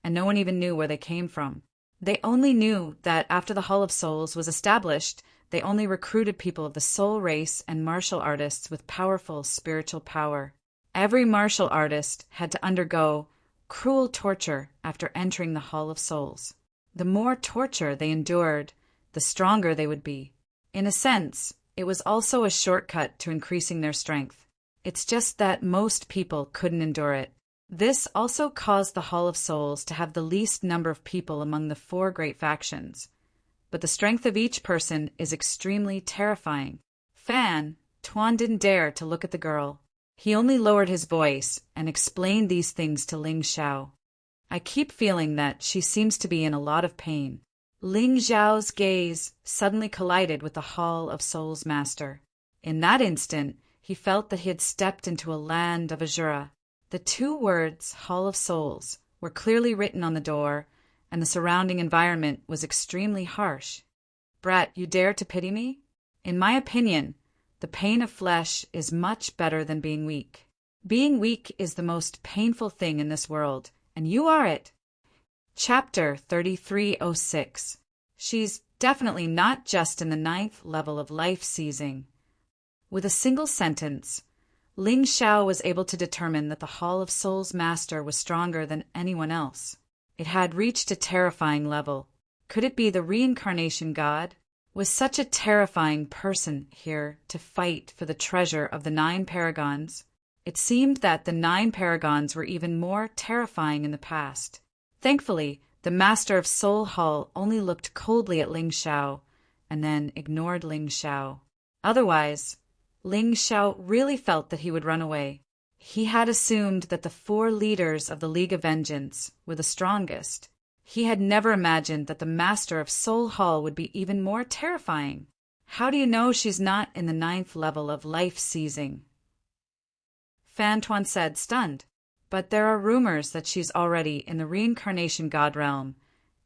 and no one even knew where they came from. They only knew that after the Hall of Souls was established, they only recruited people of the soul race and martial artists with powerful spiritual power. Every martial artist had to undergo cruel torture after entering the Hall of Souls. The more torture they endured, the stronger they would be. In a sense, it was also a shortcut to increasing their strength. It's just that most people couldn't endure it. This also caused the Hall of Souls to have the least number of people among the 4 great factions. But the strength of each person is extremely terrifying. Fan Tuan didn't dare to look at the girl. He only lowered his voice and explained these things to Ling Xiao. I keep feeling that she seems to be in a lot of pain. Ling Xiao's gaze suddenly collided with the Hall of Souls master. In that instant, he felt that he had stepped into a land of Azura. The 2 words, Hall of Souls, were clearly written on the door, and the surrounding environment was extremely harsh. Brat, you dare to pity me? In my opinion, the pain of flesh is much better than being weak. Being weak is the most painful thing in this world, and you are it. Chapter 3306. She's definitely not just in the 9th level of life seizing. With a single sentence, Ling Xiao was able to determine that the Hall of Souls master was stronger than anyone else. It had reached a terrifying level. Could it be the reincarnation god? Was such a terrifying person here to fight for the treasure of the 9 paragons? It seemed that the 9 paragons were even more terrifying in the past. Thankfully, the master of Soul Hall only looked coldly at Ling Xiao and then ignored Ling Xiao. Otherwise, Ling Xiao really felt that he would run away. He had assumed that the 4 leaders of the League of Vengeance were the strongest. He had never imagined that the master of Soul Hall would be even more terrifying. How do you know she's not in the 9th level of life seizing? Fan Tuan said, stunned. But there are rumors that she's already in the reincarnation god realm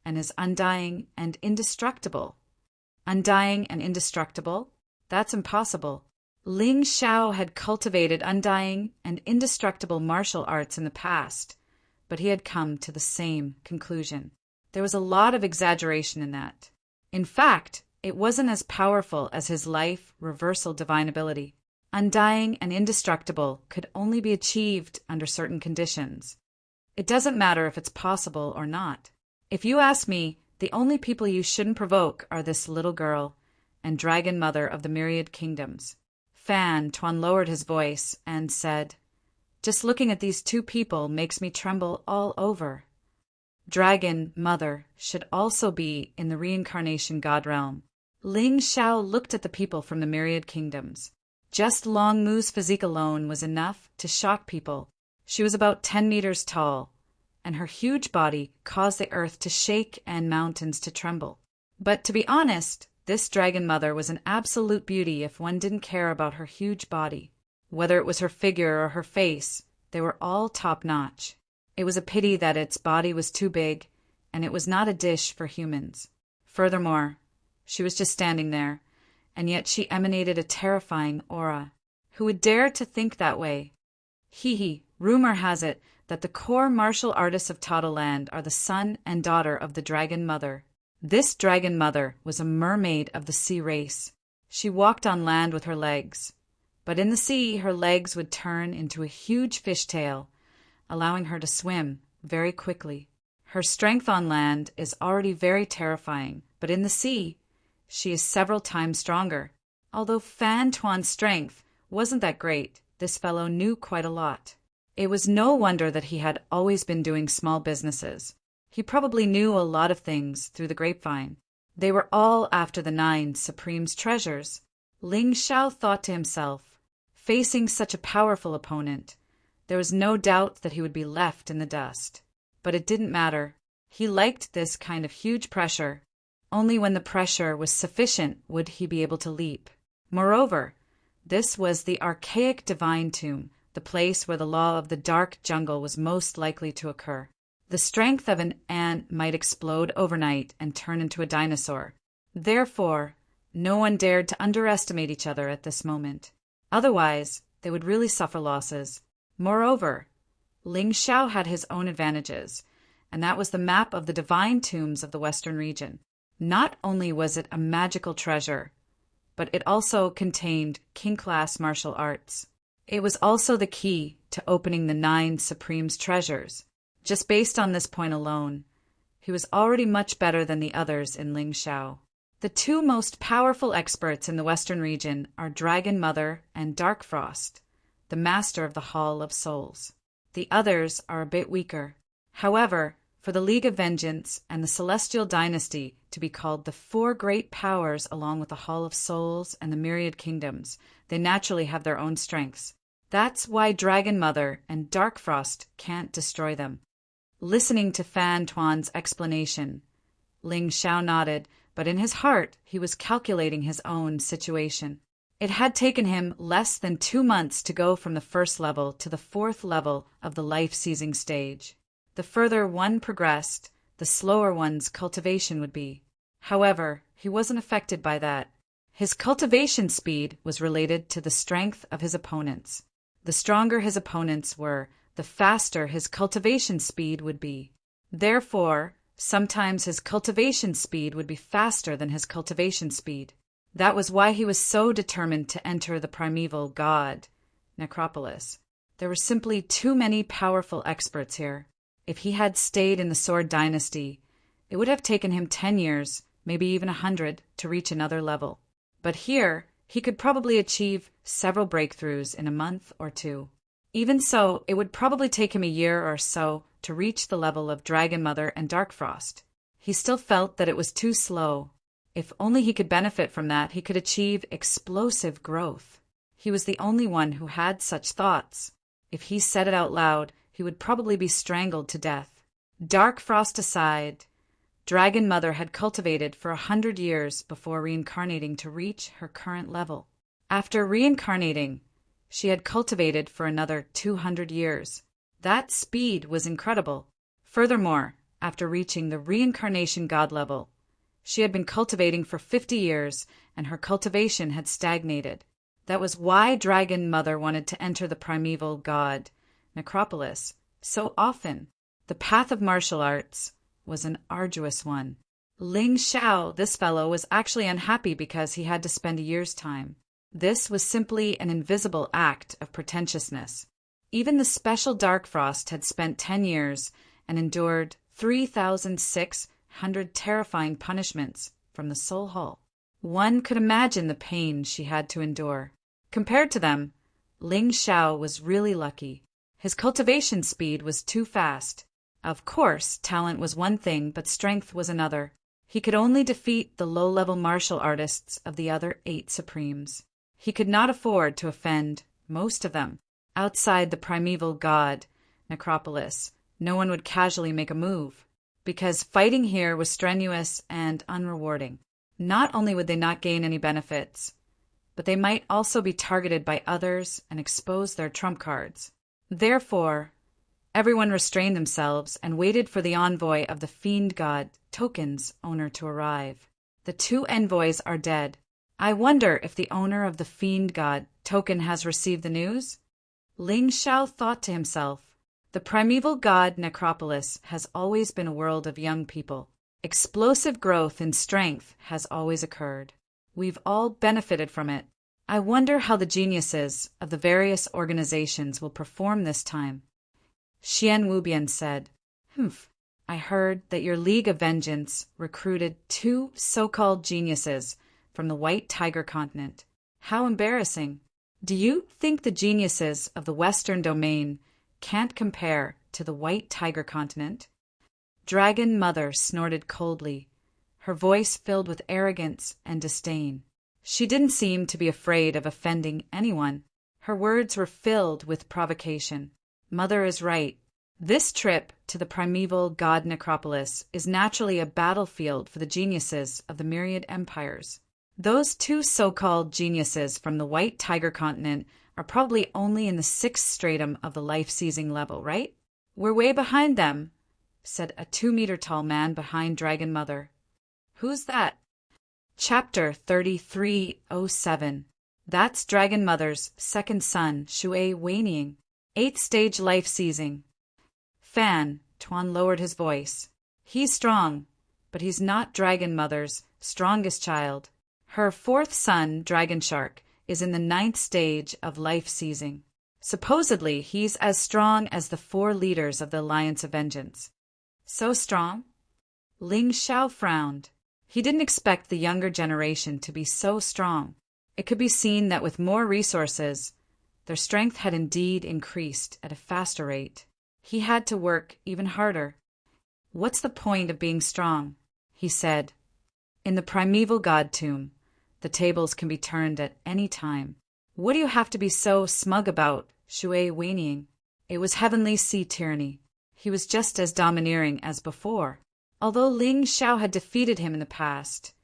and is undying and indestructible. Undying and indestructible? That's impossible. Ling Xiao had cultivated undying and indestructible martial arts in the past, but he had come to the same conclusion. There was a lot of exaggeration in that. In fact, it wasn't as powerful as his life reversal divine ability. Undying and indestructible could only be achieved under certain conditions. It doesn't matter if it's possible or not. If you ask me, the only people you shouldn't provoke are this little girl and Dragon Mother of the Myriad Kingdoms. Fan Tuan lowered his voice and said, just looking at these 2 people makes me tremble all over. Dragon Mother should also be in the reincarnation god realm. Ling Xiao looked at the people from the Myriad Kingdoms. Just Long Mu's physique alone was enough to shock people. She was about 10 meters tall, and her huge body caused the earth to shake and mountains to tremble. But to be honest, this Dragon Mother was an absolute beauty if one didn't care about her huge body. Whether it was her figure or her face, they were all top-notch. It was a pity that its body was too big and it was not a dish for humans. Furthermore, she was just standing there, and yet she emanated a terrifying aura. Who would dare to think that way? Rumor has it that the core martial artists of Totoland are the son and daughter of the Dragon Mother. This Dragon Mother was a mermaid of the sea race. She walked on land with her legs, but in the sea her legs would turn into a huge fishtail, allowing her to swim very quickly. Her strength on land is already very terrifying, but in the sea, she is several times stronger. Although Fan Tuan's strength wasn't that great, this fellow knew quite a lot. It was no wonder that he had always been doing small businesses. He probably knew a lot of things through the grapevine. They were all after the 9 Supreme's treasures. Ling Xiao thought to himself, facing such a powerful opponent, there was no doubt that he would be left in the dust. But it didn't matter. He liked this kind of huge pressure. Only when the pressure was sufficient would he be able to leap. Moreover, this was the archaic divine tomb, the place where the law of the dark jungle was most likely to occur. The strength of an ant might explode overnight and turn into a dinosaur. Therefore, no one dared to underestimate each other at this moment. Otherwise, they would really suffer losses. Moreover, Ling Xiao had his own advantages, and that was the map of the divine tombs of the western region. Not only was it a magical treasure, but it also contained king-class martial arts. It was also the key to opening the 9 Supreme's treasures. Just based on this point alone, he was already much better than the others in Ling Xiao. The 2 most powerful experts in the western region are Dragon Mother and Dark Frost, the master of the Hall of Souls. The others are a bit weaker. However, for the League of Vengeance and the Celestial Dynasty to be called the 4 great powers along with the Hall of Souls and the Myriad Kingdoms, they naturally have their own strengths. That's why Dragon Mother and Dark Frost can't destroy them. Listening to Fan Tuan's explanation, Ling Xiao nodded, but in his heart he was calculating his own situation. It had taken him less than 2 months to go from the 1st level to the 4th level of the life-seizing stage. The further one progressed, the slower one's cultivation would be. However, he wasn't affected by that. His cultivation speed was related to the strength of his opponents. The stronger his opponents were, the faster his cultivation speed would be. Therefore, sometimes his cultivation speed would be faster than his cultivation speed. That was why he was so determined to enter the primeval god, necropolis. There were simply too many powerful experts here. If he had stayed in the Sword Dynasty, it would have taken him 10 years, maybe even 100, to reach another level. But here, he could probably achieve several breakthroughs in a month or 2. Even so, it would probably take him a year or so to reach the level of Dragon Mother and Dark Frost. He still felt that it was too slow. If only he could benefit from that, he could achieve explosive growth. He was the only one who had such thoughts. If he said it out loud, he would probably be strangled to death. Dark Frost aside, Dragon Mother had cultivated for 100 years before reincarnating to reach her current level. After reincarnating, she had cultivated for another 200 years. That speed was incredible. Furthermore, after reaching the reincarnation god level, she had been cultivating for 50 years, and her cultivation had stagnated. That was why Dragon Mother wanted to enter the primeval god, necropolis, so often. The path of martial arts was an arduous one. Ling Xiao, this fellow, was actually unhappy because he had to spend a year's time. This was simply an invisible act of pretentiousness. Even the special Dark Frost had spent 10 years and endured 3,600 terrifying punishments from the Soul Hall. One could imagine the pain she had to endure. Compared to them, Ling Xiao was really lucky. His cultivation speed was too fast. Of course, talent was one thing, but strength was another. He could only defeat the low-level martial artists of the other 8 Supremes. He could not afford to offend most of them. Outside the primeval god, necropolis, no one would casually make a move, because fighting here was strenuous and unrewarding. Not only would they not gain any benefits, but they might also be targeted by others and expose their trump cards. Therefore, Everyone restrained themselves and waited for the envoy of the fiend god, Token's owner, to arrive. The two envoys are dead. I wonder if the owner of the fiend god, Token, has received the news? Ling Xiao thought to himself. The primeval god necropolis has always been a world of young people. Explosive growth in strength has always occurred. We've all benefited from it. I wonder how the geniuses of the various organizations will perform this time. Xian Wubian said, I heard that your League of Vengeance recruited 2 so-called geniuses from the White Tiger continent. How embarrassing. Do you think the geniuses of the Western Domain can't compare to the White Tiger continent? Dragon Mother snorted coldly, her voice filled with arrogance and disdain. She didn't seem to be afraid of offending anyone. Her words were filled with provocation. Mother is right. This trip to the primeval god necropolis is naturally a battlefield for the geniuses of the myriad empires. Those 2 so-called geniuses from the White Tiger continent are probably only in the 6th stratum of the life-seizing level, right? We're way behind them, said a 2-meter-tall man behind Dragon Mother. Who's that? Chapter 3307. That's Dragon Mother's second son, Shui Weining. 8th stage life-seizing. Fan, Tuan lowered his voice. He's strong, but he's not Dragon Mother's strongest child. Her 4th son, Dragon Shark, is in the 9th stage of life-seizing. Supposedly, he's as strong as the 4 leaders of the Alliance of Vengeance. So strong? Ling Xiao frowned. He didn't expect the younger generation to be so strong. It could be seen that with more resources, their strength had indeed increased at a faster rate. He had to work even harder. What's the point of being strong? He said. In the primeval god tomb, the tables can be turned at any time. What do you have to be so smug about, Shui Weining? It was heavenly sea tyranny. He was just as domineering as before. Although Ling Xiao had defeated him in the past,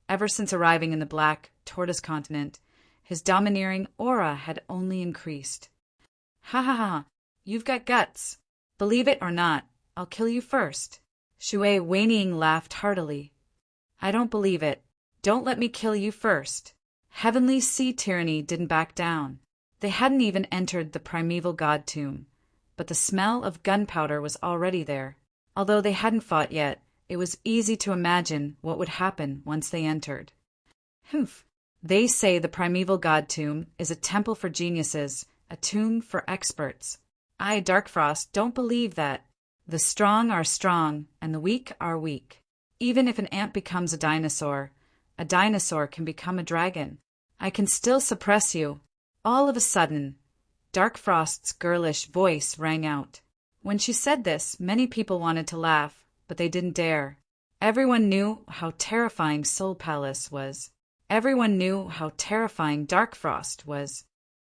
ever since arriving in the Black Tortoise continent, his domineering aura had only increased. Ha ha ha, you've got guts. Believe it or not, I'll kill you first. Shui Weining laughed heartily. I don't believe it. Don't let me kill you first. Heavenly sea tyranny didn't back down. They hadn't even entered the primeval god tomb, but the smell of gunpowder was already there. Although they hadn't fought yet, it was easy to imagine what would happen once they entered. They say the primeval god tomb is a temple for geniuses, a tomb for experts. I, Darkfrost, don't believe that. The strong are strong, and the weak are weak. Even if an ant becomes a dinosaur can become a dragon. I can still suppress you. All of a sudden, Darkfrost's girlish voice rang out. When she said this, many people wanted to laugh, but they didn't dare. Everyone knew how terrifying Soul Palace was. Everyone knew how terrifying Darkfrost was.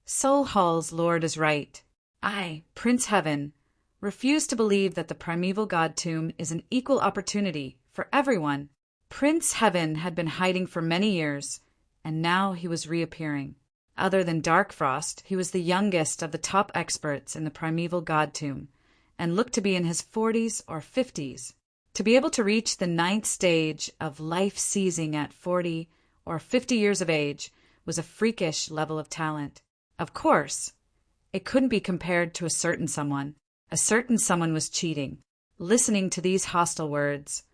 Soul Hall's lord is right. I, Prince Heaven, refuse to believe that the primeval god tomb is an equal opportunity for everyone. Prince Heaven had been hiding for many years, and now he was reappearing. Other than Darkfrost, he was the youngest of the top experts in the primeval god tomb, and looked to be in his 40s or 50s. To be able to reach the 9th stage of life-seizing at 40 or 50 years of age was a freakish level of talent. Of course, it couldn't be compared to a certain someone. A certain someone was cheating. Listening to these hostile words,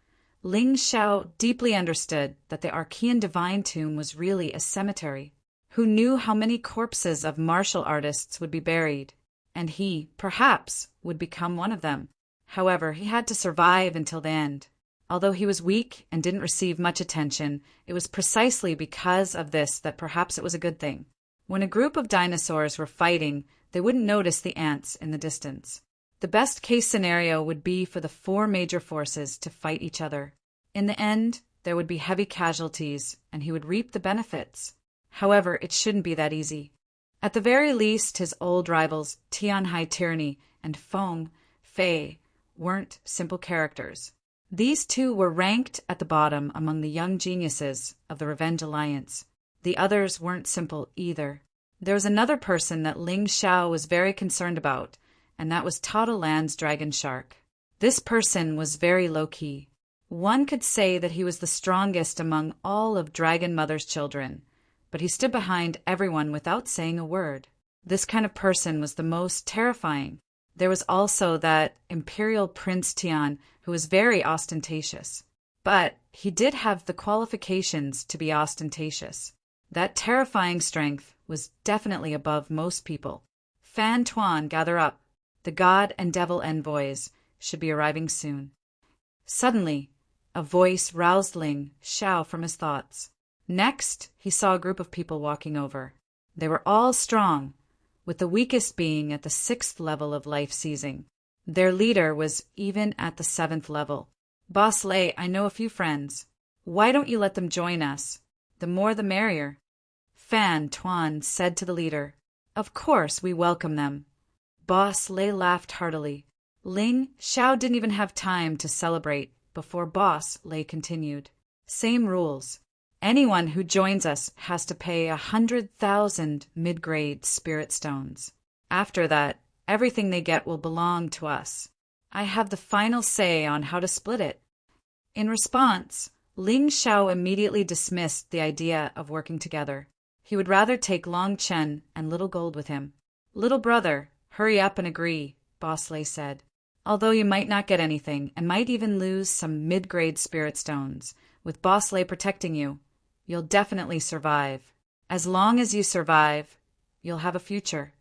Ling Xiao deeply understood that the Archean Divine Tomb was really a cemetery. Who knew how many corpses of martial artists would be buried? And he, perhaps, would become one of them. However, he had to survive until the end. Although he was weak and didn't receive much attention, it was precisely because of this that perhaps it was a good thing. When a group of dinosaurs were fighting, they wouldn't notice the ants in the distance. The best-case scenario would be for the 4 major forces to fight each other. In the end, there would be heavy casualties, and he would reap the benefits. However, it shouldn't be that easy. At the very least, his old rivals, Tianhai Tyranny and Feng Fei, weren't simple characters. These 2 were ranked at the bottom among the young geniuses of the Revenge Alliance. The others weren't simple either. There was another person that Ling Xiao was very concerned about, and that was Totalan's dragon shark. This person was very low-key. One could say that he was the strongest among all of Dragon Mother's children, but he stood behind everyone without saying a word. This kind of person was the most terrifying. There was also that Imperial Prince Tian, who was very ostentatious. But he did have the qualifications to be ostentatious. That terrifying strength was definitely above most people. Fan Tuan, gather up. The god and devil envoys should be arriving soon. Suddenly, a voice roused Ling Xiao from his thoughts. Next, he saw a group of people walking over. They were all strong, with the weakest being at the 6th level of life seizing. Their leader was even at the 7th level. Boss Lei, I know a few friends. Why don't you let them join us? The more the merrier. Fan Tuan said to the leader. Of course, we welcome them. Boss Lei laughed heartily. Ling Xiao didn't even have time to celebrate before Boss Lei continued. Same rules. Anyone who joins us has to pay 100,000 mid-grade spirit stones. After that, everything they get will belong to us. I have the final say on how to split it. In response, Ling Xiao immediately dismissed the idea of working together. He would rather take Long Chen and Little Gold with him. Little brother, hurry up and agree, Boss Lei said. Although you might not get anything and might even lose some mid-grade spirit stones, with Boss Lei protecting you, you'll definitely survive. As long as you survive, you'll have a future.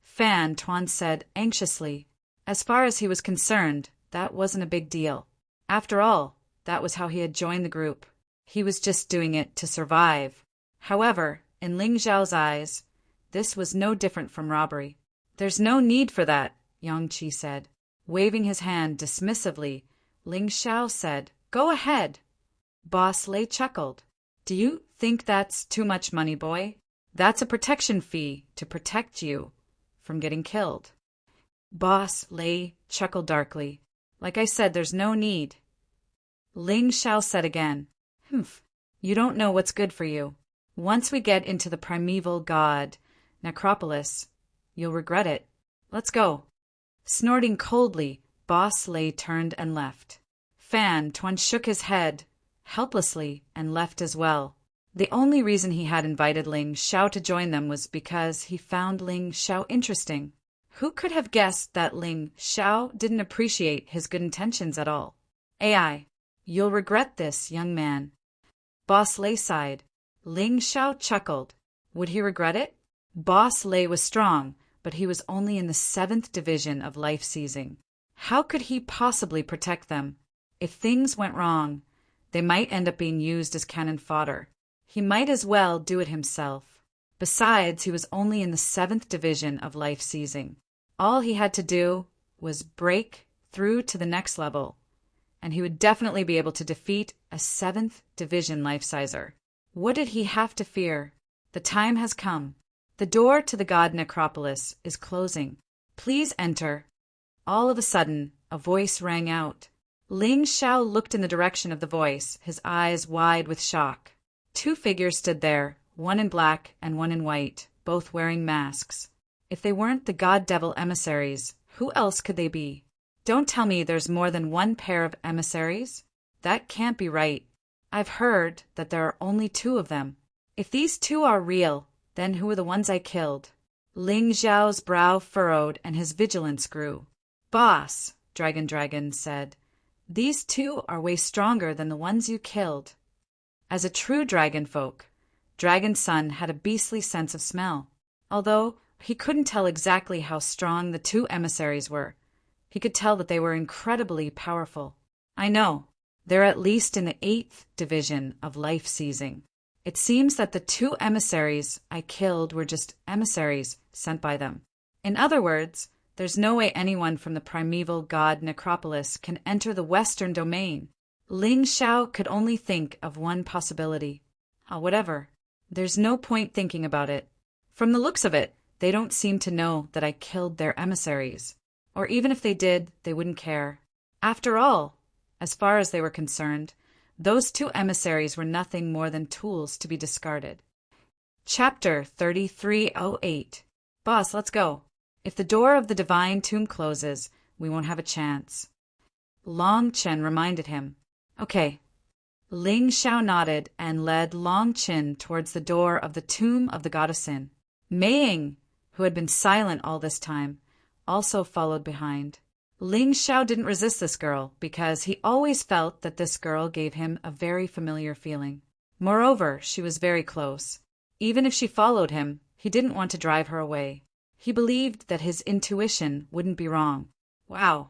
Fan Tuan said anxiously. As far as he was concerned, that wasn't a big deal. After all, that was how he had joined the group. He was just doing it to survive. However, in Ling Xiao's eyes, this was no different from robbery. There's no need for that, Yang Qi said. Waving his hand dismissively, Ling Xiao said, Go ahead. Boss Lei chuckled. Do you think that's too much money, boy? That's a protection fee to protect you from getting killed. Boss Lei chuckled darkly. Like I said, there's no need. Ling Xiao said again, Humph, you don't know what's good for you. Once we get into the primeval god necropolis, you'll regret it. Let's go. Snorting coldly, Boss Lei turned and left. Fan Tuan shook his head helplessly and left as well. The only reason he had invited Ling Xiao to join them was because he found Ling Xiao interesting. Who could have guessed that Ling Xiao didn't appreciate his good intentions at all? AI, you'll regret this, young man. Boss Lei sighed. Ling Xiao chuckled. Would he regret it? Boss Lei was strong, but he was only in the 7th division of life seizing. How could he possibly protect them? If things went wrong, they might end up being used as cannon fodder. He might as well do it himself. Besides, he was only in the 7th division of life seizing. All he had to do was break through to the next level, and he would definitely be able to defeat a 7th division life sizer. What did he have to fear? The time has come. The door to the god necropolis is closing. Please enter. All of a sudden, a voice rang out. Ling Xiao looked in the direction of the voice, his eyes wide with shock. 2 figures stood there, one in black and one in white, both wearing masks. If they weren't the god-devil emissaries, who else could they be? Don't tell me there's more than one pair of emissaries. That can't be right. I've heard that there are only 2 of them. If these 2 are real, then who are the ones I killed? Ling Xiao's brow furrowed and his vigilance grew. Boss, Dragon said, these 2 are way stronger than the ones you killed. As a true dragon folk, Dragon's son had a beastly sense of smell. Although he couldn't tell exactly how strong the 2 emissaries were, he could tell that they were incredibly powerful. I know, they're at least in the 8th division of life seizing. It seems that the 2 emissaries I killed were just emissaries sent by them. In other words, there's no way anyone from the primeval god necropolis can enter the western domain. Ling Xiao could only think of one possibility. Whatever. There's no point thinking about it. From the looks of it, they don't seem to know that I killed their emissaries. Or even if they did, they wouldn't care. After all, as far as they were concerned, those 2 emissaries were nothing more than tools to be discarded. Chapter 3308. Boss, let's go. If the door of the divine tomb closes, we won't have a chance. Long Chen reminded him. Okay. Ling Xiao nodded and led Long Chen towards the door of the tomb of the goddess Sin. Mei Ying, who had been silent all this time, also followed behind. Ling Xiao didn't resist this girl because he always felt that this girl gave him a very familiar feeling. Moreover, she was very close. Even if she followed him, he didn't want to drive her away. He believed that his intuition wouldn't be wrong. Wow!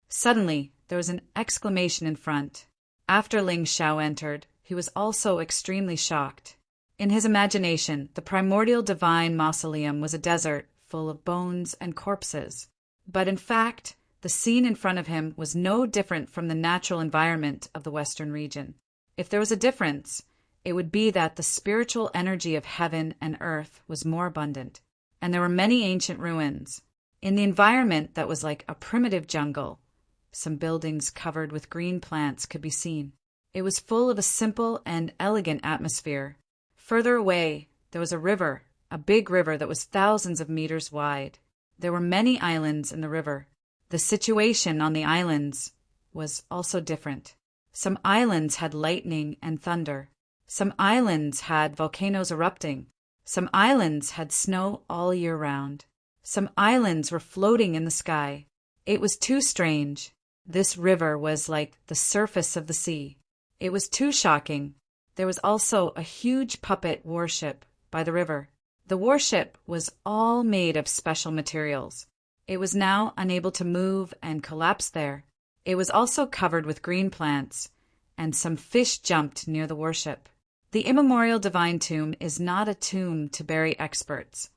Suddenly, there was an exclamation in front. After Ling Xiao entered, he was also extremely shocked. In his imagination, the primordial divine mausoleum was a desert full of bones and corpses. But in fact, the scene in front of him was no different from the natural environment of the Western region. If there was a difference, it would be that the spiritual energy of heaven and earth was more abundant, and there were many ancient ruins. In the environment that was like a primitive jungle, some buildings covered with green plants could be seen. It was full of a simple and elegant atmosphere. Further away, there was a river, a big river that was thousands of meters wide. There were many islands in the river. The situation on the islands was also different. Some islands had lightning and thunder. Some islands had volcanoes erupting. Some islands had snow all year round. Some islands were floating in the sky. It was too strange. This river was like the surface of the sea. It was too shocking. There was also a huge puppet warship by the river. The warship was all made of special materials. It was now unable to move and collapsed there. It was also covered with green plants, and some fish jumped near the warship. The immemorial divine tomb is not a tomb to bury experts,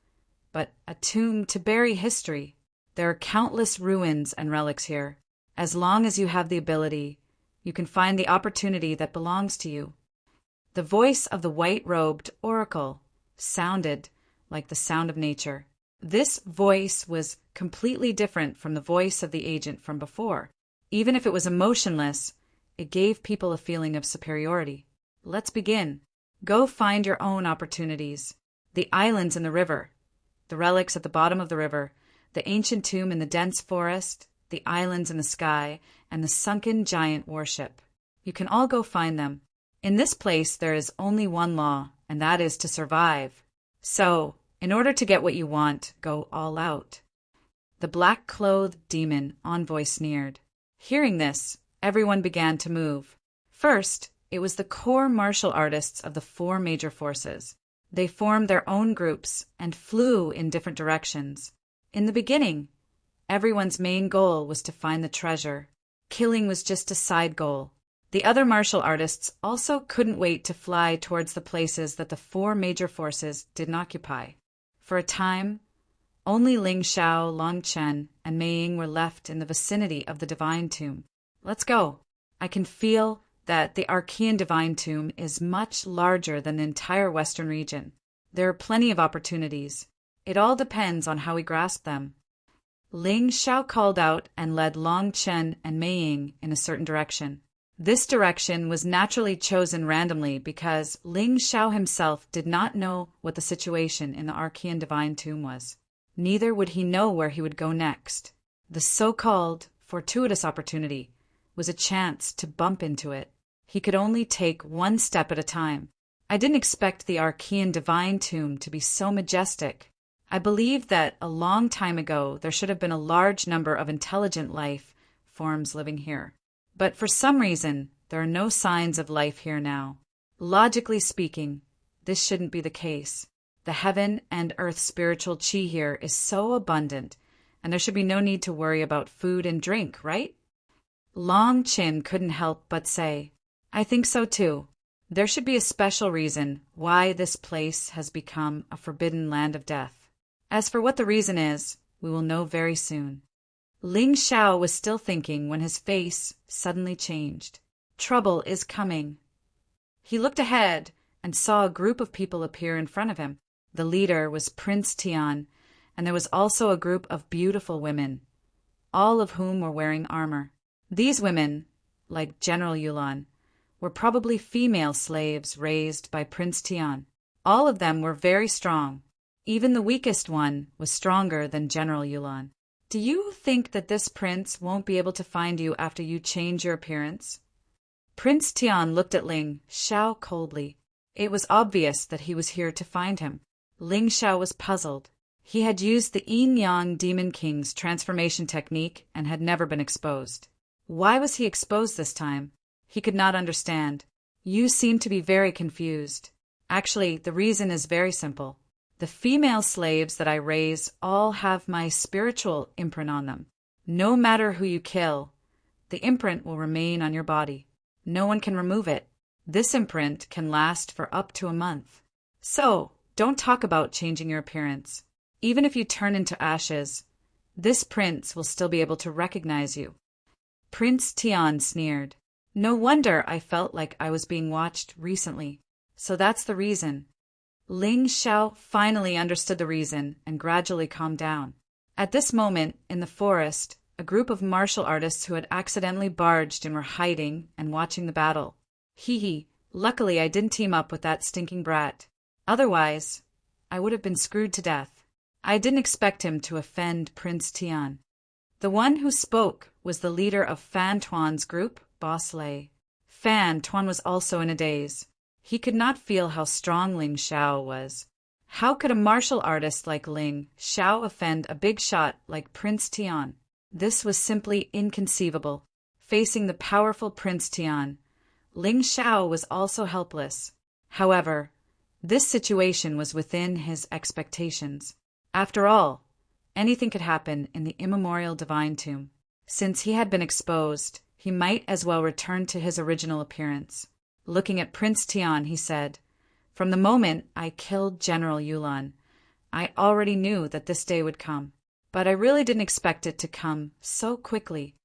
but a tomb to bury history. There are countless ruins and relics here. As long as you have the ability, you can find the opportunity that belongs to you. The voice of the white-robed oracle sounded like the sound of nature. This voice was completely different from the voice of the agent from before. Even if it was emotionless, it gave people a feeling of superiority. Let's begin. Go find your own opportunities. The islands in the river, the relics at the bottom of the river, the ancient tomb in the dense forest, the islands in the sky, and the sunken giant warship. You can all go find them. In this place, there is only one law, and that is to survive. So, in order to get what you want, go all out. The black-clothed demon envoy sneered. Hearing this, everyone began to move. First, it was the core martial artists of the 4 major forces. They formed their own groups and flew in different directions. In the beginning, everyone's main goal was to find the treasure. Killing was just a side goal. The other martial artists also couldn't wait to fly towards the places that the 4 major forces didn't occupy. For a time, only Ling Xiao, Long Chen, and Mei Ying were left in the vicinity of the divine tomb. Let's go. I can feel that the Archean divine tomb is much larger than the entire Western region. There are plenty of opportunities. It all depends on how we grasp them. Ling Xiao called out and led Long Chen and Mei Ying in a certain direction. This direction was naturally chosen randomly because Ling Xiao himself did not know what the situation in the Archean divine tomb was. Neither would he know where he would go next. The so-called fortuitous opportunity was a chance to bump into it. He could only take one step at a time. I didn't expect the Archean divine tomb to be so majestic. I believed that a long time ago there should have been a large number of intelligent life forms living here. But for some reason, there are no signs of life here now. Logically speaking, this shouldn't be the case. The heaven and earth spiritual chi here is so abundant, and there should be no need to worry about food and drink, right? Long Chin couldn't help but say, I think so too. There should be a special reason why this place has become a forbidden land of death. As for what the reason is, we will know very soon. Ling Xiao was still thinking when his face suddenly changed. Trouble is coming. He looked ahead and saw a group of people appear in front of him. The leader was Prince Tian, and there was also a group of beautiful women, all of whom were wearing armor. These women, like General Yulan, were probably female slaves raised by Prince Tian. All of them were very strong. Even the weakest one was stronger than General Yulan. Do you think that this prince won't be able to find you after you change your appearance? Prince Tian looked at Ling Xiao coldly. It was obvious that he was here to find him. Ling Xiao was puzzled. He had used the Yin-Yang Demon King's transformation technique and had never been exposed. Why was he exposed this time? He could not understand. You seem to be very confused. Actually, the reason is very simple. The female slaves that I raise all have my spiritual imprint on them. No matter who you kill, the imprint will remain on your body. No one can remove it. This imprint can last for up to a month. So, don't talk about changing your appearance. Even if you turn into ashes, this prince will still be able to recognize you. Prince Tian sneered. No wonder I felt like I was being watched recently. So that's the reason. Ling Xiao finally understood the reason and gradually calmed down. At this moment, in the forest, a group of martial artists who had accidentally barged in were hiding and watching the battle. Hee, luckily I didn't team up with that stinking brat. Otherwise, I would have been screwed to death. I didn't expect him to offend Prince Tian. The one who spoke was the leader of Fan Tuan's group, Boss Lei. Fan Tuan was also in a daze. He could not feel how strong Ling Xiao was. How could a martial artist like Ling Xiao offend a big shot like Prince Tian? This was simply inconceivable. Facing the powerful Prince Tian, Ling Xiao was also helpless. However, this situation was within his expectations. After all, anything could happen in the immemorial divine tomb. Since he had been exposed, he might as well return to his original appearance. Looking at Prince Tian, he said, "From the moment I killed General Yulan, I already knew that this day would come, but I really didn't expect it to come so quickly."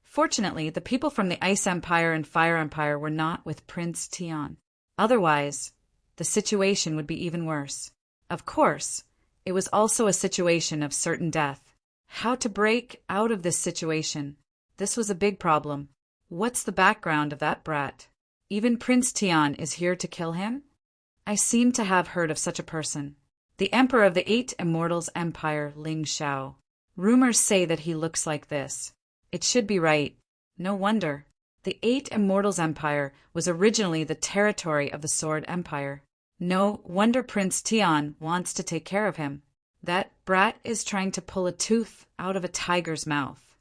Fortunately, the people from the Ice Empire and Fire Empire were not with Prince Tian. Otherwise, the situation would be even worse. Of course, it was also a situation of certain death. How to break out of this situation? This was a big problem. What's the background of that brat? Even Prince Tian is here to kill him? I seem to have heard of such a person. The Emperor of the Eight Immortals Empire, Ling Xiao. Rumors say that he looks like this. It should be right. No wonder. The Eight Immortals Empire was originally the territory of the Sword Empire. No wonder Prince Tian wants to take care of him. That brat is trying to pull a tooth out of a tiger's mouth.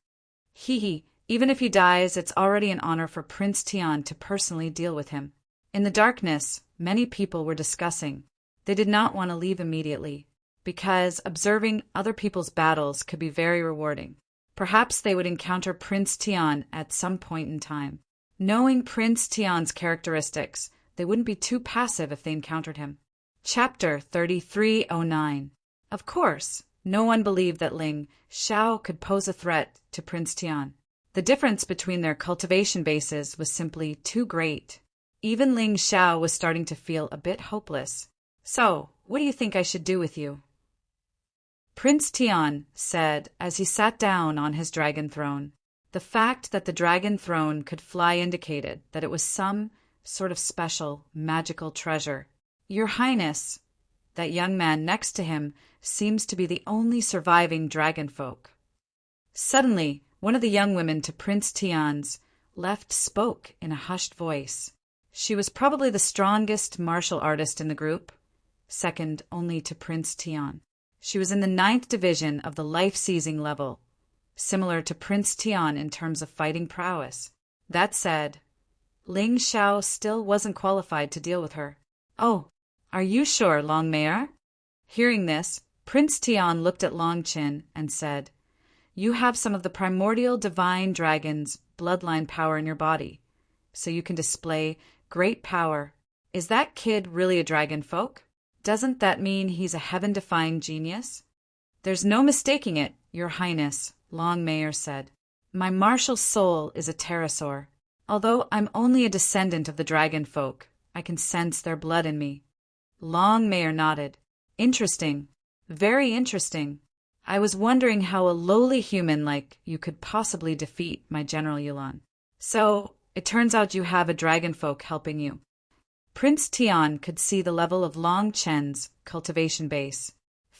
Even if he dies, it's already an honor for Prince Tian to personally deal with him. In the darkness, many people were discussing. They did not want to leave immediately, because observing other people's battles could be very rewarding. Perhaps they would encounter Prince Tian at some point in time. Knowing Prince Tian's characteristics, they wouldn't be too passive if they encountered him. Chapter 3309. Of course, no one believed that Ling Xiao could pose a threat to Prince Tian. The difference between their cultivation bases was simply too great. Even Ling Xiao was starting to feel a bit hopeless. So, what do you think I should do with you? Prince Tian said as he sat down on his dragon throne. The fact that the dragon throne could fly indicated that it was some sort of special, magical treasure. Your Highness, that young man next to him seems to be the only surviving dragon folk. Suddenly, one of the young women to Prince Tian's left spoke in a hushed voice. She was probably the strongest martial artist in the group, second only to Prince Tian. She was in the 9th division of the life-seizing level, similar to Prince Tian in terms of fighting prowess. That said, Ling Xiao still wasn't qualified to deal with her. "Oh, are you sure, Long Mayor?" Hearing this, Prince Tian looked at Long Qin and said, "You have some of the primordial divine dragon's bloodline power in your body, so you can display great power. Is that kid really a dragon folk? Doesn't that mean he's a heaven-defying genius?" "There's no mistaking it, Your Highness," Long Mayor said. "My martial soul is a pterosaur. Although I'm only a descendant of the dragon folk, I can sense their blood in me." Long Mayor nodded. "Interesting. Very interesting. I was wondering how a lowly human like you could possibly defeat my General Yulan. So, it turns out you have a dragon folk helping you." Prince Tian could see the level of Long Chen's cultivation base.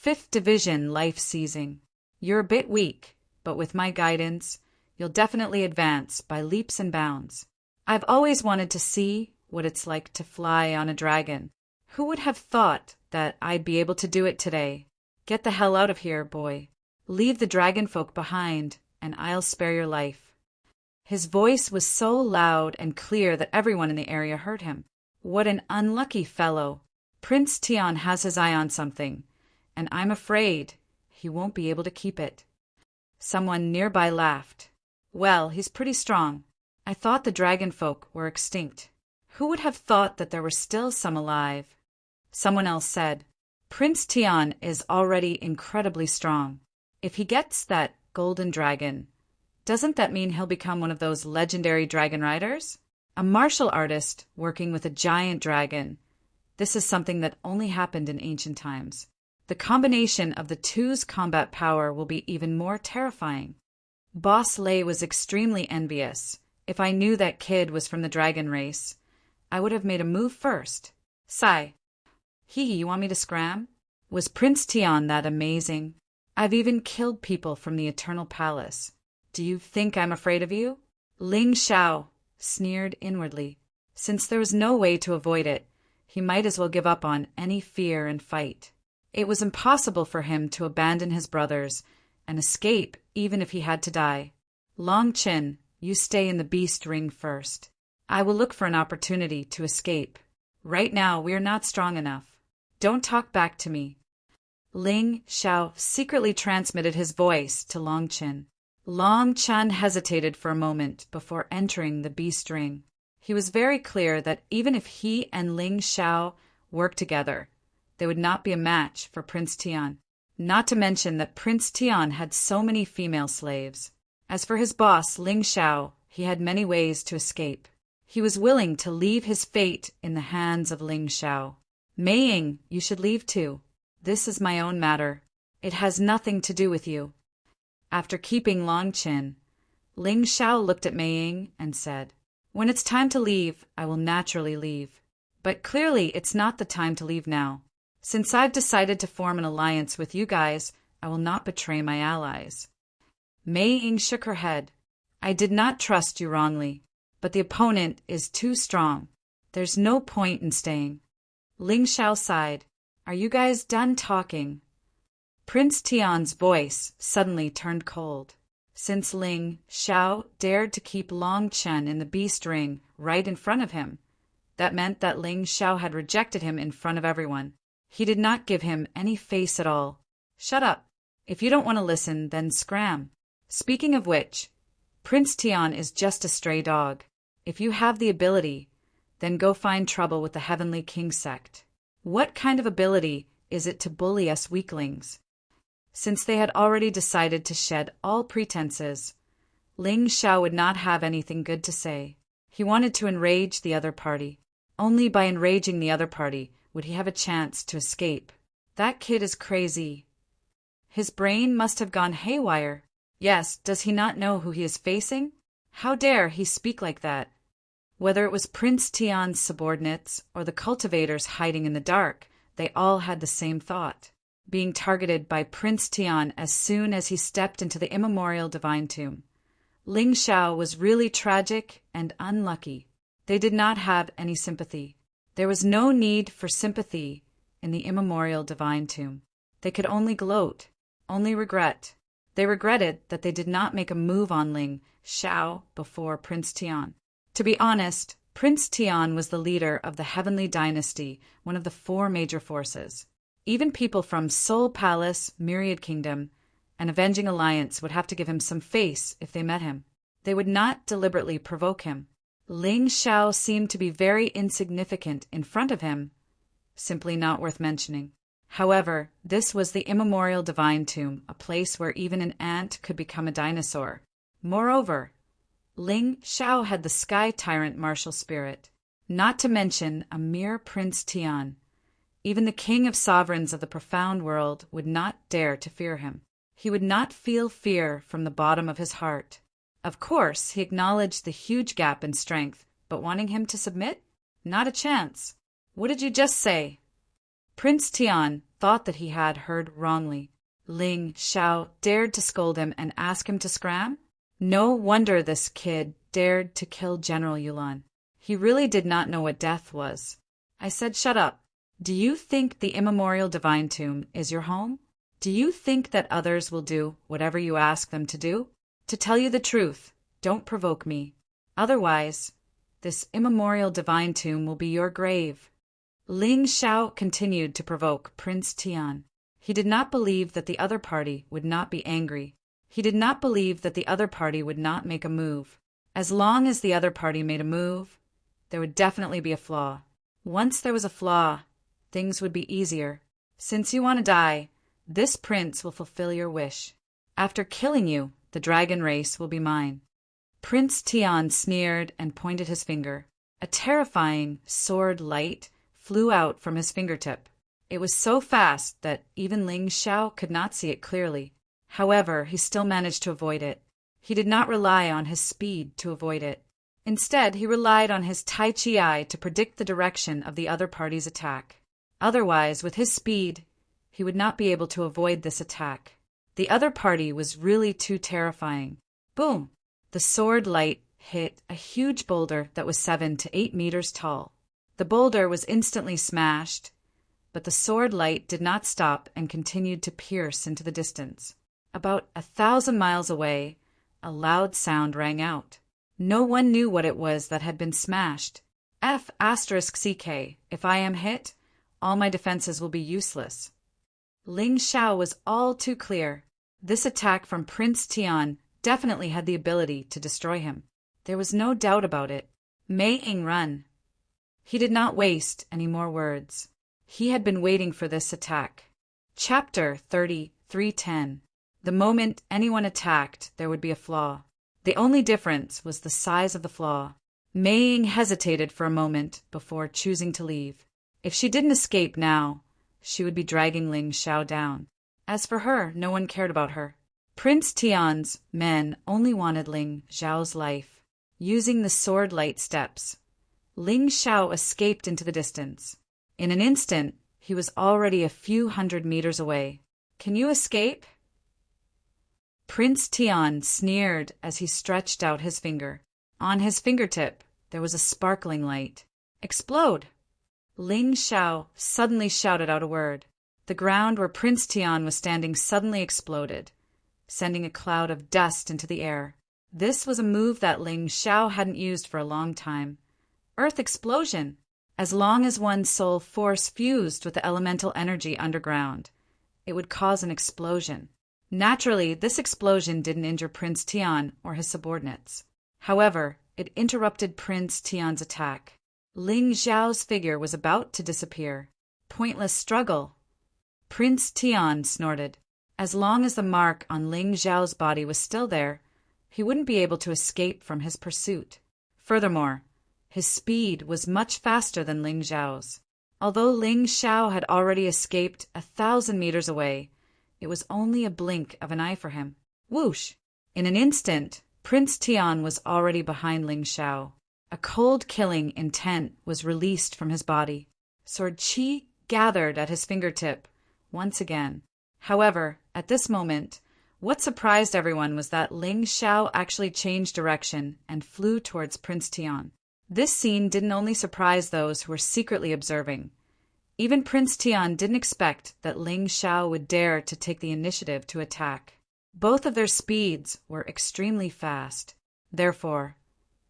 5th Division life seizing. You're a bit weak, but with my guidance, you'll definitely advance by leaps and bounds. I've always wanted to see what it's like to fly on a dragon. Who would have thought that I'd be able to do it today? Get the hell out of here, boy. Leave the dragon folk behind, and I'll spare your life. His voice was so loud and clear that everyone in the area heard him. What an unlucky fellow. Prince Tian has his eye on something, and I'm afraid he won't be able to keep it. Someone nearby laughed. Well, he's pretty strong. I thought the dragon folk were extinct. Who would have thought that there were still some alive? Someone else said, Prince Tian is already incredibly strong. If he gets that golden dragon, doesn't that mean he'll become one of those legendary dragon riders? A martial artist working with a giant dragon. This is something that only happened in ancient times. The combination of the two's combat power will be even more terrifying. Boss Lei was extremely envious. If I knew that kid was from the dragon race, I would have made a move first. Sigh. You want me to scram? Was Prince Tian that amazing? I've even killed people from the Eternal Palace. Do you think I'm afraid of you? Ling Xiao sneered inwardly. Since there was no way to avoid it, he might as well give up on any fear and fight. It was impossible for him to abandon his brothers and escape even if he had to die. Long Qin, you stay in the beast ring first. I will look for an opportunity to escape. Right now, we are not strong enough. Don't talk back to me. Ling Xiao secretly transmitted his voice to Long Qin. Long Qin hesitated for a moment before entering the beast ring. He was very clear that even if he and Ling Xiao worked together, they would not be a match for Prince Tian. Not to mention that Prince Tian had so many female slaves. As for his boss, Ling Xiao, he had many ways to escape. He was willing to leave his fate in the hands of Ling Xiao. Mei Ying, you should leave too. This is my own matter. It has nothing to do with you. After keeping Long Qin, Ling Xiao looked at Mei Ying and said, When it's time to leave, I will naturally leave. But clearly it's not the time to leave now. Since I've decided to form an alliance with you guys, I will not betray my allies. Mei Ying shook her head. I did not trust you wrongly, but the opponent is too strong. There's no point in staying. Ling Xiao sighed. Are you guys done talking? Prince Tian's voice suddenly turned cold. Since Ling Xiao dared to keep Long Qin in the beast ring right in front of him, that meant that Ling Xiao had rejected him in front of everyone. He did not give him any face at all. Shut up. If you don't want to listen, then scram. Speaking of which, Prince Tian is just a stray dog. If you have the ability, then go find trouble with the Heavenly King sect. What kind of ability is it to bully us weaklings? Since they had already decided to shed all pretenses, Ling Xiao would not have anything good to say. He wanted to enrage the other party. Only by enraging the other party would he have a chance to escape. That kid is crazy. His brain must have gone haywire. Yes, does he not know who he is facing? How dare he speak like that? Whether it was Prince Tian's subordinates or the cultivators hiding in the dark, they all had the same thought. Being targeted by Prince Tian as soon as he stepped into the immemorial divine tomb. Ling Xiao was really tragic and unlucky. They did not have any sympathy. There was no need for sympathy in the immemorial divine tomb. They could only gloat, only regret. They regretted that they did not make a move on Ling Xiao before Prince Tian. To be honest, Prince Tian was the leader of the Heavenly Dynasty, one of the 4 major forces. Even people from Soul Palace, Myriad Kingdom, and Avenging Alliance would have to give him some face if they met him. They would not deliberately provoke him. Ling Xiao seemed to be very insignificant in front of him, simply not worth mentioning. However, this was the immemorial divine tomb, a place where even an ant could become a dinosaur. Moreover, Ling Xiao had the Sky Tyrant martial spirit, not to mention a mere Prince Tian. Even the king of sovereigns of the profound world would not dare to fear him. He would not feel fear from the bottom of his heart. Of course, he acknowledged the huge gap in strength, but wanting him to submit? Not a chance. What did you just say? Prince Tian thought that he had heard wrongly. Ling Xiao dared to scold him and ask him to scram? No wonder this kid dared to kill General Yulan. He really did not know what death was. I said, shut up. Do you think the immemorial divine tomb is your home? Do you think that others will do whatever you ask them to do? To tell you the truth, don't provoke me. Otherwise, this immemorial divine tomb will be your grave. Ling Xiao continued to provoke Prince Tian. He did not believe that the other party would not be angry. He did not believe that the other party would not make a move. As long as the other party made a move, there would definitely be a flaw. Once there was a flaw, things would be easier. Since you want to die, this prince will fulfill your wish. After killing you, the dragon race will be mine. Prince Tian sneered and pointed his finger. A terrifying sword light flew out from his fingertip. It was so fast that even Ling Xiao could not see it clearly. However, he still managed to avoid it. He did not rely on his speed to avoid it. Instead, he relied on his Tai Chi eye to predict the direction of the other party's attack. Otherwise, with his speed, he would not be able to avoid this attack. The other party was really too terrifying. Boom! The sword light hit a huge boulder that was 7 to 8 meters tall. The boulder was instantly smashed, but the sword light did not stop and continued to pierce into the distance. About 1,000 miles away, a loud sound rang out. No one knew what it was that had been smashed. F***CK, if I am hit, all my defenses will be useless. Ling Xiao was all too clear. This attack from Prince Tian definitely had the ability to destroy him. There was no doubt about it. Mei Ying run. He did not waste any more words. He had been waiting for this attack. Chapter 33:10. The moment anyone attacked, there would be a flaw. The only difference was the size of the flaw. Mei Ying hesitated for a moment before choosing to leave. If she didn't escape now, she would be dragging Ling Xiao down. As for her, no one cared about her. Prince Tian's men only wanted Ling Xiao's life. Using the sword light steps, Ling Xiao escaped into the distance. In an instant, he was already a few hundred meters away. Can you escape? Prince Tian sneered as he stretched out his finger. On his fingertip, there was a sparkling light. Explode! Ling Xiao suddenly shouted out a word. The ground where Prince Tian was standing suddenly exploded, sending a cloud of dust into the air. This was a move that Ling Xiao hadn't used for a long time. Earth explosion! As long as one's soul force fused with the elemental energy underground, it would cause an explosion. Naturally, this explosion didn't injure Prince Tian or his subordinates. However, it interrupted Prince Tian's attack. Ling Xiao's figure was about to disappear. Pointless struggle. Prince Tian snorted. As long as the mark on Ling Xiao's body was still there, he wouldn't be able to escape from his pursuit. Furthermore, his speed was much faster than Ling Xiao's. Although Ling Xiao had already escaped 1,000 meters away, it was only a blink of an eye for him. Whoosh! In an instant, Prince Tian was already behind Ling Xiao. A cold killing intent was released from his body. Sword Qi gathered at his fingertip once again. However, at this moment, what surprised everyone was that Ling Xiao actually changed direction and flew towards Prince Tian. This scene didn't only surprise those who were secretly observing. Even Prince Tian didn't expect that Ling Xiao would dare to take the initiative to attack. Both of their speeds were extremely fast. Therefore,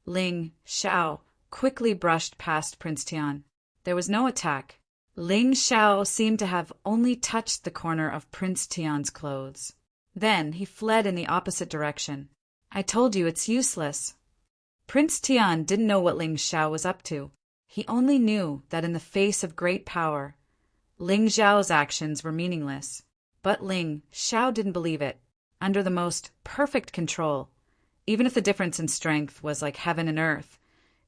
Ling Xiao quickly brushed past Prince Tian. There was no attack. Ling Xiao seemed to have only touched the corner of Prince Tian's clothes. Then he fled in the opposite direction. I told you it's useless. Prince Tian didn't know what Ling Xiao was up to. He only knew that in the face of great power, Ling Xiao's actions were meaningless. But Ling Xiao didn't believe it. Under the most perfect control, even if the difference in strength was like heaven and earth,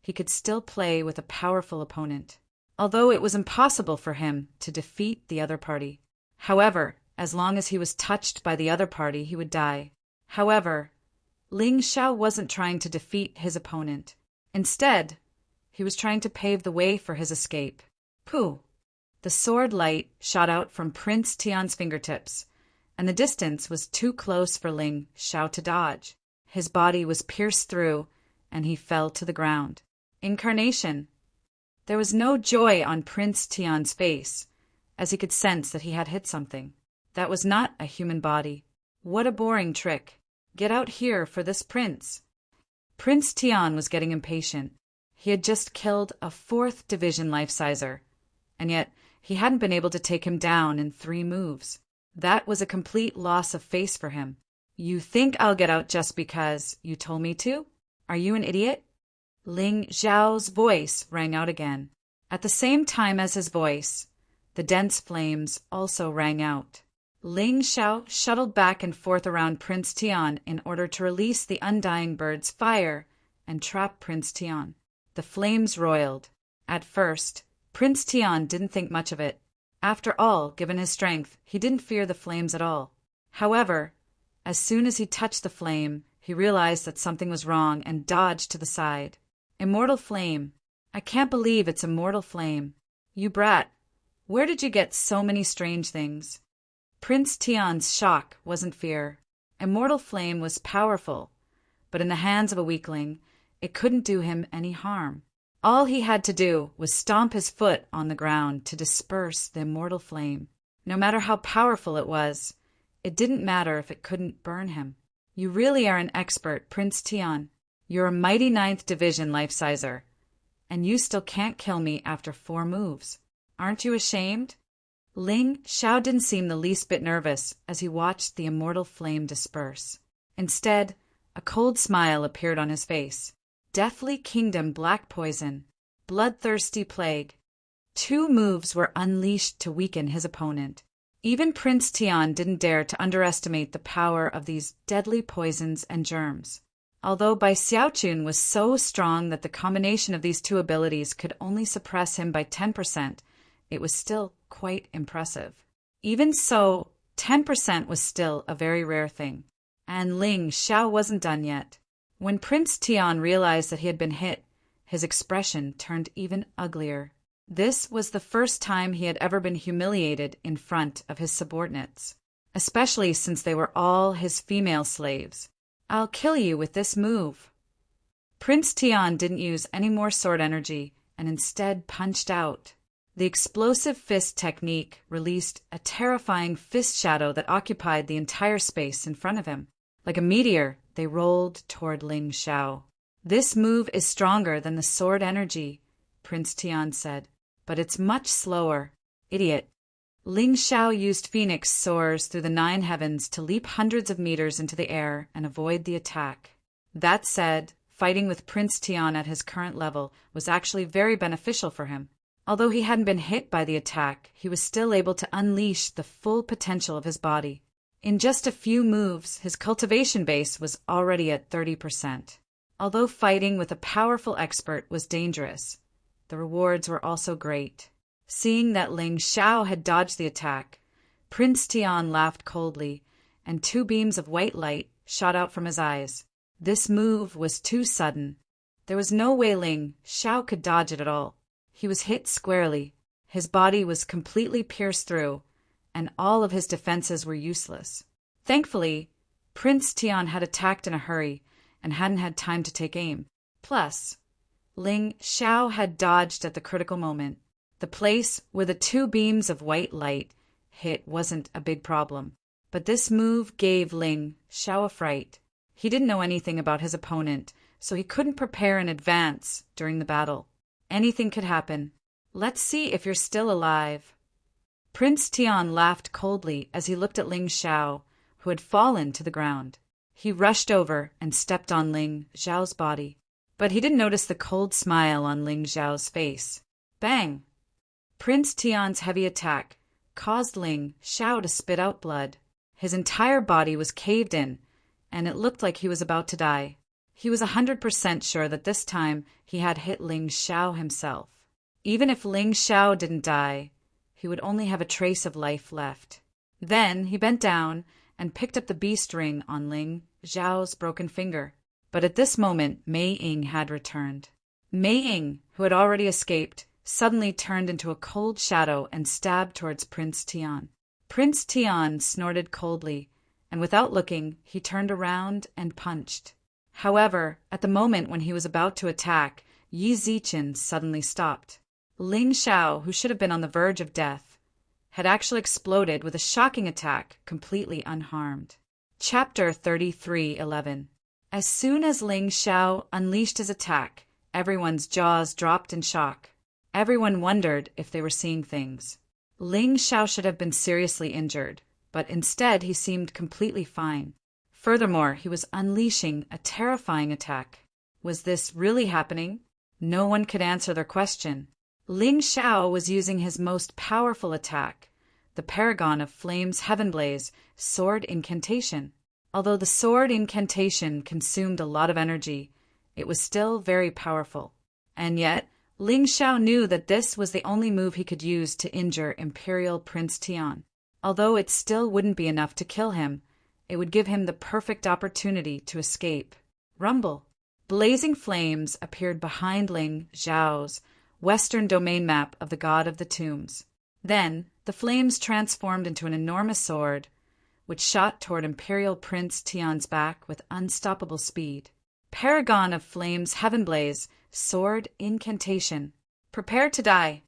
he could still play with a powerful opponent, although it was impossible for him to defeat the other party. However, as long as he was touched by the other party, he would die. However, Ling Xiao wasn't trying to defeat his opponent. Instead, he was trying to pave the way for his escape. Pooh! The sword light shot out from Prince Tian's fingertips, and the distance was too close for Ling Xiao to dodge. His body was pierced through, and he fell to the ground. Incarnation. There was no joy on Prince Tian's face, as he could sense that he had hit something. That was not a human body. What a boring trick. Get out here for this prince. Prince Tian was getting impatient. He had just killed a 4th division life-sizer, and yet he hadn't been able to take him down in 3 moves. That was a complete loss of face for him. You think I'll get out just because you told me to? Are you an idiot? Ling Xiao's voice rang out again. At the same time as his voice, the dense flames also rang out. Ling Xiao shuttled back and forth around Prince Tian in order to release the undying bird's fire and trap Prince Tian. The flames roiled. At first, Prince Tian didn't think much of it. After all, given his strength, he didn't fear the flames at all. However, as soon as he touched the flame, he realized that something was wrong and dodged to the side. Immortal flame. I can't believe it's immortal flame. You brat. Where did you get so many strange things? Prince Tian's shock wasn't fear. Immortal flame was powerful, but in the hands of a weakling, it couldn't do him any harm. All he had to do was stomp his foot on the ground to disperse the immortal flame. No matter how powerful it was, it didn't matter if it couldn't burn him. You really are an expert, Prince Tian. You're a mighty 9th division life-sizer, and you still can't kill me after 4 moves. Aren't you ashamed? Ling Xiao didn't seem the least bit nervous as he watched the immortal flame disperse. Instead, a cold smile appeared on his face. Deathly Kingdom Black Poison, Bloodthirsty Plague. 2 moves were unleashed to weaken his opponent. Even Prince Tian didn't dare to underestimate the power of these deadly poisons and germs. Although Bai Xiaochun was so strong that the combination of these 2 abilities could only suppress him by 10%, it was still quite impressive. Even so, 10% was still a very rare thing. And Ling Xiao wasn't done yet. When Prince Tian realized that he had been hit, his expression turned even uglier. This was the first time he had ever been humiliated in front of his subordinates, especially since they were all his female slaves. I'll kill you with this move. Prince Tian didn't use any more sword energy and instead punched out. The explosive fist technique released a terrifying fist shadow that occupied the entire space in front of him. Like a meteor, they rolled toward Ling Xiao. This move is stronger than the sword energy, Prince Tian said, but it's much slower. Idiot. Ling Xiao used phoenix soars through the 9 heavens to leap hundreds of meters into the air and avoid the attack. That said, fighting with Prince Tian at his current level was actually very beneficial for him. Although he hadn't been hit by the attack, he was still able to unleash the full potential of his body. In just a few moves, his cultivation base was already at 30%. Although fighting with a powerful expert was dangerous, the rewards were also great. Seeing that Ling Xiao had dodged the attack, Prince Tian laughed coldly, and 2 beams of white light shot out from his eyes. This move was too sudden. There was no way Ling Xiao could dodge it at all. He was hit squarely. His body was completely pierced through, and all of his defenses were useless. Thankfully, Prince Tian had attacked in a hurry and hadn't had time to take aim. Plus, Ling Xiao had dodged at the critical moment. The place where the 2 beams of white light hit wasn't a big problem, but this move gave Ling Xiao a fright. He didn't know anything about his opponent, so he couldn't prepare in advance during the battle. Anything could happen. Let's see if you're still alive. Prince Tian laughed coldly as he looked at Ling Xiao, who had fallen to the ground. He rushed over and stepped on Ling Xiao's body, but he didn't notice the cold smile on Ling Xiao's face. Bang! Prince Tian's heavy attack caused Ling Xiao to spit out blood. His entire body was caved in, and it looked like he was about to die. He was 100% sure that this time he had hit Ling Xiao himself. Even if Ling Xiao didn't die, he would only have a trace of life left. Then he bent down and picked up the beast ring on Ling Xiao's broken finger. But at this moment, Mei Ying had returned. Mei Ying, who had already escaped, suddenly turned into a cold shadow and stabbed towards Prince Tian. Prince Tian snorted coldly, and without looking, he turned around and punched. However, at the moment when he was about to attack, Yi Zichen suddenly stopped. Ling Xiao, who should have been on the verge of death, had actually exploded with a shocking attack, completely unharmed. Chapter 33:11. As soon as Ling Xiao unleashed his attack, everyone's jaws dropped in shock. Everyone wondered if they were seeing things. Ling Xiao should have been seriously injured, but instead he seemed completely fine. Furthermore, he was unleashing a terrifying attack. Was this really happening? No one could answer their question. Ling Xiao was using his most powerful attack, the Paragon of Flames Heavenblaze sword incantation. Although the sword incantation consumed a lot of energy, it was still very powerful. And yet, Ling Xiao knew that this was the only move he could use to injure Imperial Prince Tian. Although it still wouldn't be enough to kill him, it would give him the perfect opportunity to escape. Rumble. Blazing flames appeared behind Ling Xiao's western domain map of the God of the Tombs. Then, the flames transformed into an enormous sword, which shot toward Imperial Prince Tian's back with unstoppable speed. Paragon of Flames Heavenblaze sword incantation. Prepare to die.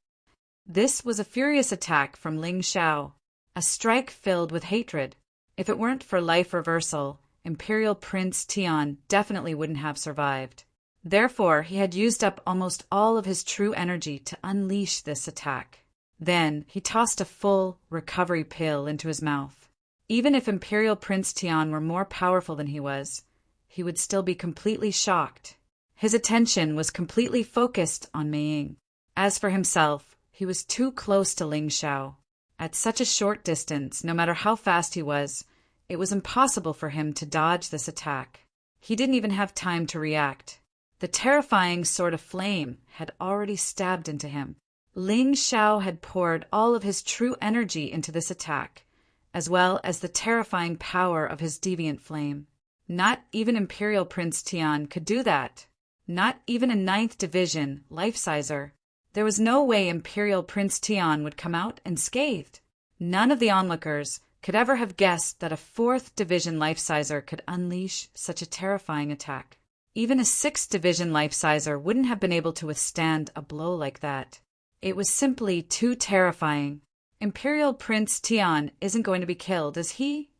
This was a furious attack from Ling Xiao, a strike filled with hatred. If it weren't for life reversal, Imperial Prince Tian definitely wouldn't have survived. Therefore, he had used up almost all of his true energy to unleash this attack. Then, he tossed a full recovery pill into his mouth. Even if Imperial Prince Tian were more powerful than he would still be completely shocked. His attention was completely focused on Mei Ying. As for himself, he was too close to Ling Xiao. At such a short distance, no matter how fast he was, it was impossible for him to dodge this attack. He didn't even have time to react. The terrifying sword of flame had already stabbed into him. Ling Xiao had poured all of his true energy into this attack, as well as the terrifying power of his deviant flame. Not even Imperial Prince Tian could do that. Not even a 9th Division life-sizer. There was no way Imperial Prince Tian would come out unscathed. None of the onlookers could ever have guessed that a 4th Division life-sizer could unleash such a terrifying attack. Even a 6th Division life-sizer wouldn't have been able to withstand a blow like that. It was simply too terrifying. Imperial Prince Tian isn't going to be killed, is he?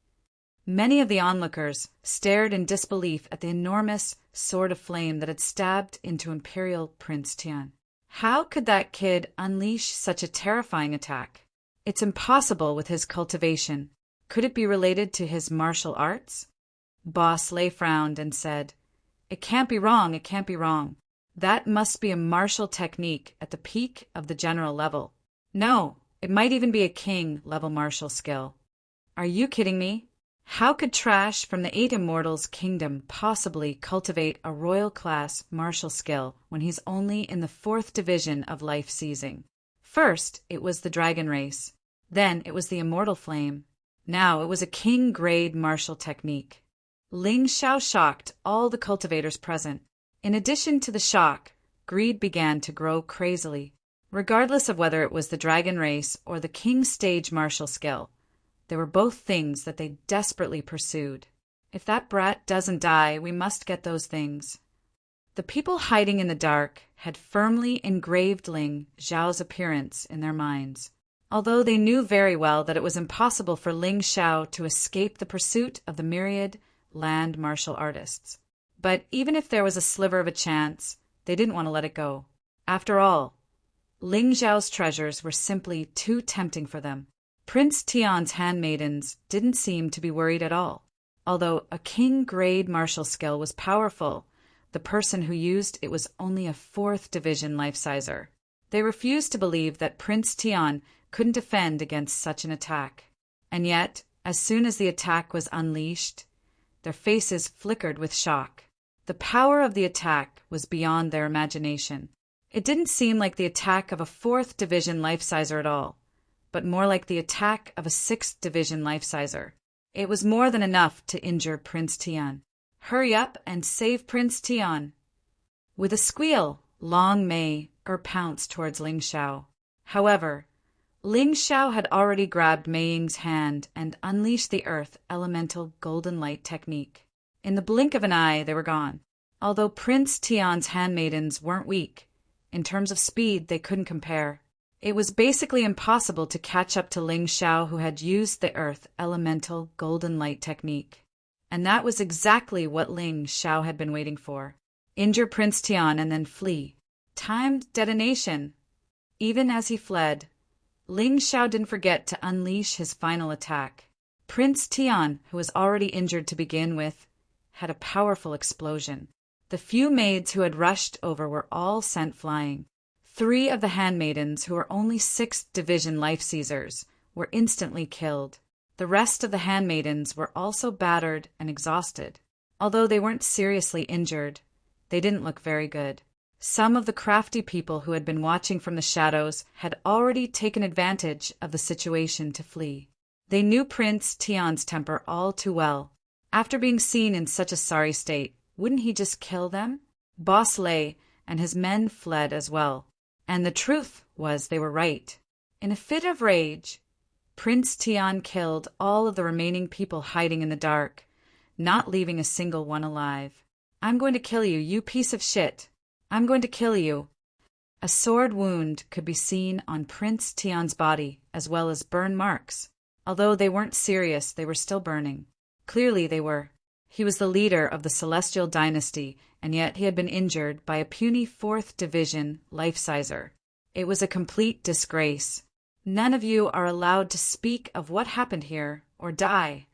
Many of the onlookers stared in disbelief at the enormous sword of flame that had stabbed into Imperial Prince Tian. How could that kid unleash such a terrifying attack? It's impossible with his cultivation. Could it be related to his martial arts? Boss Lei frowned and said, "It can't be wrong, it can't be wrong. That must be a martial technique at the peak of the general level. No, it might even be a king-level martial skill." Are you kidding me? How could Trash from the 8 Immortals' kingdom possibly cultivate a royal-class martial skill when he's only in the 4th Division of life seizing? First, it was the dragon race. Then it was the immortal flame. Now it was a king-grade martial technique. Ling Xiao shocked all the cultivators present. In addition to the shock, greed began to grow crazily. Regardless of whether it was the dragon race or the king stage martial skill, they were both things that they desperately pursued. If that brat doesn't die, we must get those things. The people hiding in the dark had firmly engraved Ling Xiao's appearance in their minds, although they knew very well that it was impossible for Ling Xiao to escape the pursuit of the myriad land martial artists. But even if there was a sliver of a chance, they didn't want to let it go. After all, Ling Xiao's treasures were simply too tempting for them. Prince Tian's handmaidens didn't seem to be worried at all. Although a king-grade martial skill was powerful, the person who used it was only a 4th Division life-sizer. They refused to believe that Prince Tian couldn't defend against such an attack. And yet, as soon as the attack was unleashed, their faces flickered with shock. The power of the attack was beyond their imagination. It didn't seem like the attack of a 4th Division life-sizer at all, but more like the attack of a 6th Division life-sizer. It was more than enough to injure Prince Tian. Hurry up and save Prince Tian. With a squeal, Long Mei or pounce towards Ling Xiao. However, Ling Xiao had already grabbed Mei Ying's hand and unleashed the earth elemental golden light technique. In the blink of an eye, they were gone. Although Prince Tian's handmaidens weren't weak, in terms of speed they couldn't compare. It was basically impossible to catch up to Ling Xiao, who had used the earth elemental golden light technique. And that was exactly what Ling Xiao had been waiting for. Injure Prince Tian and then flee. Timed detonation. Even as he fled, Ling Xiao didn't forget to unleash his final attack. Prince Tian, who was already injured to begin with, had a powerful explosion. The few maids who had rushed over were all sent flying. 3 of the handmaidens, who were only 6th Division life seizers, were instantly killed. The rest of the handmaidens were also battered and exhausted. Although they weren't seriously injured, they didn't look very good. Some of the crafty people who had been watching from the shadows had already taken advantage of the situation to flee. They knew Prince Tian's temper all too well. After being seen in such a sorry state, wouldn't he just kill them? Boss Lei and his men fled as well. And the truth was they were right. In a fit of rage, Prince Tian killed all of the remaining people hiding in the dark, not leaving a single one alive. "I'm going to kill you, you piece of shit. I'm going to kill you." A sword wound could be seen on Prince Tian's body, as well as burn marks. Although they weren't serious, they were still burning. Clearly they were. He was the leader of the Celestial Dynasty, and yet he had been injured by a puny 4th Division life-sizer. It was a complete disgrace. "None of you are allowed to speak of what happened here, or die,"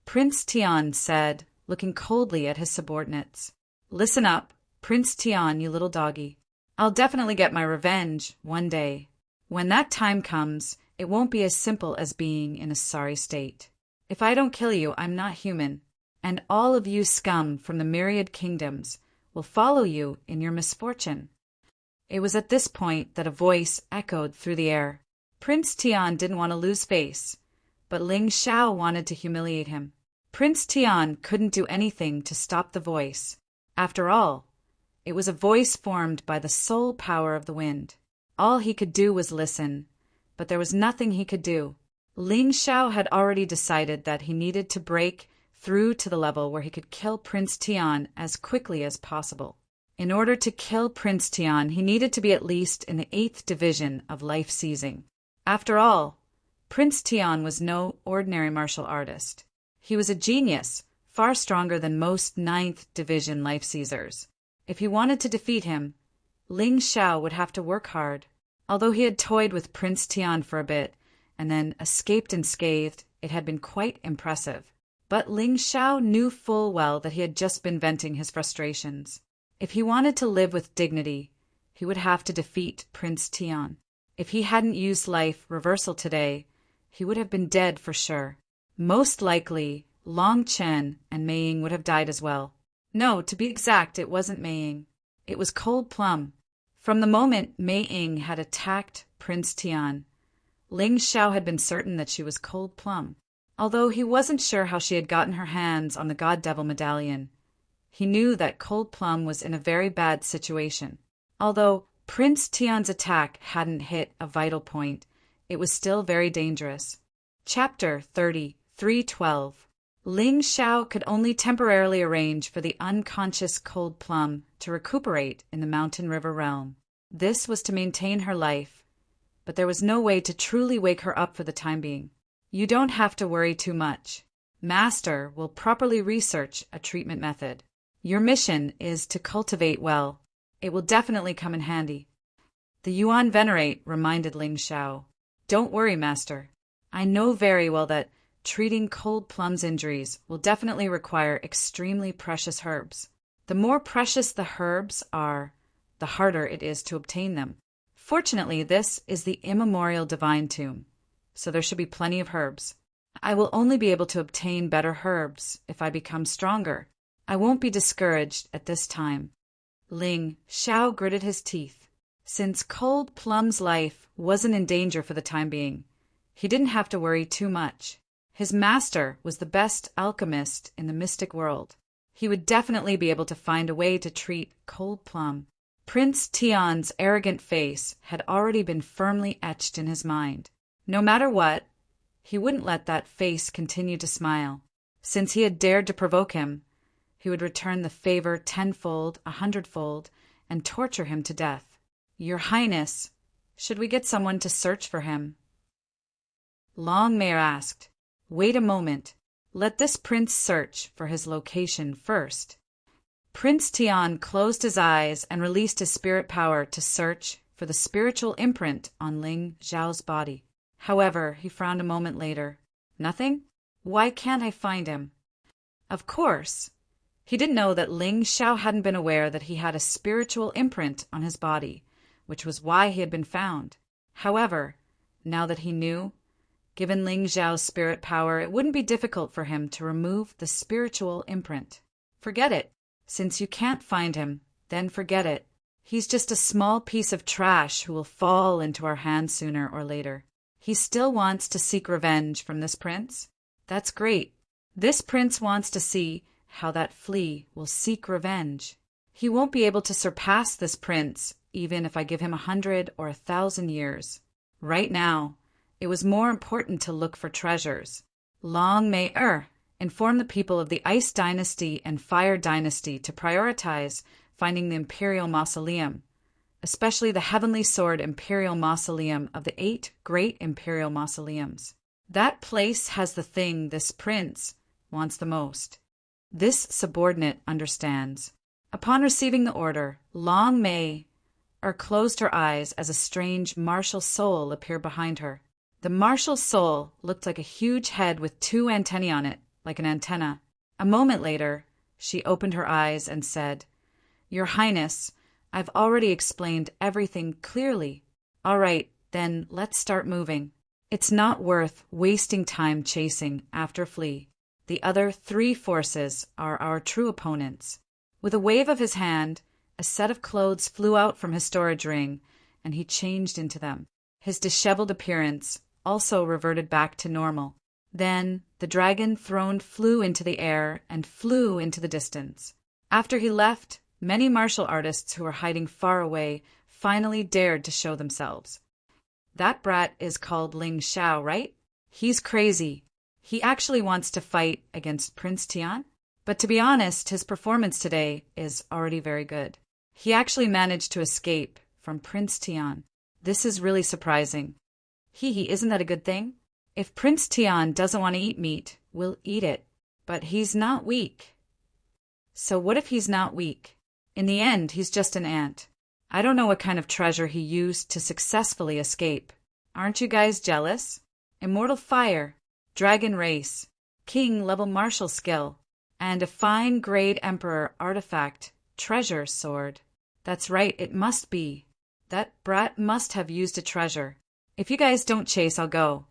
Prince Tian said, looking coldly at his subordinates. "Listen up, Prince Tian, you little doggy. I'll definitely get my revenge one day. When that time comes, it won't be as simple as being in a sorry state. If I don't kill you, I'm not human, and all of you scum from the myriad kingdoms will follow you in your misfortune." It was at this point that a voice echoed through the air. Prince Tian didn't want to lose face, but Ling Xiao wanted to humiliate him. Prince Tian couldn't do anything to stop the voice. After all, it was a voice formed by the soul power of the wind. All he could do was listen, but there was nothing he could do. Ling Xiao had already decided that he needed to break through to the level where he could kill Prince Tian as quickly as possible. In order to kill Prince Tian, he needed to be at least in the 8th Division of life seizing. After all, Prince Tian was no ordinary martial artist. He was a genius, far stronger than most 9th Division life seizers. If he wanted to defeat him, Ling Xiao would have to work hard. Although he had toyed with Prince Tian for a bit, and then escaped unscathed, it had been quite impressive. But Ling Xiao knew full well that he had just been venting his frustrations. If he wanted to live with dignity, he would have to defeat Prince Tian. If he hadn't used life reversal today, he would have been dead for sure. Most likely, Long Chen and Mei Ying would have died as well. No, to be exact, it wasn't Mei Ying. It was Cold Plum. From the moment Mei Ying had attacked Prince Tian, Ling Xiao had been certain that she was Cold Plum. Although he wasn't sure how she had gotten her hands on the God Devil medallion, he knew that Cold Plum was in a very bad situation. Although Prince Tian's attack hadn't hit a vital point, it was still very dangerous. Chapter 33:12. Ling Xiao could only temporarily arrange for the unconscious Cold Plum to recuperate in the Mountain River realm. This was to maintain her life, but there was no way to truly wake her up for the time being. "You don't have to worry too much. Master will properly research a treatment method. Your mission is to cultivate well. It will definitely come in handy." The Yuan Venerate reminded Ling Xiao. "Don't worry, Master. I know very well that treating Cold Plum's injuries will definitely require extremely precious herbs. The more precious the herbs are, the harder it is to obtain them. Fortunately, this is the immemorial divine tomb, so there should be plenty of herbs. I will only be able to obtain better herbs if I become stronger. I won't be discouraged at this time." Ling Xiao gritted his teeth. Since Cold Plum's life wasn't in danger for the time being, he didn't have to worry too much. His master was the best alchemist in the mystic world. He would definitely be able to find a way to treat Cold Plum. Prince Tian's arrogant face had already been firmly etched in his mind. No matter what, he wouldn't let that face continue to smile. Since he had dared to provoke him, he would return the favor tenfold, 100-fold, and torture him to death. Your Highness, should we get someone to search for him? Long Mayor asked. Wait a moment. Let this prince search for his location first. Prince Tian closed his eyes and released his spirit power to search for the spiritual imprint on Ling Zhao's body. However, he frowned a moment later. Nothing? Why can't I find him? Of course. He didn't know that Ling Zhao hadn't been aware that he had a spiritual imprint on his body, which was why he had been found. However, now that he knew, given Ling Zhao's spirit power, it wouldn't be difficult for him to remove the spiritual imprint. Forget it. Since you can't find him, then forget it. He's just a small piece of trash who will fall into our hands sooner or later. He still wants to seek revenge from this prince? That's great. This prince wants to see how that flea will seek revenge. He won't be able to surpass this prince, even if I give him 100 or 1,000 years. Right now, it was more important to look for treasures. Long Mayor informed the people of the Ice Dynasty and Fire Dynasty to prioritize finding the Imperial Mausoleum, especially the Heavenly Sword Imperial Mausoleum of the 8 Great Imperial Mausoleums. That place has the thing this prince wants the most. This subordinate understands. Upon receiving the order, Long Mayor closed her eyes as a strange martial soul appeared behind her. The martial soul looked like a huge head with 2 antennae on it, like an antenna. A moment later, she opened her eyes and said, Your Highness, I've already explained everything clearly. All right, then let's start moving. It's not worth wasting time chasing after Flea. The other 3 forces are our true opponents. With a wave of his hand, a set of clothes flew out from his storage ring, and he changed into them. His disheveled appearance also reverted back to normal. Then the dragon throne flew into the air and flew into the distance. After he left, many martial artists who were hiding far away finally dared to show themselves. That brat is called Ling Zhao, right? He's crazy. He actually wants to fight against Prince Tian? But to be honest, his performance today is already very good. He actually managed to escape from Prince Tian. This is really surprising. Isn't that a good thing? If Prince Tian doesn't want to eat meat, we'll eat it. But he's not weak. So what if he's not weak? In the end, he's just an ant. I don't know what kind of treasure he used to successfully escape. Aren't you guys jealous? Immortal fire, dragon race, king-level martial skill, and a fine grade emperor artifact, treasure sword. That's right, it must be. That brat must have used a treasure. If you guys don't chase, I'll go.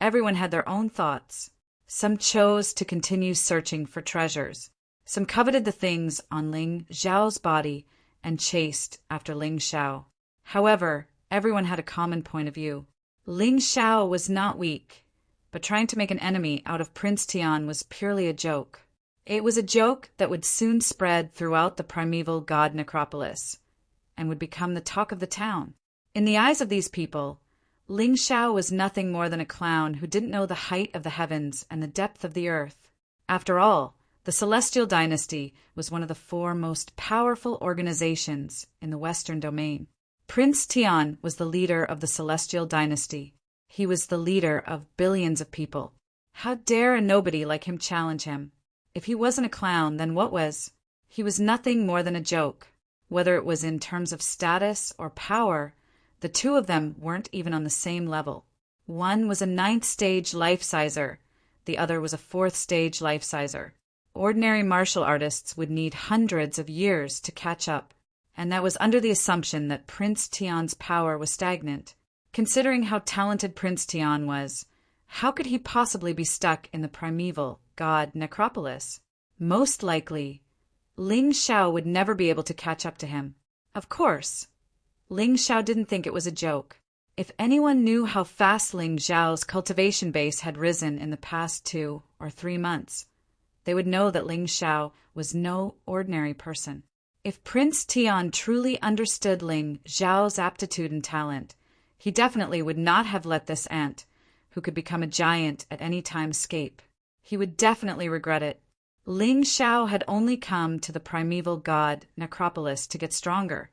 Everyone had their own thoughts. Some chose to continue searching for treasures. Some coveted the things on Ling Zhao's body and chased after Ling Zhao. However, everyone had a common point of view. Ling Zhao was not weak, but trying to make an enemy out of Prince Tian was purely a joke. It was a joke that would soon spread throughout the primeval god necropolis and would become the talk of the town. In the eyes of these people, Ling Zhao was nothing more than a clown who didn't know the height of the heavens and the depth of the earth. After all, the Celestial Dynasty was one of the 4 most powerful organizations in the Western domain. Prince Tian was the leader of the Celestial Dynasty. He was the leader of billions of people. How dare a nobody like him challenge him? If he wasn't a clown, then what was? He was nothing more than a joke. Whether it was in terms of status or power, the 2 of them weren't even on the same level. One was a 9th stage life-sizer. The other was a 4th stage life-sizer. Ordinary martial artists would need hundreds of years to catch up, and that was under the assumption that Prince Tian's power was stagnant. Considering how talented Prince Tian was, how could he possibly be stuck in the primeval god necropolis? Most likely, Ling Zhao would never be able to catch up to him. Of course, Ling Zhao didn't think it was a joke. If anyone knew how fast Ling Zhao's cultivation base had risen in the past 2 or 3 months, they would know that Ling Zhao was no ordinary person. If Prince Tian truly understood Ling Zhao's aptitude and talent, he definitely would not have let this ant, who could become a giant at any time, escape. He would definitely regret it. Ling Zhao had only come to the primeval god necropolis to get stronger,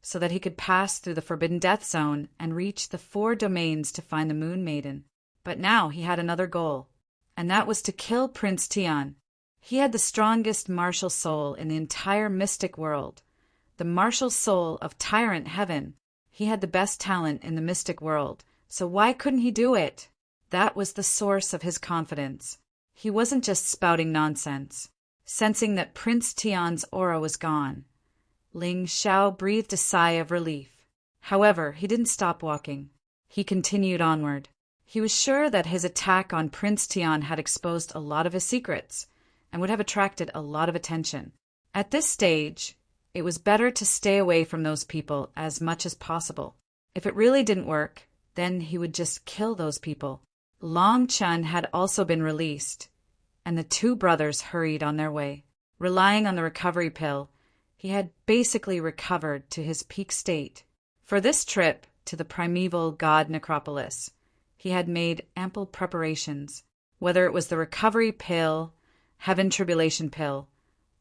so that he could pass through the Forbidden Death Zone and reach the 4 domains to find the Moon Maiden. But now he had another goal, and that was to kill Prince Tian. He had the strongest martial soul in the entire mystic world, the martial soul of Tyrant Heaven. He had the best talent in the mystic world, so why couldn't he do it? That was the source of his confidence. He wasn't just spouting nonsense. Sensing that Prince Tian's aura was gone, Ling Zhao breathed a sigh of relief. However, he didn't stop walking. He continued onward. He was sure that his attack on Prince Tian had exposed a lot of his secrets and would have attracted a lot of attention. At this stage, it was better to stay away from those people as much as possible. If it really didn't work, then he would just kill those people. Long Chun had also been released, and the 2 brothers hurried on their way. Relying on the recovery pill, he had basically recovered to his peak state. For this trip to the primeval god necropolis, he had made ample preparations. Whether it was the recovery pill, heaven tribulation pill,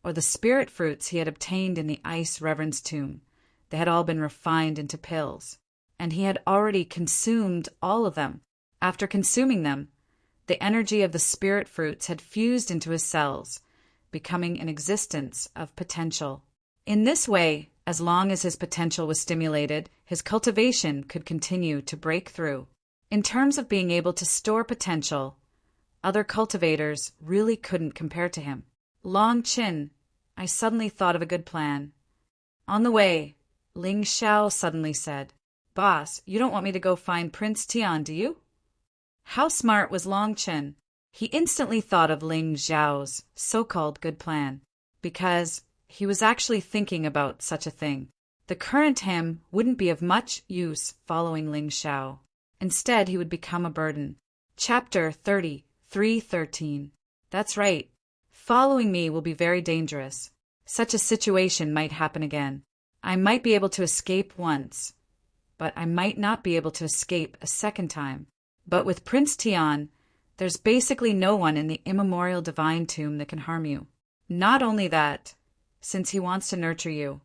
or the spirit fruits he had obtained in the ice reverend's tomb, they had all been refined into pills, and he had already consumed all of them. After consuming them, the energy of the spirit fruits had fused into his cells, becoming an existence of potential. In this way, as long as his potential was stimulated, his cultivation could continue to break through. In terms of being able to store potential, other cultivators really couldn't compare to him. Long Chin, I suddenly thought of a good plan. On the way, Ling Zhao suddenly said, "Boss, you don't want me to go find Prince Tian, do you?" How smart was Long Chen? He instantly thought of Ling Zhao's so-called good plan, because he was actually thinking about such a thing. The current him wouldn't be of much use following Ling Zhao. Instead, he would become a burden. Chapter 33:13. That's right. Following me will be very dangerous. Such a situation might happen again. I might be able to escape once, but I might not be able to escape a second time. But with Prince Tian, there's basically no one in the immemorial divine tomb that can harm you. Not only that, since he wants to nurture you,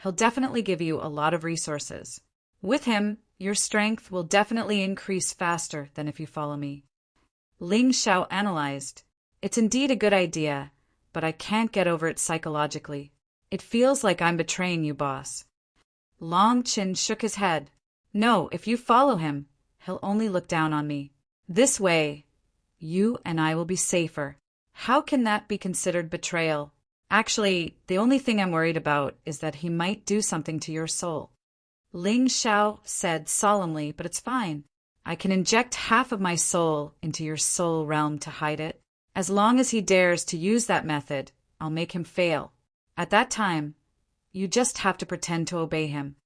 he'll definitely give you a lot of resources. With him, your strength will definitely increase faster than if you follow me. Ling Zhao analyzed. It's indeed a good idea, but I can't get over it psychologically. It feels like I'm betraying you, boss. Long Chin shook his head. No, if you follow him, he'll only look down on me. This way, you and I will be safer. How can that be considered betrayal? Actually, the only thing I'm worried about is that he might do something to your soul. Ling Zhao said solemnly, but it's fine. I can inject half of my soul into your soul realm to hide it. As long as he dares to use that method, I'll make him fail. At that time, you just have to pretend to obey him.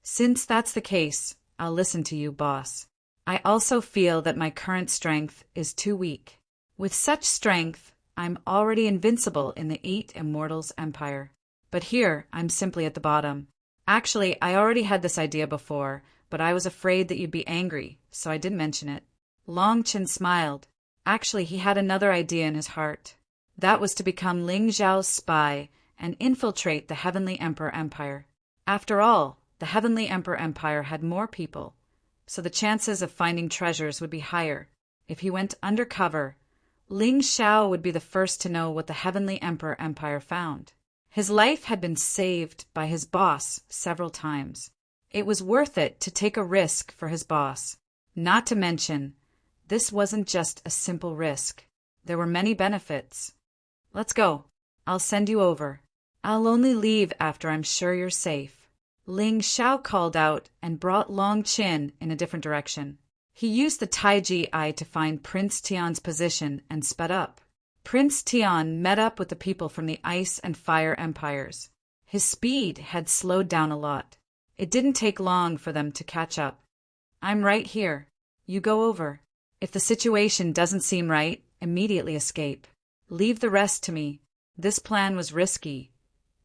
Since that's the case, I'll listen to you, boss. I also feel that my current strength is too weak. With such strength, I'm already invincible in the 8 Immortals Empire. But here, I'm simply at the bottom. Actually, I already had this idea before, but I was afraid that you'd be angry, so I didn't mention it. Long Chin smiled. Actually, he had another idea in his heart. That was to become Ling Zhao's spy and infiltrate the Heavenly Emperor Empire. After all, the Heavenly Emperor Empire had more people, so the chances of finding treasures would be higher. If he went undercover, Ling Zhao would be the first to know what the Heavenly Emperor Empire found. His life had been saved by his boss several times. It was worth it to take a risk for his boss. Not to mention, this wasn't just a simple risk. There were many benefits. Let's go. I'll send you over. I'll only leave after I'm sure you're safe. Ling Zhao called out and brought Long Chin in a different direction. He used the Taiji Eye to find Prince Tian's position and sped up. Prince Tian met up with the people from the Ice and Fire Empires. His speed had slowed down a lot. It didn't take long for them to catch up. I'm right here. You go over. If the situation doesn't seem right, immediately escape. Leave the rest to me. This plan was risky,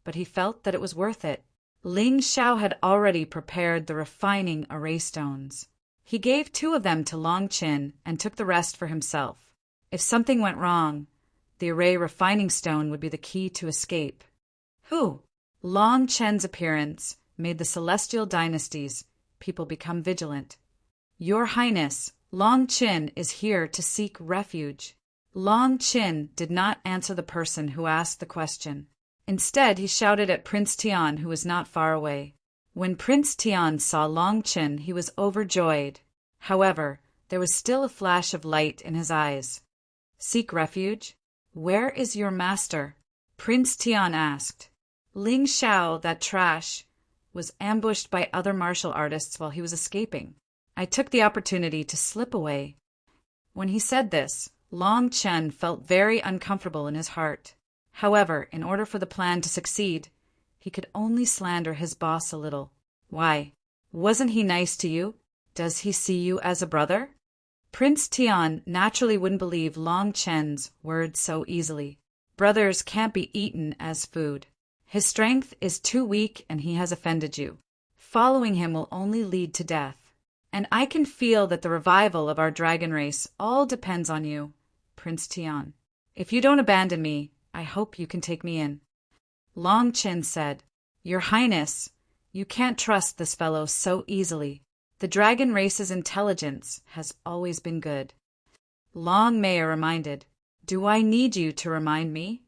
but he felt that it was worth it. Ling Xiao had already prepared the refining array stones. He gave 2 of them to Long Qin and took the rest for himself. If something went wrong, the array refining stone would be the key to escape. Who? Long Chen's appearance made the celestial dynasties people become vigilant. Your Highness, Long Qin is here to seek refuge. Long Qin did not answer the person who asked the question. Instead, he shouted at Prince Tian, who was not far away. When Prince Tian saw Long Qin, he was overjoyed. However, there was still a flash of light in his eyes. Seek refuge? Where is your master? Prince Tian asked. Ling Xiao, that trash, was ambushed by other martial artists while he was escaping. I took the opportunity to slip away. When he said this, Long Chen felt very uncomfortable in his heart. However, in order for the plan to succeed, he could only slander his boss a little. Why? Wasn't he nice to you? Does he see you as a brother? Prince Tian naturally wouldn't believe Long Chen's words so easily. Brothers can't be eaten as food. His strength is too weak and he has offended you. Following him will only lead to death. And I can feel that the revival of our dragon race all depends on you, Prince Tian. If you don't abandon me, I hope you can take me in. Long Qin said, Your Highness, you can't trust this fellow so easily. The dragon race's intelligence has always been good. Long Mei reminded, Do I need you to remind me?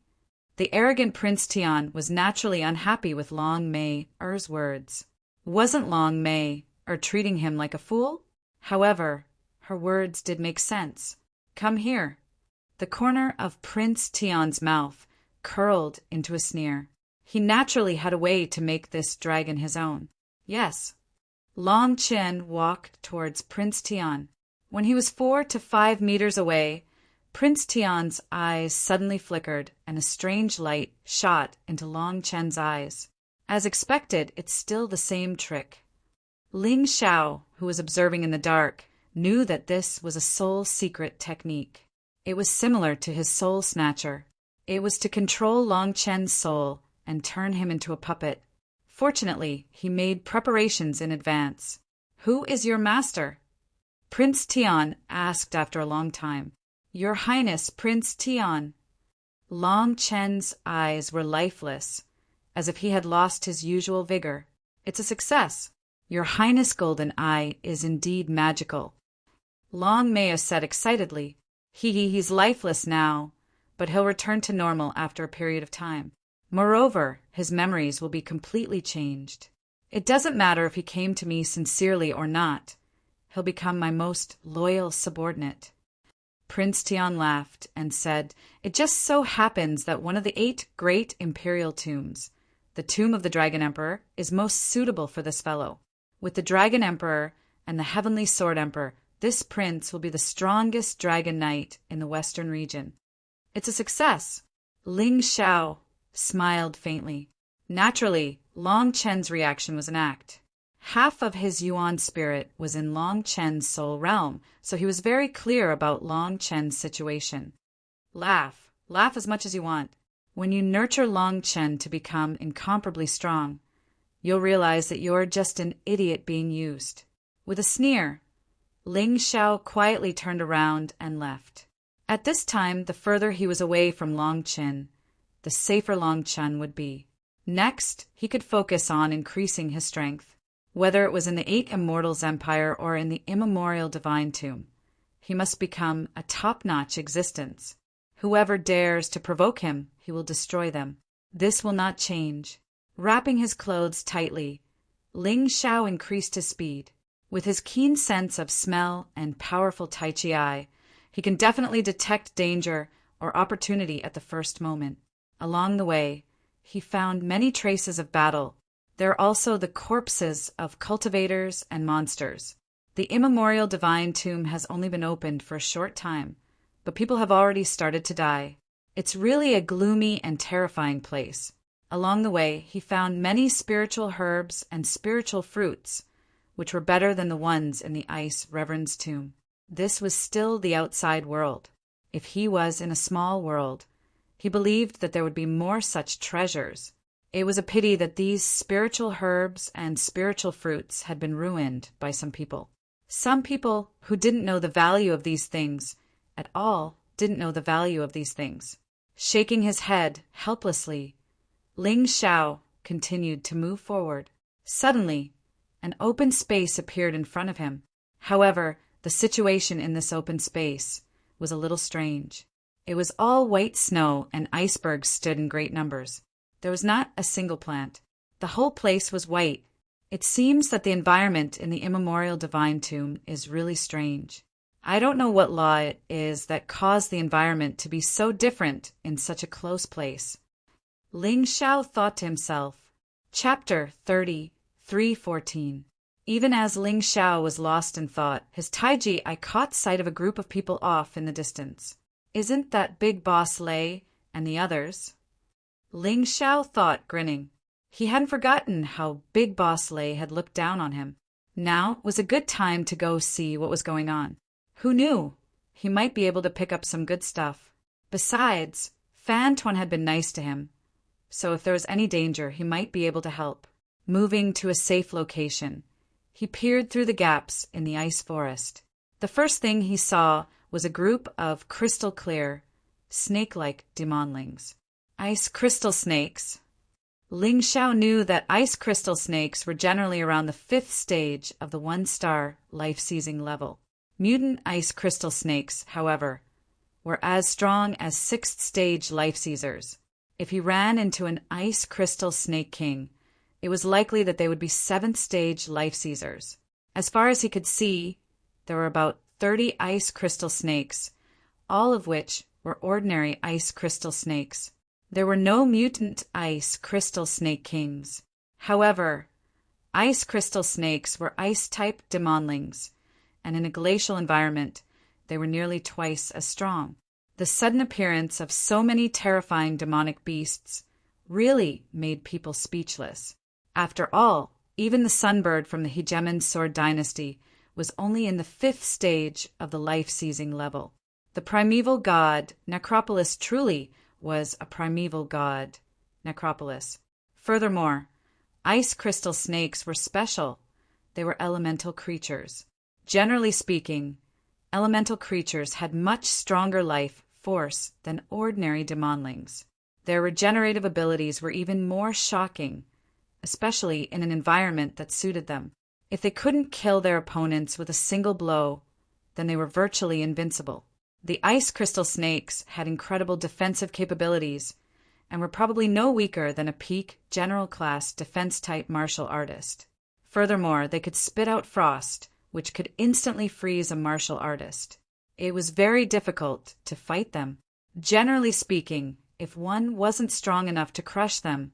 The arrogant Prince Tian was naturally unhappy with Long Mei's words. Wasn't Long Mei treating him like a fool? However, her words did make sense. Come here. The corner of Prince Tian's mouth curled into a sneer. He naturally had a way to make this dragon his own. Yes. Long Qin walked towards Prince Tian. When he was 4 to 5 meters away, Prince Tian's eyes suddenly flickered and a strange light shot into Long Chen's eyes. As expected, it's still the same trick. Ling Xiao, who was observing in the dark, knew that this was a soul secret technique. It was similar to his soul snatcher. It was to control Long Chen's soul and turn him into a puppet. Fortunately, he made preparations in advance. Who is your master? Prince Tian asked after a long time. Your Highness, Prince Tian. Long Chen's eyes were lifeless, as if he had lost his usual vigor. It's a success. Your Highness' golden eye is indeed magical. Long Mei said excitedly. He's lifeless now, but he'll return to normal after a period of time. Moreover, his memories will be completely changed. It doesn't matter if he came to me sincerely or not. He'll become my most loyal subordinate. Prince Tian laughed and said, It just so happens that one of the 8 great imperial tombs, the tomb of the Dragon Emperor, is most suitable for this fellow. With the Dragon Emperor and the Heavenly Sword Emperor, this prince will be the strongest dragon knight in the western region. It's a success. Ling Xiao smiled faintly. Naturally, Long Chen's reaction was an act. Half of his Yuan spirit was in Long Chen's soul realm, so he was very clear about Long Chen's situation. Laugh. Laugh as much as you want. When you nurture Long Chen to become incomparably strong, you'll realize that you're just an idiot being used. With a sneer, Ling Xiao quietly turned around and left. At this time, the further he was away from Long Chen, the safer Long Chen would be. Next, he could focus on increasing his strength. Whether it was in the 8 Immortals Empire or in the immemorial Divine Tomb, he must become a top-notch existence. Whoever dares to provoke him, he will destroy them. This will not change. Wrapping his clothes tightly, Ling Xiao increased his speed. With his keen sense of smell and powerful Tai Chi eye, he can definitely detect danger or opportunity at the first moment. Along the way, he found many traces of battle. There are also the corpses of cultivators and monsters. The immemorial Divine Tomb has only been opened for a short time, but people have already started to die. It's really a gloomy and terrifying place. Along the way, he found many spiritual herbs and spiritual fruits, which were better than the ones in the Ice Reverend's tomb. This was still the outside world. If he was in a small world, he believed that there would be more such treasures. It was a pity that these spiritual herbs and spiritual fruits had been ruined by some people. Some people who didn't know the value of these things at all didn't know the value of these things. Shaking his head helplessly, Ling Xiao continued to move forward. Suddenly, an open space appeared in front of him. However, the situation in this open space was a little strange. It was all white snow, and icebergs stood in great numbers. There was not a single plant. The whole place was white. It seems that the environment in the immemorial divine tomb is really strange. I don't know what law it is that caused the environment to be so different in such a close place. Ling Xiao thought to himself. Chapter 30, 3:14. Even as Ling Xiao was lost in thought, his taiji eye caught sight of a group of people off in the distance. Isn't that Big Boss Lei and the others? Ling Xiao thought, grinning. He hadn't forgotten how Big Boss Lei had looked down on him. Now was a good time to go see what was going on. Who knew? He might be able to pick up some good stuff. Besides, Fan Tuan had been nice to him, so if there was any danger, he might be able to help. Moving to a safe location, he peered through the gaps in the ice forest. The first thing he saw was a group of crystal-clear, snake-like demonlings. Ice crystal snakes. Ling Xiao knew that ice crystal snakes were generally around the 5th stage of the 1-star life-seizing level. Mutant ice crystal snakes, however, were as strong as 6th stage life-seizers. If he ran into an ice crystal snake king, it was likely that they would be 7th stage life-seizers. As far as he could see, there were about 30 ice crystal snakes, all of which were ordinary ice crystal snakes. There were no mutant ice crystal snake kings. However, ice crystal snakes were ice-type demonlings, and in a glacial environment, they were nearly twice as strong. The sudden appearance of so many terrifying demonic beasts really made people speechless. After all, even the sunbird from the Hegemon Sword Dynasty was only in the 5th stage of the life-seizing level. The primeval god, Necropolis, truly was a primeval god, Necropolis. Furthermore, ice crystal snakes were special. They were elemental creatures. Generally speaking, elemental creatures had much stronger life force than ordinary demonlings. Their regenerative abilities were even more shocking, especially in an environment that suited them. If they couldn't kill their opponents with a single blow, then they were virtually invincible. The ice crystal snakes had incredible defensive capabilities and were probably no weaker than a peak general class defense-type martial artist. Furthermore, they could spit out frost, which could instantly freeze a martial artist. It was very difficult to fight them. Generally speaking, if one wasn't strong enough to crush them,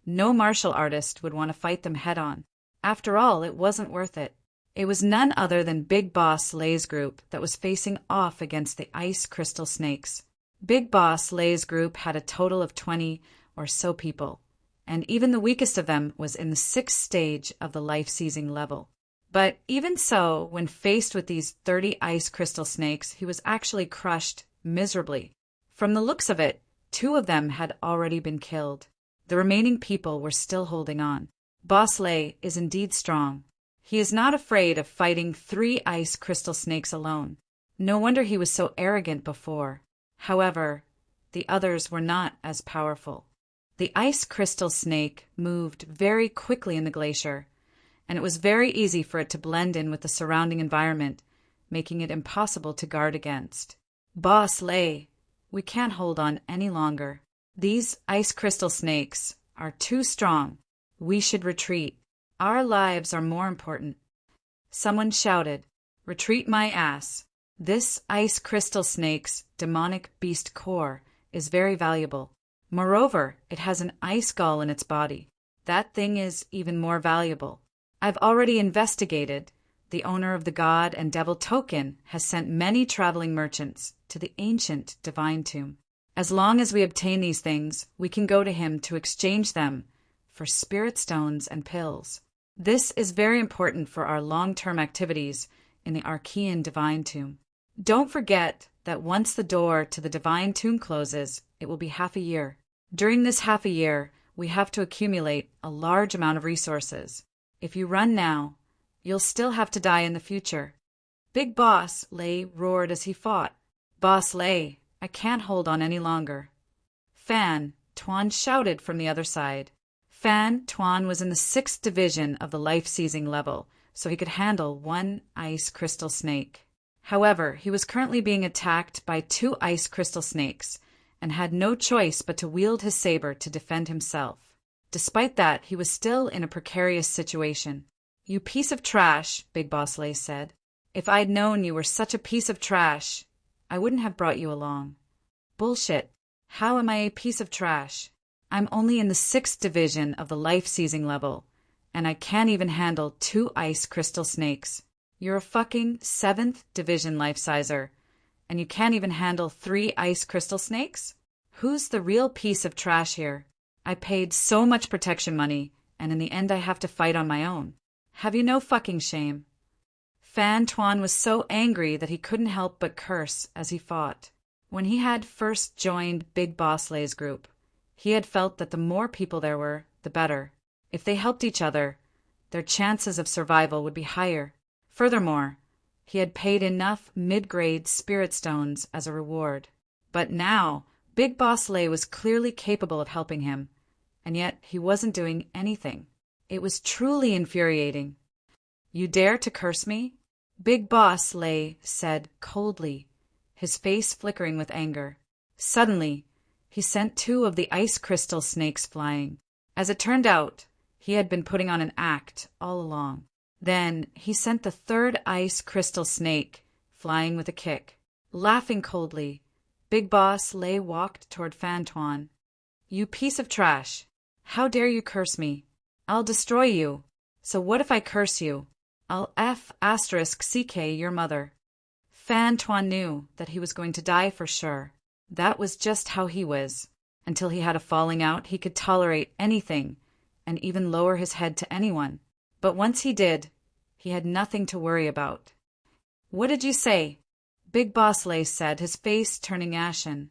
no martial artist would want to fight them head-on. After all, it wasn't worth it. It was none other than Big Boss Lei's group that was facing off against the ice crystal snakes. Big Boss Lei's group had a total of 20 or so people, and even the weakest of them was in the 6th stage of the life-seizing level. But even so, when faced with these 30 ice crystal snakes, he was actually crushed miserably. From the looks of it, 2 of them had already been killed. The remaining people were still holding on. Boss Lei is indeed strong. He is not afraid of fighting 3 ice crystal snakes alone. No wonder he was so arrogant before. However, the others were not as powerful. The ice crystal snake moved very quickly in the glacier, and it was very easy for it to blend in with the surrounding environment, making it impossible to guard against. Boss Lei, we can't hold on any longer. These ice crystal snakes are too strong. We should retreat. Our lives are more important. Someone shouted, "Retreat my ass. This ice crystal snake's demonic beast core is very valuable. Moreover, it has an ice gall in its body. That thing is even more valuable. I've already investigated. The owner of the God and Devil token has sent many traveling merchants to the ancient divine tomb. As long as we obtain these things, we can go to him to exchange them for spirit stones and pills. This is very important for our long-term activities in the Archean divine tomb. Don't forget that once the door to the divine tomb closes, it will be half a year. During this half a year, We have to accumulate a large amount of resources. If you run now, you'll still have to die in the future. Big Boss Lei roared as he fought. Boss Lei, I can't hold on any longer. Fan Tuan shouted from the other side. Fan Tuan was in the 6th division of the life-seizing level, so he could handle 1 ice crystal snake. However, he was currently being attacked by 2 ice crystal snakes, and had no choice but to wield his saber to defend himself. Despite that, he was still in a precarious situation. You piece of trash, Big Boss Lei said. If I'd known you were such a piece of trash, I wouldn't have brought you along. Bullshit. How am I a piece of trash? I'm only in the 6th division of the life-seizing level, and I can't even handle 2 ice crystal snakes. You're a fucking 7th division life-sizer, and you can't even handle 3 ice crystal snakes? Who's the real piece of trash here? I paid so much protection money, and in the end I have to fight on my own. Have you no fucking shame? Fan Tuan was so angry that he couldn't help but curse as he fought. When he had first joined Big Boss Lei's group, he had felt that the more people there were, the better. If they helped each other, their chances of survival would be higher. Furthermore, he had paid enough mid-grade spirit stones as a reward. But now, Big Boss Lei was clearly capable of helping him, and yet he wasn't doing anything. It was truly infuriating. You dare to curse me? Big Boss Lei said coldly, his face flickering with anger. Suddenly, he sent 2 of the ice crystal snakes flying. As it turned out, he had been putting on an act all along. Then he sent the 3rd ice crystal snake flying with a kick. Laughing coldly, Big Boss Lei walked toward Fan Tuan. You piece of trash. How dare you curse me? I'll destroy you. So what if I curse you? I'll *CK your mother. Fan Tuan knew that he was going to die for sure. That was just how he was. Until he had a falling out, he could tolerate anything and even lower his head to anyone. But once he did, he had nothing to worry about. What did you say? Big Boss Lei said, his face turning ashen.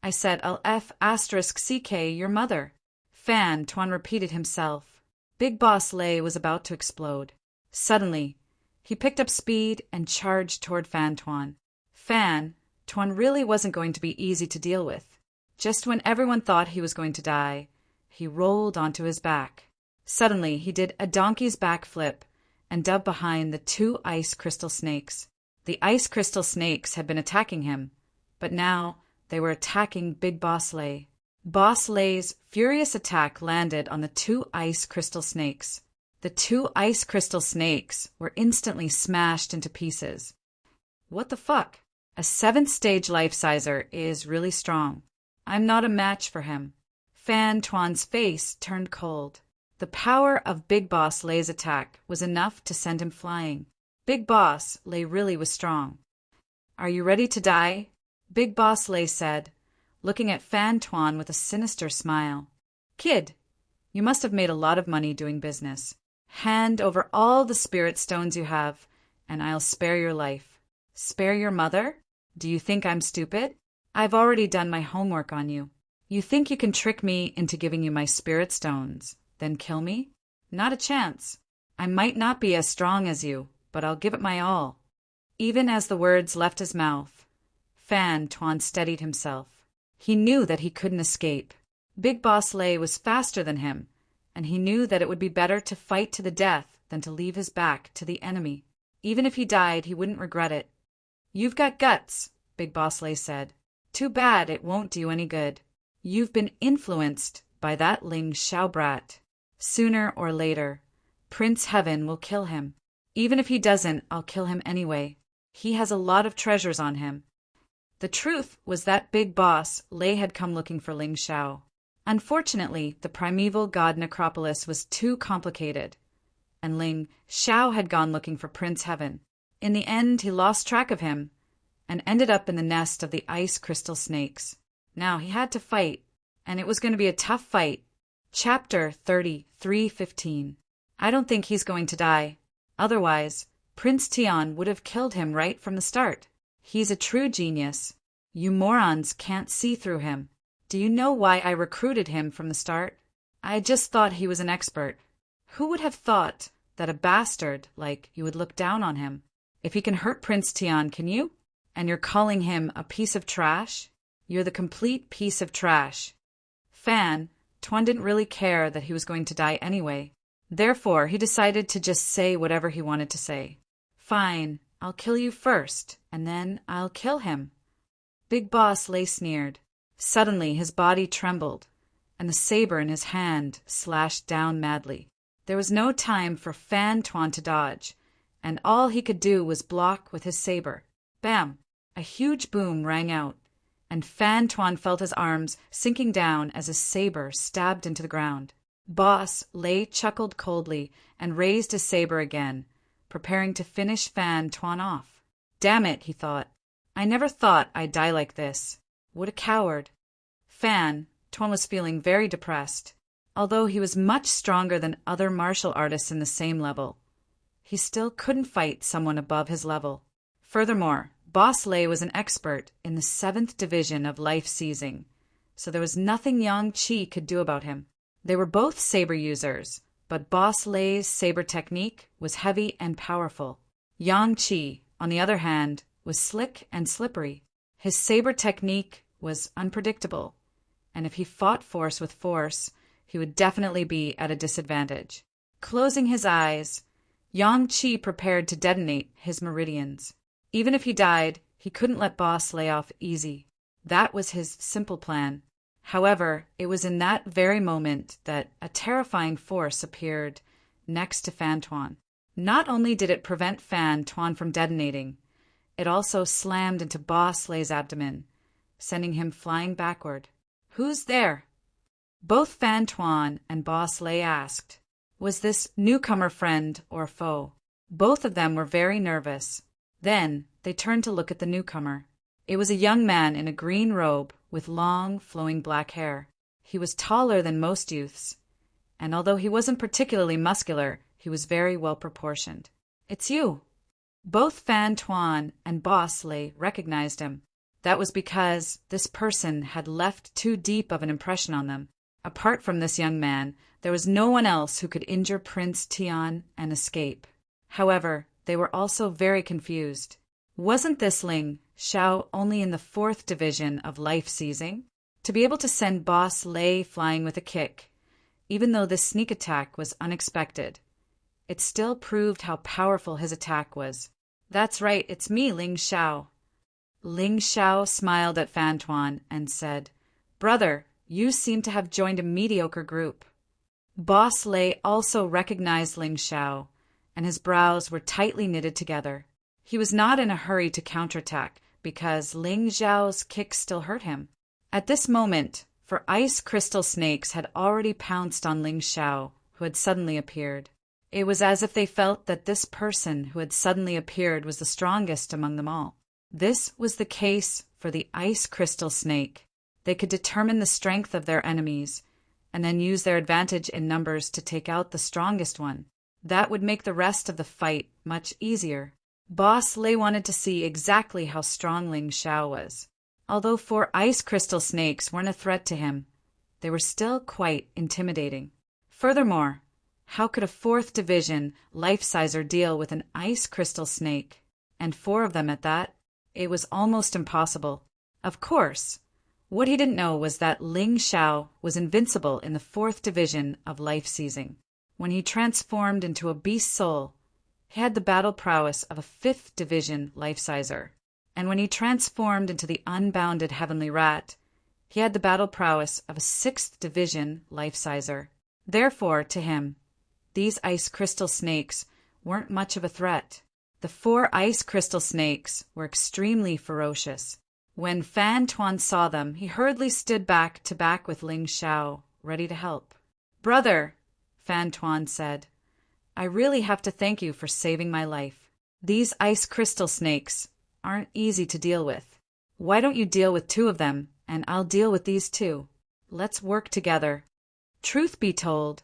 I said I'll *CK your mother. Fan Tuan repeated himself. Big Boss Lei was about to explode. Suddenly, he picked up speed and charged toward Fan Tuan. Fan Tuan really wasn't going to be easy to deal with. Just when everyone thought he was going to die, he rolled onto his back. Suddenly, he did a donkey's back flip and dove behind the 2 ice crystal snakes. The ice crystal snakes had been attacking him, but now they were attacking Big Boss Lei. Boss Lei's furious attack landed on the 2 ice crystal snakes. The 2 ice crystal snakes were instantly smashed into pieces. What the fuck? A 7th stage life-sizer is really strong. I'm not a match for him. Fan Tuan's face turned cold. The power of Big Boss Lei's attack was enough to send him flying. Big Boss Lei really was strong. Are you ready to die? Big Boss Lei said, looking at Fan Tuan with a sinister smile. Kid, you must have made a lot of money doing business. Hand over all the spirit stones you have, and I'll spare your life. Spare your mother? Do you think I'm stupid? I've already done my homework on you. You think you can trick me into giving you my spirit stones, then kill me? Not a chance. I might not be as strong as you, but I'll give it my all. Even as the words left his mouth, Fan Tuan steadied himself. He knew that he couldn't escape. Big Boss Lei was faster than him, and he knew that it would be better to fight to the death than to leave his back to the enemy. Even if he died, he wouldn't regret it. You've got guts, Big Boss Lei said. Too bad it won't do you any good. You've been influenced by that Ling Xiao brat. Sooner or later, Prince Heaven will kill him. Even if he doesn't, I'll kill him anyway. He has a lot of treasures on him. The truth was that Big Boss Lei had come looking for Ling Xiao. Unfortunately, the primeval god necropolis was too complicated, and Ling Xiao had gone looking for Prince Heaven. In the end, he lost track of him and ended up in the nest of the ice crystal snakes. Now he had to fight, and it was going to be a tough fight. Chapter 33:15. I don't think he's going to die. Otherwise, Prince Tian would have killed him right from the start. He's a true genius. You morons can't see through him. Do you know why I recruited him from the start? I just thought he was an expert. Who would have thought that a bastard like you would look down on him? If he can hurt Prince Tian, can you? And you're calling him a piece of trash? You're the complete piece of trash. Tuan didn't really care that he was going to die anyway. Therefore, he decided to just say whatever he wanted to say. Fine, I'll kill you first, and then I'll kill him. Big Boss Lay sneered. Suddenly, his body trembled, and the saber in his hand slashed down madly. There was no time for Tuan to dodge, and all he could do was block with his saber. Bam! A huge boom rang out, and Tuan felt his arms sinking down as his saber stabbed into the ground. Boss Lay chuckled coldly and raised his saber again, preparing to finish Tuan off. Damn it, he thought. I never thought I'd die like this. What a coward. Tuan was feeling very depressed. Although he was much stronger than other martial artists in the same level, he still couldn't fight someone above his level. Furthermore, Boss Lay was an expert in the 7th division of life seizing, so there was nothing Yang Qi could do about him. They were both saber users, but Boss Lay's saber technique was heavy and powerful. Yang Qi, on the other hand, was slick and slippery. His saber technique was unpredictable, and if he fought force with force, he would definitely be at a disadvantage. Closing his eyes, Yang Qi prepared to detonate his meridians. Even if he died, he couldn't let Boss Lay off easy. That was his simple plan. However, it was in that very moment that a terrifying force appeared next to Tuan. Not only did it prevent Tuan from detonating, it also slammed into Boss Lay's abdomen, sending him flying backward. Who's there? Both Tuan and Boss Lay asked. Was this newcomer friend or foe? Both of them were very nervous. Then they turned to look at the newcomer. It was a young man in a green robe with long, flowing black hair. He was taller than most youths, and although he wasn't particularly muscular, he was very well proportioned. It's you. Both Tuan and Boss Lay recognized him. That was because this person had left too deep of an impression on them. Apart from this young man, there was no one else who could injure Prince Tian and escape. However, they were also very confused. Wasn't this Ling Xiao only in the 4th division of life seizing? To be able to send Boss Lay flying with a kick, even though this sneak attack was unexpected, it still proved how powerful his attack was. That's right, it's me, Ling Xiao. Ling Xiao smiled at Tuan and said, Brother, you seem to have joined a mediocre group. Boss Lay also recognized Ling Xiao, and his brows were tightly knitted together. He was not in a hurry to counterattack, because Ling Xiao's kick still hurt him. At this moment, for ice crystal snakes had already pounced on Ling Xiao, who had suddenly appeared. It was as if they felt that this person who had suddenly appeared was the strongest among them all. This was the case for the ice crystal snake. They could determine the strength of their enemies, and then use their advantage in numbers to take out the strongest one. That would make the rest of the fight much easier. Boss Lay wanted to see exactly how strong Ling Xiao was. Although 4 ice crystal snakes weren't a threat to him, they were still quite intimidating. Furthermore, how could a 4th division life-sizer deal with an ice crystal snake? And 4 of them at that? It was almost impossible. Of course, what he didn't know was that Ling Xiao was invincible in the 4th division of life seizing. When he transformed into a beast soul, he had the battle prowess of a 5th division life-sizer. And when he transformed into the unbounded heavenly rat, he had the battle prowess of a 6th division life-sizer. Therefore, to him, these ice crystal snakes weren't much of a threat. The 4 ice crystal snakes were extremely ferocious. When Tuan saw them, he hurriedly stood back to back with Ling Xiao, ready to help. Brother, Tuan said, I really have to thank you for saving my life. These ice crystal snakes aren't easy to deal with. Why don't you deal with 2 of them, and I'll deal with these 2. Let's work together. Truth be told,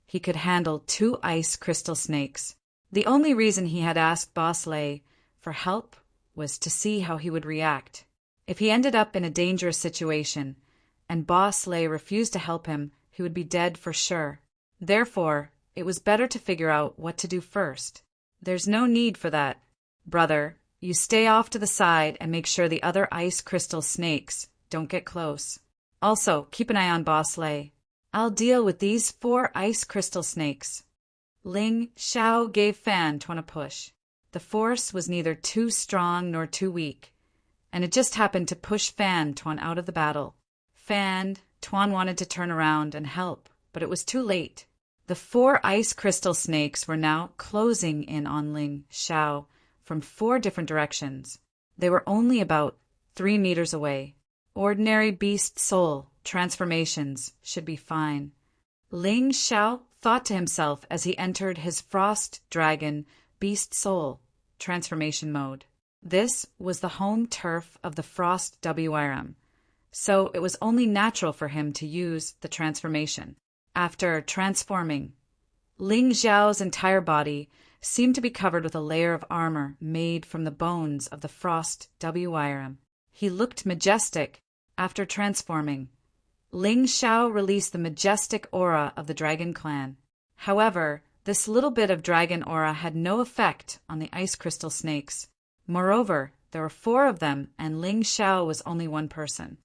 he could handle 2 ice crystal snakes. The only reason he had asked Boss Lay for help was to see how he would react. If he ended up in a dangerous situation, and Boss Lay refused to help him, he would be dead for sure. Therefore, it was better to figure out what to do first. There's no need for that, brother. You stay off to the side and make sure the other ice crystal snakes don't get close. Also, keep an eye on Boss Lei. I'll deal with these 4 ice crystal snakes. Ling Xiao gave Fan Tuan a push. The force was neither too strong nor too weak, and it just happened to push Fan Tuan out of the battle. Fan Tuan wanted to turn around and help, but it was too late. The 4 ice crystal snakes were now closing in on Ling Xiao from 4 different directions. They were only about 3 meters away. Ordinary beast soul transformations should be fine. Ling Xiao thought to himself as he entered his frost dragon beast soul transformation mode. This was the home turf of the frost WRM, so it was only natural for him to use the transformation. After transforming, Ling Xiao's entire body seemed to be covered with a layer of armor made from the bones of the frost WRM. He looked majestic. After transforming, Ling Xiao released the majestic aura of the Dragon Clan. However, this little bit of dragon aura had no effect on the ice crystal snakes. Moreover, there were 4 of them, and Ling Xiao was only one person.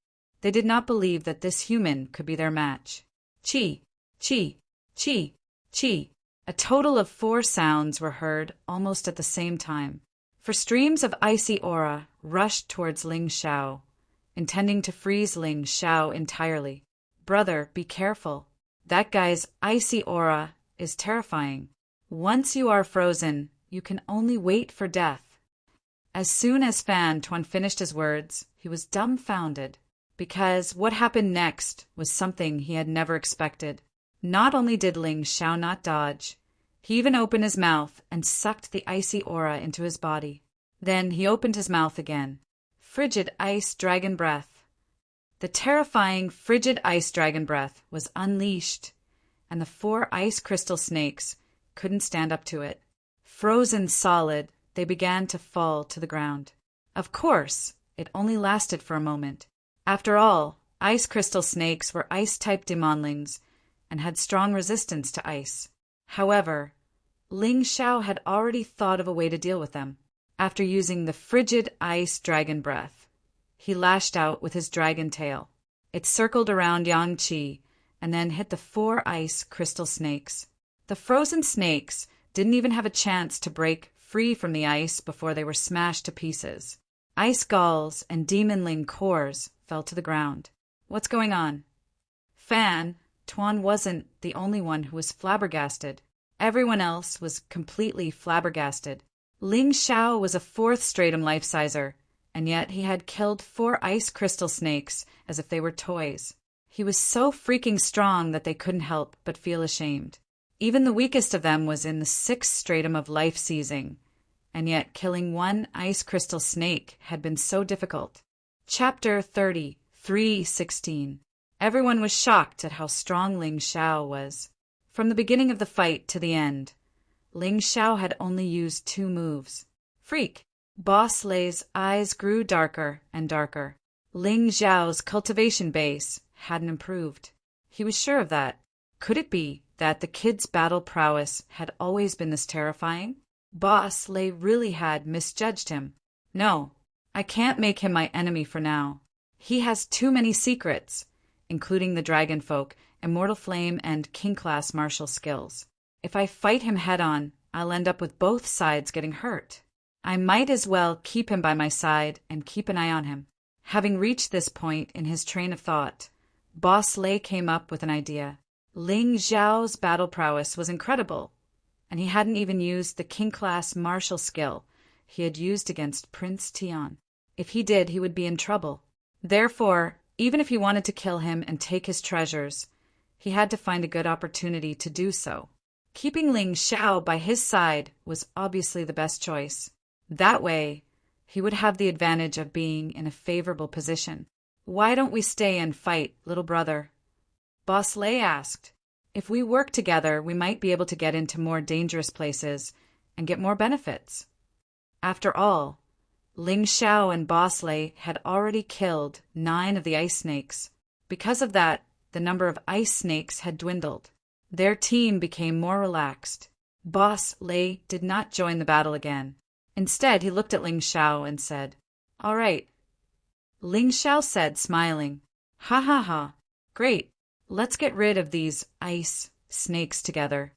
They did not believe that this human could be their match. Chi, chi, chi, chi. A total of 4 sounds were heard almost at the same time. For streams of icy aura rushed towards Ling Xiao, intending to freeze Ling Xiao entirely. Brother, be careful. That guy's icy aura is terrifying. Once you are frozen, you can only wait for death. As soon as Fan Tuan finished his words, he was dumbfounded, because what happened next was something he had never expected. Not only did Ling Xiao not dodge, he even opened his mouth and sucked the icy aura into his body. Then he opened his mouth again. Frigid ice dragon breath. The terrifying frigid ice dragon breath was unleashed, and the 4 ice crystal snakes couldn't stand up to it. Frozen solid, they began to fall to the ground. Of course, it only lasted for a moment. After all, ice crystal snakes were ice-type demonlings and had strong resistance to ice. However, Ling Xiao had already thought of a way to deal with them. After using the frigid ice dragon breath, he lashed out with his dragon tail. It circled around Yang Qi and then hit the 4 ice crystal snakes. The frozen snakes didn't even have a chance to break free from the ice before they were smashed to pieces. Ice galls and demonling cores fell to the ground. What's going on? Fan Tuan wasn't the only one who was flabbergasted. Everyone else was completely flabbergasted. Ling Xiao was a 4th stratum life-sizer, and yet he had killed 4 ice crystal snakes as if they were toys. He was so freaking strong that they couldn't help but feel ashamed. Even the weakest of them was in the 6th stratum of life-seizing, and yet killing 1 ice crystal snake had been so difficult. Chapter 30, 3:16. Everyone was shocked at how strong Ling Xiao was. From the beginning of the fight to the end, Ling Xiao had only used 2 moves. Freak! Boss Lei's eyes grew darker and darker. Ling Xiao's cultivation base hadn't improved. He was sure of that. Could it be that the kid's battle prowess had always been this terrifying? Boss Lei really had misjudged him. No, I can't make him my enemy for now. He has too many secrets, including the dragon folk, immortal flame, and king-class martial skills. If I fight him head-on, I'll end up with both sides getting hurt. I might as well keep him by my side and keep an eye on him. Having reached this point in his train of thought, Boss Lei came up with an idea. Ling Xiao's battle prowess was incredible, and he hadn't even used the king-class martial skill he had used against Prince Tian. If he did, he would be in trouble. Therefore, even if he wanted to kill him and take his treasures, he had to find a good opportunity to do so. Keeping Ling Xiao by his side was obviously the best choice. That way, he would have the advantage of being in a favorable position. Why don't we stay and fight, little brother? Boss Lei asked. If we work together, we might be able to get into more dangerous places and get more benefits. After all, Ling Xiao and Boss Lei had already killed 9 of the ice snakes. Because of that, the number of ice snakes had dwindled. Their team became more relaxed. Boss Lei did not join the battle again. Instead, he looked at Ling Xiao and said, "All right." Ling Xiao said, smiling, "Ha ha ha. Great. Let's get rid of these ice snakes together."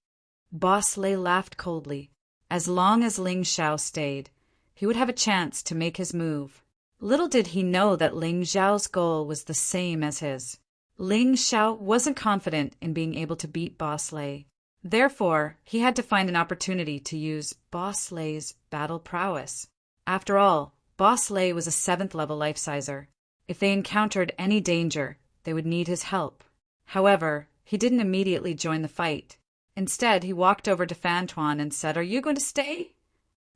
Boss Lei laughed coldly. As long as Ling Xiao stayed, he would have a chance to make his move. Little did he know that Ling Xiao's goal was the same as his. Ling Xiao wasn't confident in being able to beat Boss Lei. Therefore, he had to find an opportunity to use Boss Lei's battle prowess. After all, Boss Lei was a 7th level life-sizer. If they encountered any danger, they would need his help. However, he didn't immediately join the fight. Instead, he walked over to Fan Tuan and said, "Are you going to stay?"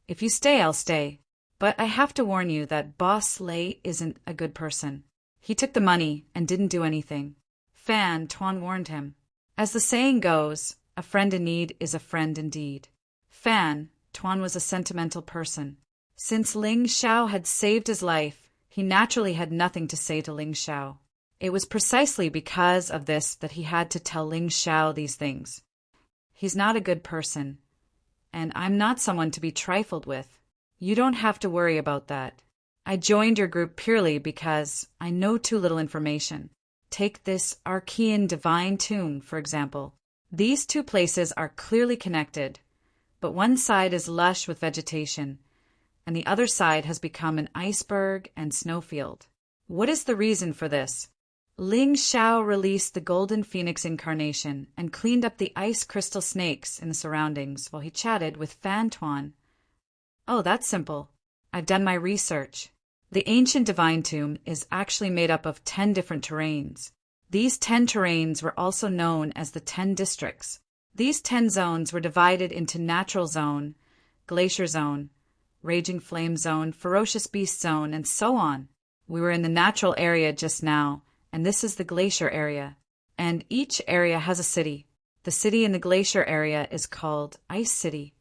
"If you stay, I'll stay. But I have to warn you that Boss Lei isn't a good person. He took the money and didn't do anything." Fan Tuan warned him. As the saying goes, a friend in need is a friend indeed. Fan Tuan was a sentimental person. Since Ling Xiao had saved his life, he naturally had nothing to say to Ling Xiao. It was precisely because of this that he had to tell Ling Xiao these things. "He's not a good person, and I'm not someone to be trifled with. You don't have to worry about that. I joined your group purely because I know too little information. Take this Archean divine tune, for example. These two places are clearly connected, but one side is lush with vegetation, and the other side has become an iceberg and snowfield. What is the reason for this?" Ling Xiao released the golden phoenix incarnation and cleaned up the ice crystal snakes in the surroundings while he chatted with Fan Tuan. "Oh, that's simple. I've done my research. The ancient divine tomb is actually made up of 10 different terrains. These 10 terrains were also known as the 10 districts. These 10 zones were divided into natural zone, glacier zone, raging flame zone, ferocious beast zone, and so on. We were in the natural area just now, and this is the glacier area. And each area has a city. The city in the glacier area is called Ice City.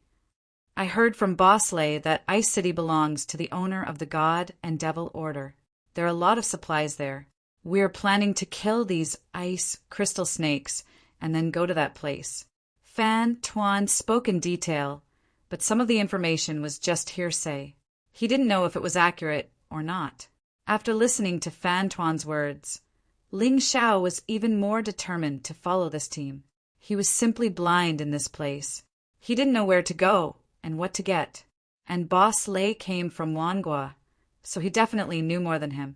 I heard from Boss Lei that Ice City belongs to the owner of the God and Devil Order. There are a lot of supplies there. We are planning to kill these ice crystal snakes and then go to that place." Fan Tuan spoke in detail, but some of the information was just hearsay. He didn't know if it was accurate or not. After listening to Fan Tuan's words, Ling Xiao was even more determined to follow this team. He was simply blind in this place. He didn't know where to go and what to get. And Boss Lei came from Wangua, so he definitely knew more than him.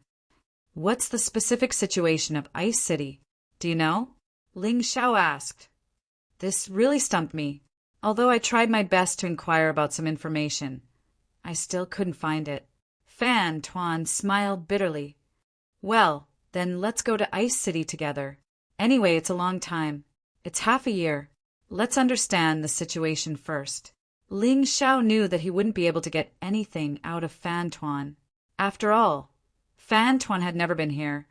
"What's the specific situation of Ice City? Do you know?" Ling Xiao asked. This really stumped me. Although I tried my best to inquire about some information, I still couldn't find it. Fan Tuan smiled bitterly. "Well, then let's go to Ice City together. Anyway, it's a long time. It's half a year. Let's understand the situation first." Ling Xiao knew that he wouldn't be able to get anything out of Fan Tuan. After all, Fan Tuan had never been here,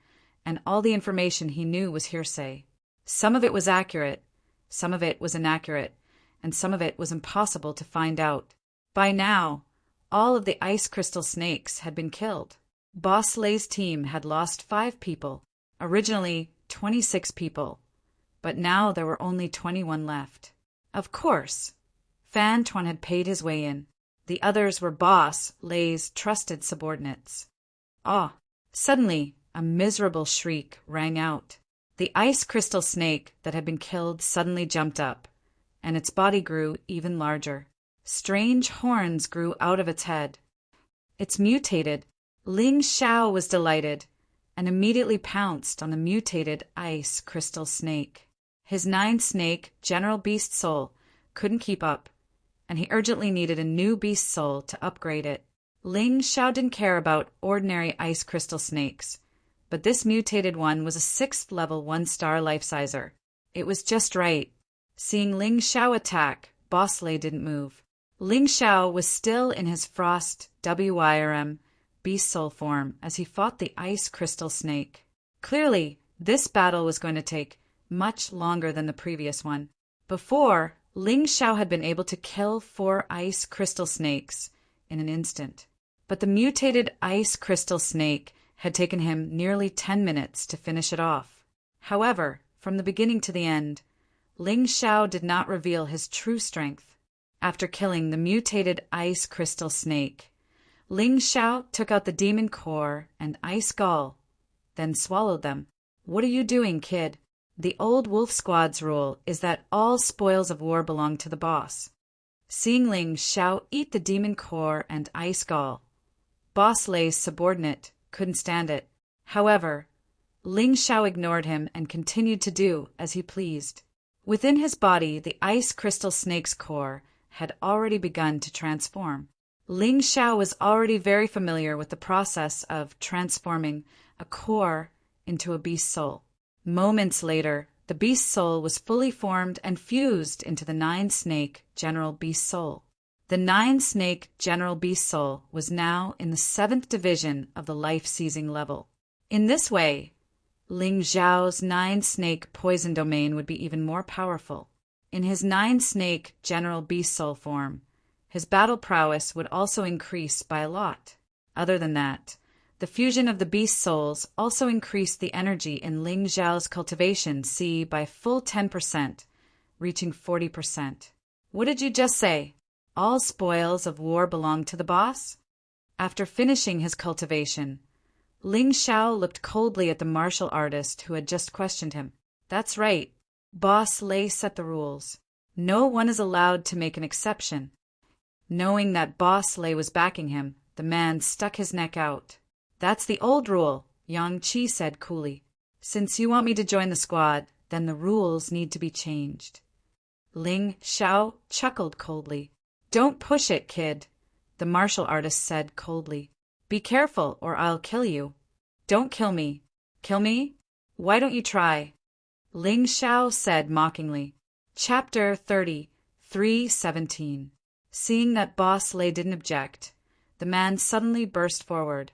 and all the information he knew was hearsay. Some of it was accurate, some of it was inaccurate, and some of it was impossible to find out. By now, all of the ice crystal snakes had been killed. Boss Lei's team had lost 5 people, originally 26 people, but now there were only 21 left. Of course, Fan Tuan had paid his way in. The others were Boss Lei's trusted subordinates. Ah! Suddenly, a miserable shriek rang out. The ice crystal snake that had been killed suddenly jumped up, and its body grew even larger. Strange horns grew out of its head. It's mutated. Ling Xiao was delighted, and immediately pounced on the mutated ice crystal snake. His 9-snake General Beast Soul couldn't keep up, and he urgently needed a new Beast Soul to upgrade it. Ling Xiao didn't care about ordinary ice crystal snakes, but this mutated one was a 6th level 1-star life-sizer. It was just right. Seeing Ling Xiao attack, Boss Lei didn't move. Ling Xiao was still in his Frost WIRM Beast Soul form as he fought the ice crystal snake. Clearly, this battle was going to take much longer than the previous one. Before, Ling Xiao had been able to kill 4 ice crystal snakes in an instant, but the mutated ice crystal snake had taken him nearly 10 minutes to finish it off. However, From the beginning to the end, Ling Xiao did not reveal his true strength. After killing the mutated ice crystal snake, Ling Xiao took out the demon core and ice gall, then swallowed them. What are you doing, kid? The old wolf squad's rule is that all spoils of war belong to the boss. Seeing Ling Xiao eat the demon core and ice gall, Boss Lei's subordinate couldn't stand it. However, Ling Xiao ignored him and continued to do as he pleased. Within his body, the ice crystal snake's core had already begun to transform. Ling Xiao was already very familiar with the process of transforming a core into a beast soul. Moments later, the beast soul was fully formed and fused into the nine-snake general beast soul. The nine-snake general beast soul was now in the 7th division of the life-seizing level. In this way, Ling Xiao's nine-snake poison domain would be even more powerful. In his nine-snake general beast soul form, his battle prowess would also increase by a lot. Other than that, the fusion of the beast souls also increased the energy in Ling Xiao's cultivation C by a full 10%, reaching 40%. What did you just say? All spoils of war belong to the boss? After finishing his cultivation, Ling Xiao looked coldly at the martial artist who had just questioned him. That's right. Boss Lei set the rules. No one is allowed to make an exception. Knowing that Boss Lei was backing him, the man stuck his neck out. That's the old rule, Yang Qi said coolly. Since you want me to join the squad, then the rules need to be changed. Ling Xiao chuckled coldly. Don't push it, kid, the martial artist said coldly. Be careful or I'll kill you. Don't kill me. Kill me? Why don't you try? Ling Xiao said mockingly. Chapter 30, 3:17. Seeing that Boss Lei didn't object, the man suddenly burst forward,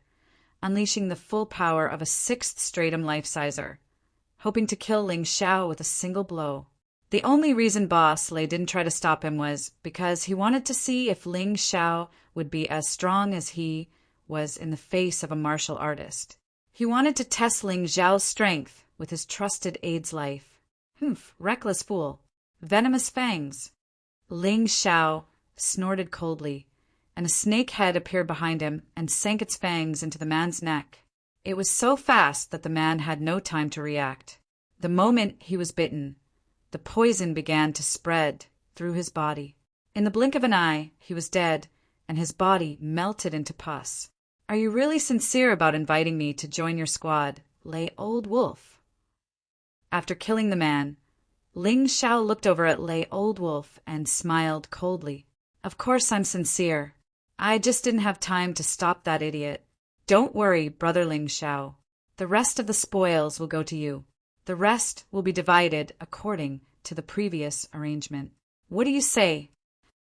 unleashing the full power of a 6th stratum life-sizer, hoping to kill Ling Xiao with a single blow. The only reason Boss Lei didn't try to stop him was because he wanted to see if Ling Xiao would be as strong as he was in the face of a martial artist. He wanted to test Ling Xiao's strength with his trusted aide's life. Reckless fool. Venomous fangs. Ling Xiao snorted coldly, and a snake head appeared behind him and sank its fangs into the man's neck. It was so fast that the man had no time to react. The moment he was bitten, the poison began to spread through his body. In the blink of an eye, he was dead, and his body melted into pus. Are you really sincere about inviting me to join your squad, Lei Old Wolf? After killing the man, Ling Xiao looked over at Lei Old Wolf and smiled coldly. Of course I'm sincere. I just didn't have time to stop that idiot. Don't worry, brother Ling Xiao. The rest of the spoils will go to you. The rest will be divided according to the previous arrangement. What do you say?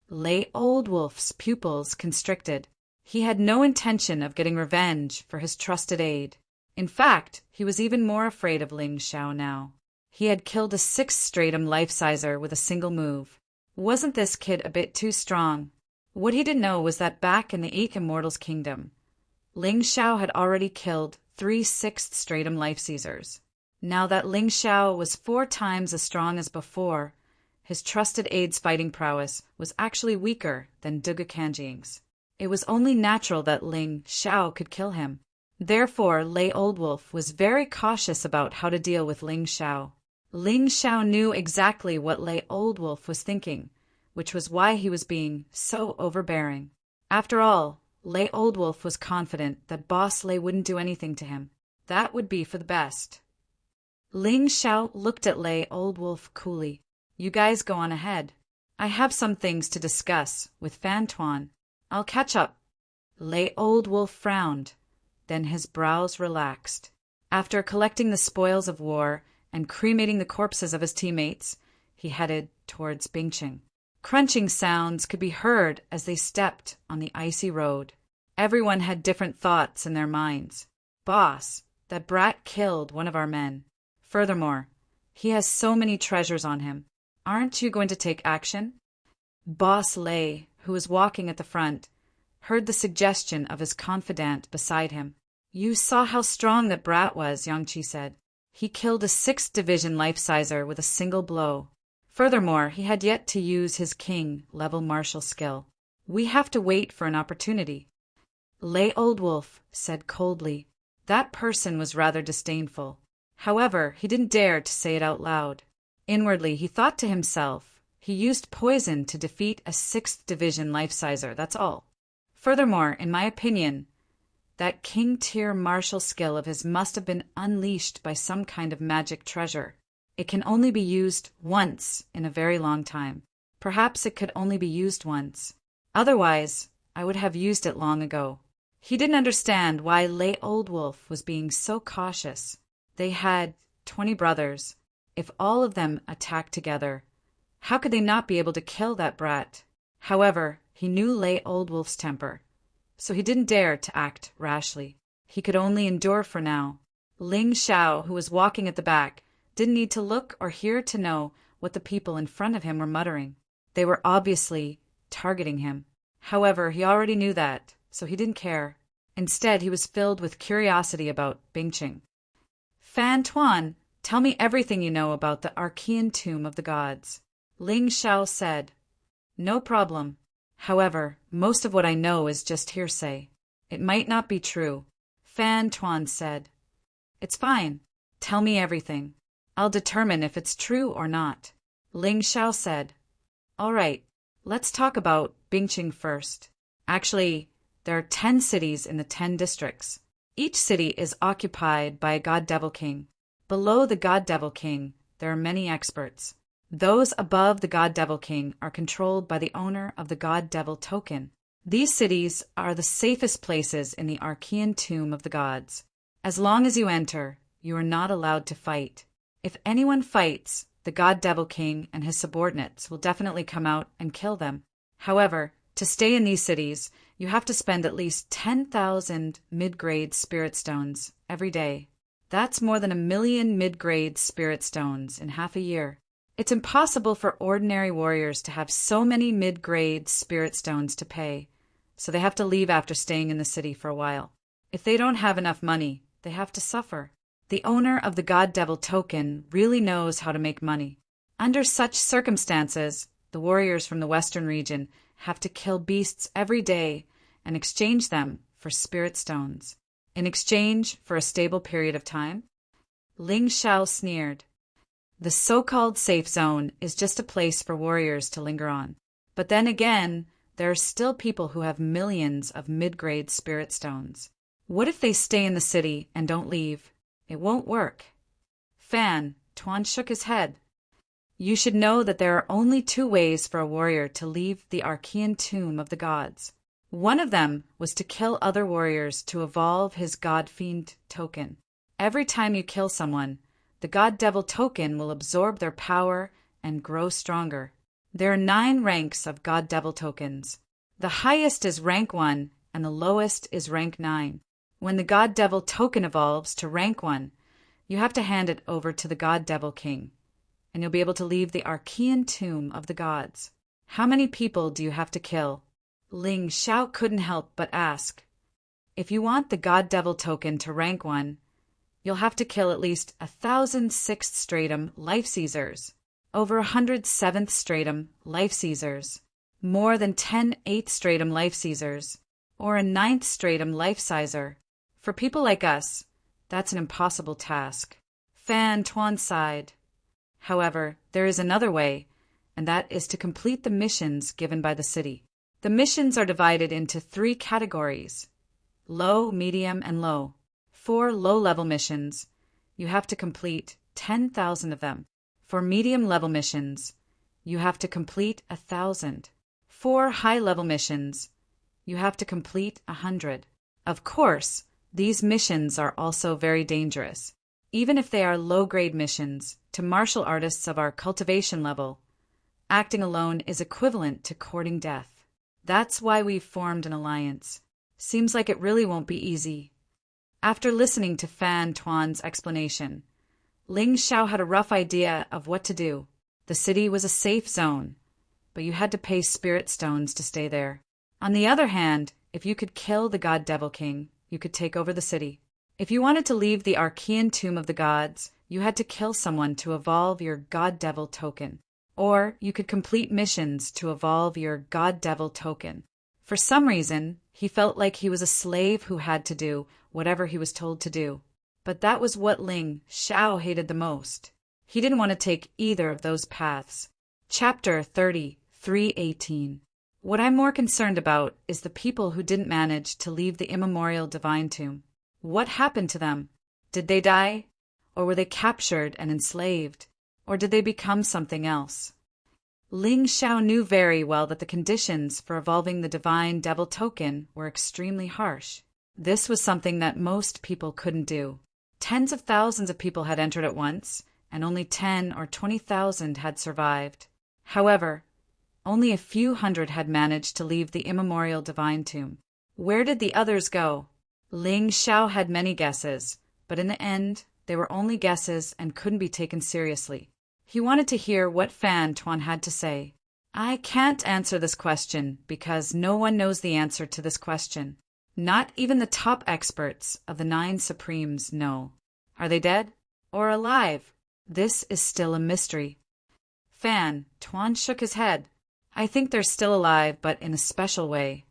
Lei Old Wolf's pupils constricted. He had no intention of getting revenge for his trusted aide. In fact, he was even more afraid of Ling Xiao now. He had killed a 6th stratum life-sizer with a single move. Wasn't this kid a bit too strong? What he didn't know was that back in the 8 Immortals' kingdom, Ling Xiao had already killed 3 6th stratum life-seizers. Now that Ling Xiao was 4 times as strong as before, his trusted aide's fighting prowess was actually weaker than Duga Kanjing's. It was only natural that Ling Xiao could kill him. Therefore, Lei Old Wolf was very cautious about how to deal with Ling Xiao. Ling Xiao knew exactly what Lei Old Wolf was thinking, which was why he was being so overbearing. After all, Lei Old Wolf was confident that Boss Lei wouldn't do anything to him. That would be for the best. Ling Xiao looked at Lei Old Wolf coolly. You guys go on ahead. I have some things to discuss with Fan Tuan. I'll catch up. Lei Old Wolf frowned. Then his brows relaxed. After collecting the spoils of war and cremating the corpses of his teammates, he headed towards Bingqing. Crunching sounds could be heard as they stepped on the icy road. Everyone had different thoughts in their minds. Boss, that brat killed one of our men. Furthermore, he has so many treasures on him. Aren't you going to take action? Boss Lei, who was walking at the front, heard the suggestion of his confidant beside him. You saw how strong that brat was, Yang Qi said. He killed a 6th Division life-sizer with a single blow. Furthermore, he had yet to use his king-level martial skill. We have to wait for an opportunity. Lay Old Wolf said coldly. That person was rather disdainful. However, he didn't dare to say it out loud. Inwardly, he thought to himself, he used poison to defeat a 6th Division life-sizer, that's all. Furthermore, in my opinion, that king-tier martial skill of his must have been unleashed by some kind of magic treasure. It can only be used once in a very long time. Perhaps it could only be used once. Otherwise, I would have used it long ago. He didn't understand why Lay Old Wolf was being so cautious. They had 20 brothers. If all of them attacked together, how could they not be able to kill that brat? However, he knew Lay Old Wolf's temper, so he didn't dare to act rashly. He could only endure for now. Ling Xiao, who was walking at the back, didn't need to look or hear to know what the people in front of him were muttering. They were obviously targeting him. However, he already knew that, so he didn't care. Instead, he was filled with curiosity about Bingqing. Fan Tuan, tell me everything you know about the Archean tomb of the gods. Ling Xiao said. No problem. However, most of what I know is just hearsay. It might not be true. Fan Tuan said. It's fine. Tell me everything. I'll determine if it's true or not. Ling Xiao said. All right, let's talk about Bingqing first. Actually, there are 10 cities in the 10 districts. Each city is occupied by a god-devil king. Below the god-devil king, there are many experts. Those above the god-devil king are controlled by the owner of the god-devil token. These cities are the safest places in the Archean tomb of the gods. As long as you enter, you are not allowed to fight. If anyone fights, the god-devil king and his subordinates will definitely come out and kill them. However, to stay in these cities, you have to spend at least 10,000 mid-grade spirit stones every day. That's more than 1 million mid-grade spirit stones in half a year. It's impossible for ordinary warriors to have so many mid-grade spirit stones to pay, so they have to leave after staying in the city for a while. If they don't have enough money, they have to suffer. The owner of the god-devil token really knows how to make money. Under such circumstances, the warriors from the western region have to kill beasts every day and exchange them for spirit stones. In exchange for a stable period of time? Ling Xiao sneered. The so-called safe zone is just a place for warriors to linger on. But then again, there are still people who have millions of mid-grade spirit stones. What if they stay in the city and don't leave? It won't work. Fan Tuan shook his head. You should know that there are only 2 ways for a warrior to leave the Archean tomb of the gods. One of them was to kill other warriors to evolve his god-fiend token. Every time you kill someone, the god-devil token will absorb their power and grow stronger. There are 9 ranks of god-devil tokens. The highest is rank 1 and the lowest is rank 9. When the god-devil token evolves to rank 1, you have to hand it over to the god-devil king, and you'll be able to leave the Archean tomb of the gods. How many people do you have to kill? Ling Xiao couldn't help but ask. If you want the god-devil token to rank 1, you'll have to kill at least 1,000 6th stratum life-seizers, over 100 7th stratum life-seizers, more than 10 8th stratum life-seizers, or a 9th stratum life-sizer. For people like us, that's an impossible task. Fan Tuan sighed. However, there is another way, and that is to complete the missions given by the city. The missions are divided into 3 categories: low, medium, and low. 4 low-level missions, you have to complete 10,000 of them. For medium-level missions, you have to complete 1,000. For high-level missions, you have to complete 100. Of course, these missions are also very dangerous. Even if they are low-grade missions, to martial artists of our cultivation level, acting alone is equivalent to courting death. That's why we've formed an alliance. Seems like it really won't be easy. After listening to Fan Tuan's explanation, Ling Xiao had a rough idea of what to do. The city was a safe zone, but you had to pay spirit stones to stay there. On the other hand, if you could kill the god-devil king, you could take over the city. If you wanted to leave the Archean tomb of the gods, you had to kill someone to evolve your God-Devil token. Or you could complete missions to evolve your God-Devil token. For some reason, he felt like he was a slave who had to do whatever he was told to do. But that was what Ling Xiao hated the most. He didn't want to take either of those paths. Chapter 30, 318. What I'm more concerned about is the people who didn't manage to leave the immemorial divine tomb. What happened to them? Did they die? Or were they captured and enslaved? Or did they become something else? Ling Xiao knew very well that the conditions for evolving the divine devil token were extremely harsh. This was something that most people couldn't do. Tens of thousands of people had entered at once, and only 10 or 20,000 had survived. However, only a few hundred had managed to leave the immemorial divine tomb. Where did the others go? Ling Xiao had many guesses, but in the end, they were only guesses and couldn't be taken seriously. He wanted to hear what Fan Tuan had to say. I can't answer this question because no one knows the answer to this question. Not even the top experts of the 9 Supremes know. Are they dead or alive? This is still a mystery. Fan Tuan shook his head. I think they're still alive, but in a special way.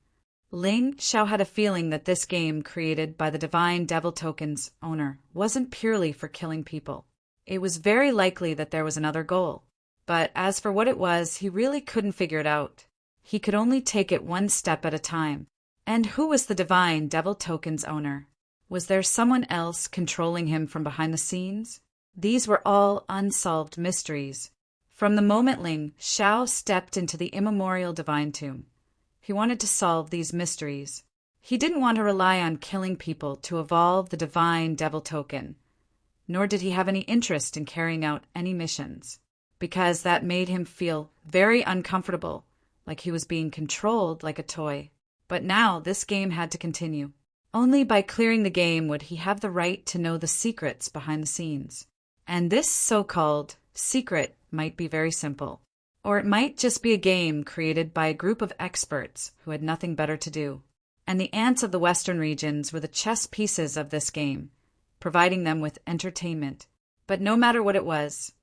Ling Xiao had a feeling that this game created by the Divine Devil Token's owner wasn't purely for killing people. It was very likely that there was another goal. But as for what it was, he really couldn't figure it out. He could only take it one step at a time. And who was the Divine Devil Token's owner? Was there someone else controlling him from behind the scenes? These were all unsolved mysteries. From the moment Ling Xiao stepped into the immemorial divine tomb, he wanted to solve these mysteries. He didn't want to rely on killing people to evolve the divine devil token, nor did he have any interest in carrying out any missions, because that made him feel very uncomfortable, like he was being controlled like a toy. But now this game had to continue. Only by clearing the game would he have the right to know the secrets behind the scenes. And this so-called secret might be very simple. Or it might just be a game created by a group of experts who had nothing better to do. And the ants of the western regions were the chess pieces of this game, providing them with entertainment. But no matter what it was,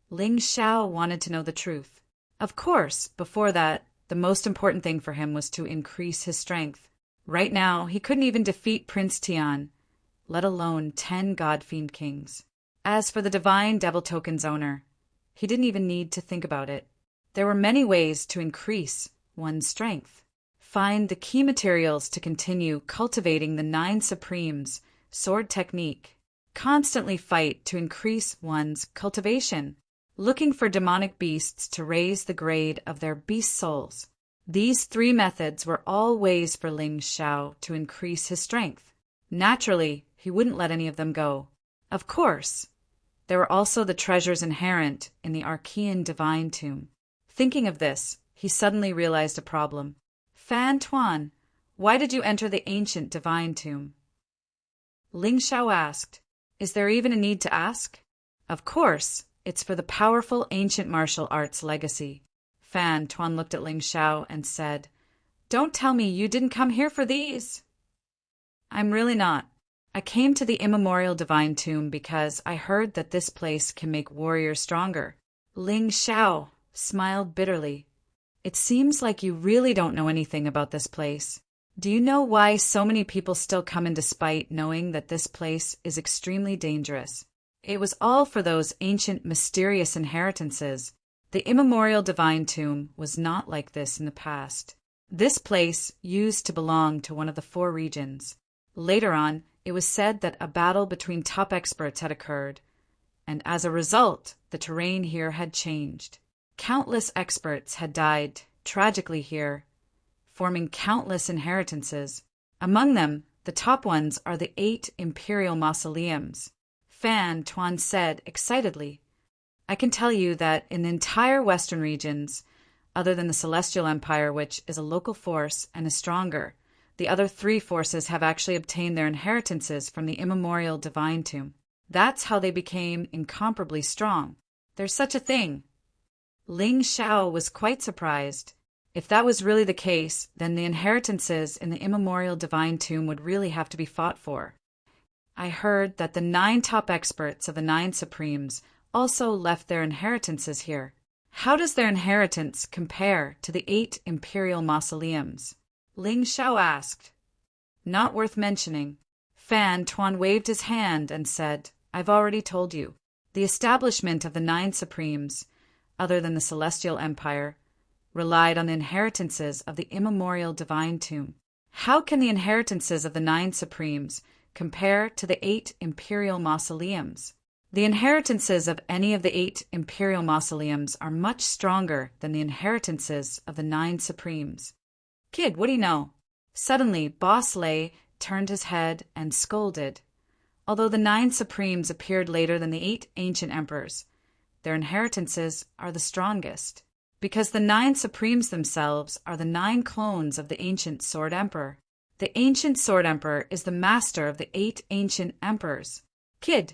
Ling Xiao wanted to know the truth. Of course, before that, the most important thing for him was to increase his strength. Right now, he couldn't even defeat Prince Tian, let alone 10 God-Fiend kings. As for the Divine Devil Token's owner, he didn't even need to think about it. There were many ways to increase one's strength. Find the key materials to continue cultivating the 9 Supremes' sword technique. Constantly fight to increase one's cultivation. Looking for demonic beasts to raise the grade of their beast souls. These 3 methods were all ways for Ling Xiao to increase his strength. Naturally, he wouldn't let any of them go. Of course, there were also the treasures inherent in the Archean Divine Tomb. Thinking of this, he suddenly realized a problem. Fan Tuan, why did you enter the ancient Divine Tomb? Ling Xiao asked. Is there even a need to ask? Of course, it's for the powerful ancient martial arts legacy. Fan Tuan looked at Ling Xiao and said, Don't tell me you didn't come here for these. I'm really not. I came to the immemorial divine tomb because I heard that this place can make warriors stronger. Ling Xiao smiled bitterly. It seems like you really don't know anything about this place. Do you know why so many people still come in despite knowing that this place is extremely dangerous? It was all for those ancient mysterious inheritances. The immemorial divine tomb was not like this in the past. This place used to belong to one of the 4 regions. Later on, it was said that a battle between top experts had occurred, and as a result, the terrain here had changed. Countless experts had died tragically here, forming countless inheritances. Among them, the top ones are the 8 imperial mausoleums. Fan Tuan said excitedly, I can tell you that in the entire western regions, other than the Celestial Empire, which is a local force and is stronger, the other 3 forces have actually obtained their inheritances from the immemorial divine tomb. That's how they became incomparably strong. There's such a thing. Ling Xiao was quite surprised. If that was really the case, then the inheritances in the immemorial divine tomb would really have to be fought for. I heard that the 9 top experts of the 9 Supremes also left their inheritances here. How does their inheritance compare to the 8 imperial mausoleums? Ling Xiao asked. Not worth mentioning. Fan Tuan waved his hand and said, I've already told you. The establishment of the 9 Supremes, other than the Celestial Empire, relied on the inheritances of the immemorial divine tomb. How can the inheritances of the 9 Supremes compare to the 8 imperial mausoleums? The inheritances of any of the 8 imperial mausoleums are much stronger than the inheritances of the 9 Supremes. Kid, what do you know? Suddenly, Boss Lei turned his head and scolded. Although the 9 Supremes appeared later than the 8 ancient emperors, their inheritances are the strongest, because the 9 Supremes themselves are the 9 clones of the ancient Sword Emperor. The ancient Sword Emperor is the master of the 8 ancient emperors. Kid,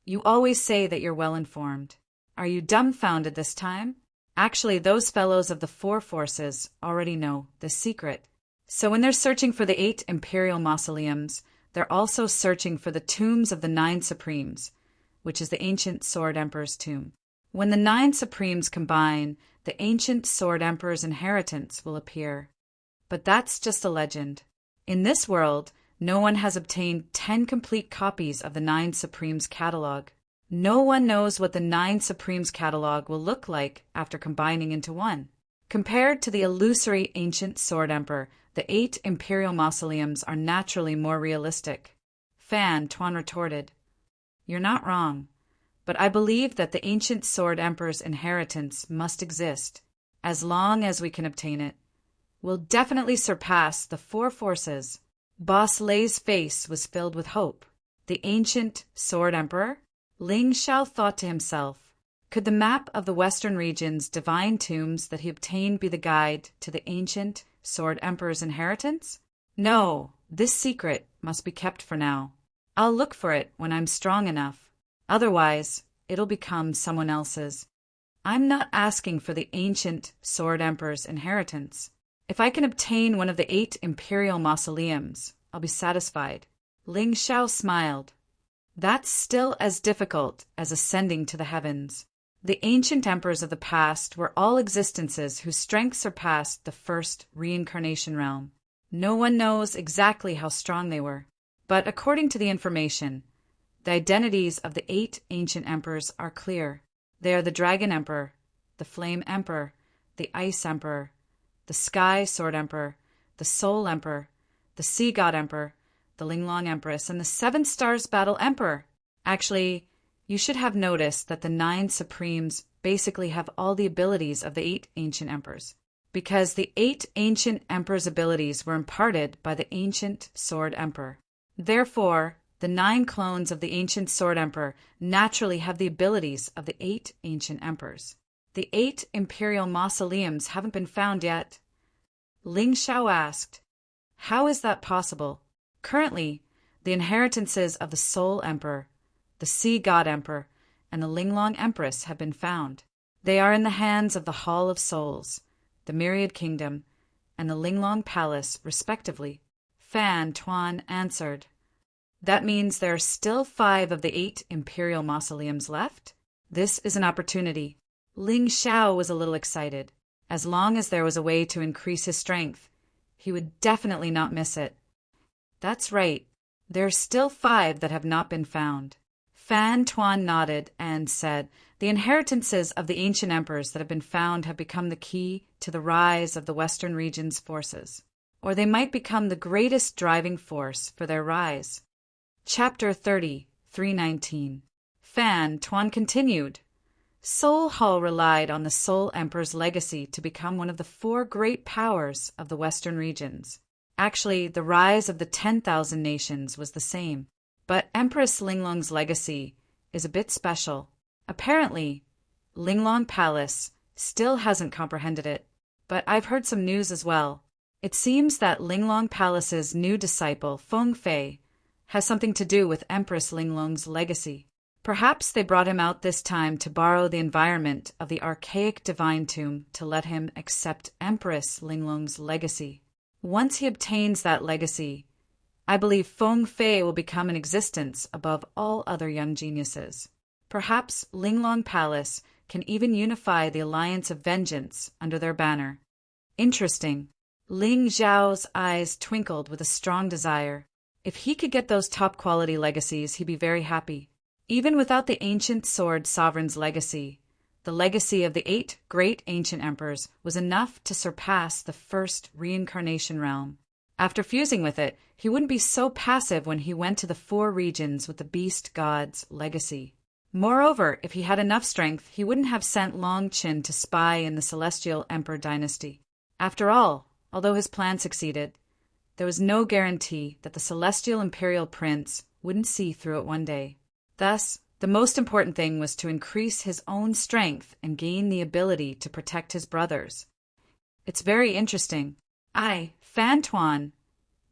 you always say that you're well informed. Are you dumbfounded this time? Actually, those fellows of the 4 forces already know the secret. So when they're searching for the 8 imperial mausoleums, they're also searching for the tombs of the 9 Supremes, which is the ancient Sword Emperor's tomb. When the 9 Supremes combine, the ancient Sword Emperor's inheritance will appear. But that's just a legend. In this world, no one has obtained 10 complete copies of the 9 Supremes catalog. No one knows what the 9 Supremes catalog will look like after combining into one. Compared to the illusory ancient Sword Emperor, the 8 imperial mausoleums are naturally more realistic. Fan Tuan retorted, You're not wrong, but I believe that the ancient Sword Emperor's inheritance must exist, as long as we can obtain it. We'll definitely surpass the 4 forces. Boss Lei's face was filled with hope. The ancient Sword Emperor? Ling Xiao thought to himself, could the map of the Western region's divine tombs that he obtained be the guide to the ancient Sword Emperor's inheritance? No, this secret must be kept for now. I'll look for it when I'm strong enough. Otherwise, it'll become someone else's. I'm not asking for the ancient Sword Emperor's inheritance. If I can obtain one of the 8 imperial mausoleums, I'll be satisfied. Ling Xiao smiled. That's still as difficult as ascending to the heavens. The ancient emperors of the past were all existences whose strength surpassed the first reincarnation realm. No one knows exactly how strong they were, but according to the information, the identities of the 8 ancient emperors are clear. They are the Dragon Emperor, the Flame Emperor, the Ice Emperor, the Sky Sword Emperor, the Soul Emperor, the Sea God Emperor, the Linglong Empress, and the 7 Stars Battle Emperor. Actually, you should have noticed that the 9 Supremes basically have all the abilities of the 8 ancient emperors, because the 8 ancient emperors' abilities were imparted by the ancient Sword Emperor. Therefore, the 9 clones of the ancient Sword Emperor naturally have the abilities of the 8 ancient emperors. The 8 imperial mausoleums haven't been found yet. Ling Xiao asked, How is that possible? Currently, the inheritances of the Soul Emperor, the Sea God Emperor, and the Linglong Empress have been found. They are in the hands of the Hall of Souls, the Myriad Kingdom, and the Linglong Palace, respectively. Fan Tuan answered. That means there are still 5 of the 8 imperial mausoleums left? This is an opportunity. Ling Xiao was a little excited. As long as there was a way to increase his strength, he would definitely not miss it. That's right. There are still 5 that have not been found. Fan Tuan nodded and said, The inheritances of the ancient emperors that have been found have become the key to the rise of the Western region's forces, or they might become the greatest driving force for their rise. Chapter 30, 319. Fan Tuan continued. Soul Hall relied on the Soul Emperor's legacy to become one of the 4 great powers of the Western regions. Actually, the rise of the 10,000 nations was the same, but Empress Linglong's legacy is a bit special. Apparently, Linglong Palace still hasn't comprehended it, but I've heard some news as well. It seems that Linglong Palace's new disciple, Feng Fei, has something to do with Empress Linglong's legacy. Perhaps they brought him out this time to borrow the environment of the archaic divine tomb to let him accept Empress Linglong's legacy. Once he obtains that legacy, I believe Feng Fei will become an existence above all other young geniuses. Perhaps Linglong Palace can even unify the Alliance of Vengeance under their banner. Interesting. Ling Zhao's eyes twinkled with a strong desire. If he could get those top-quality legacies, he'd be very happy. Even without the ancient sword sovereign's legacy, the legacy of the 8 great ancient emperors was enough to surpass the first reincarnation realm. After fusing with it, he wouldn't be so passive when he went to the 4 regions with the beast god's legacy. Moreover, if he had enough strength, he wouldn't have sent Long Qin to spy in the Celestial Emperor dynasty. After all, although his plan succeeded, there was no guarantee that the Celestial Imperial Prince wouldn't see through it one day. Thus, the most important thing was to increase his own strength and gain the ability to protect his brothers. It's very interesting. I, Fan Tuan,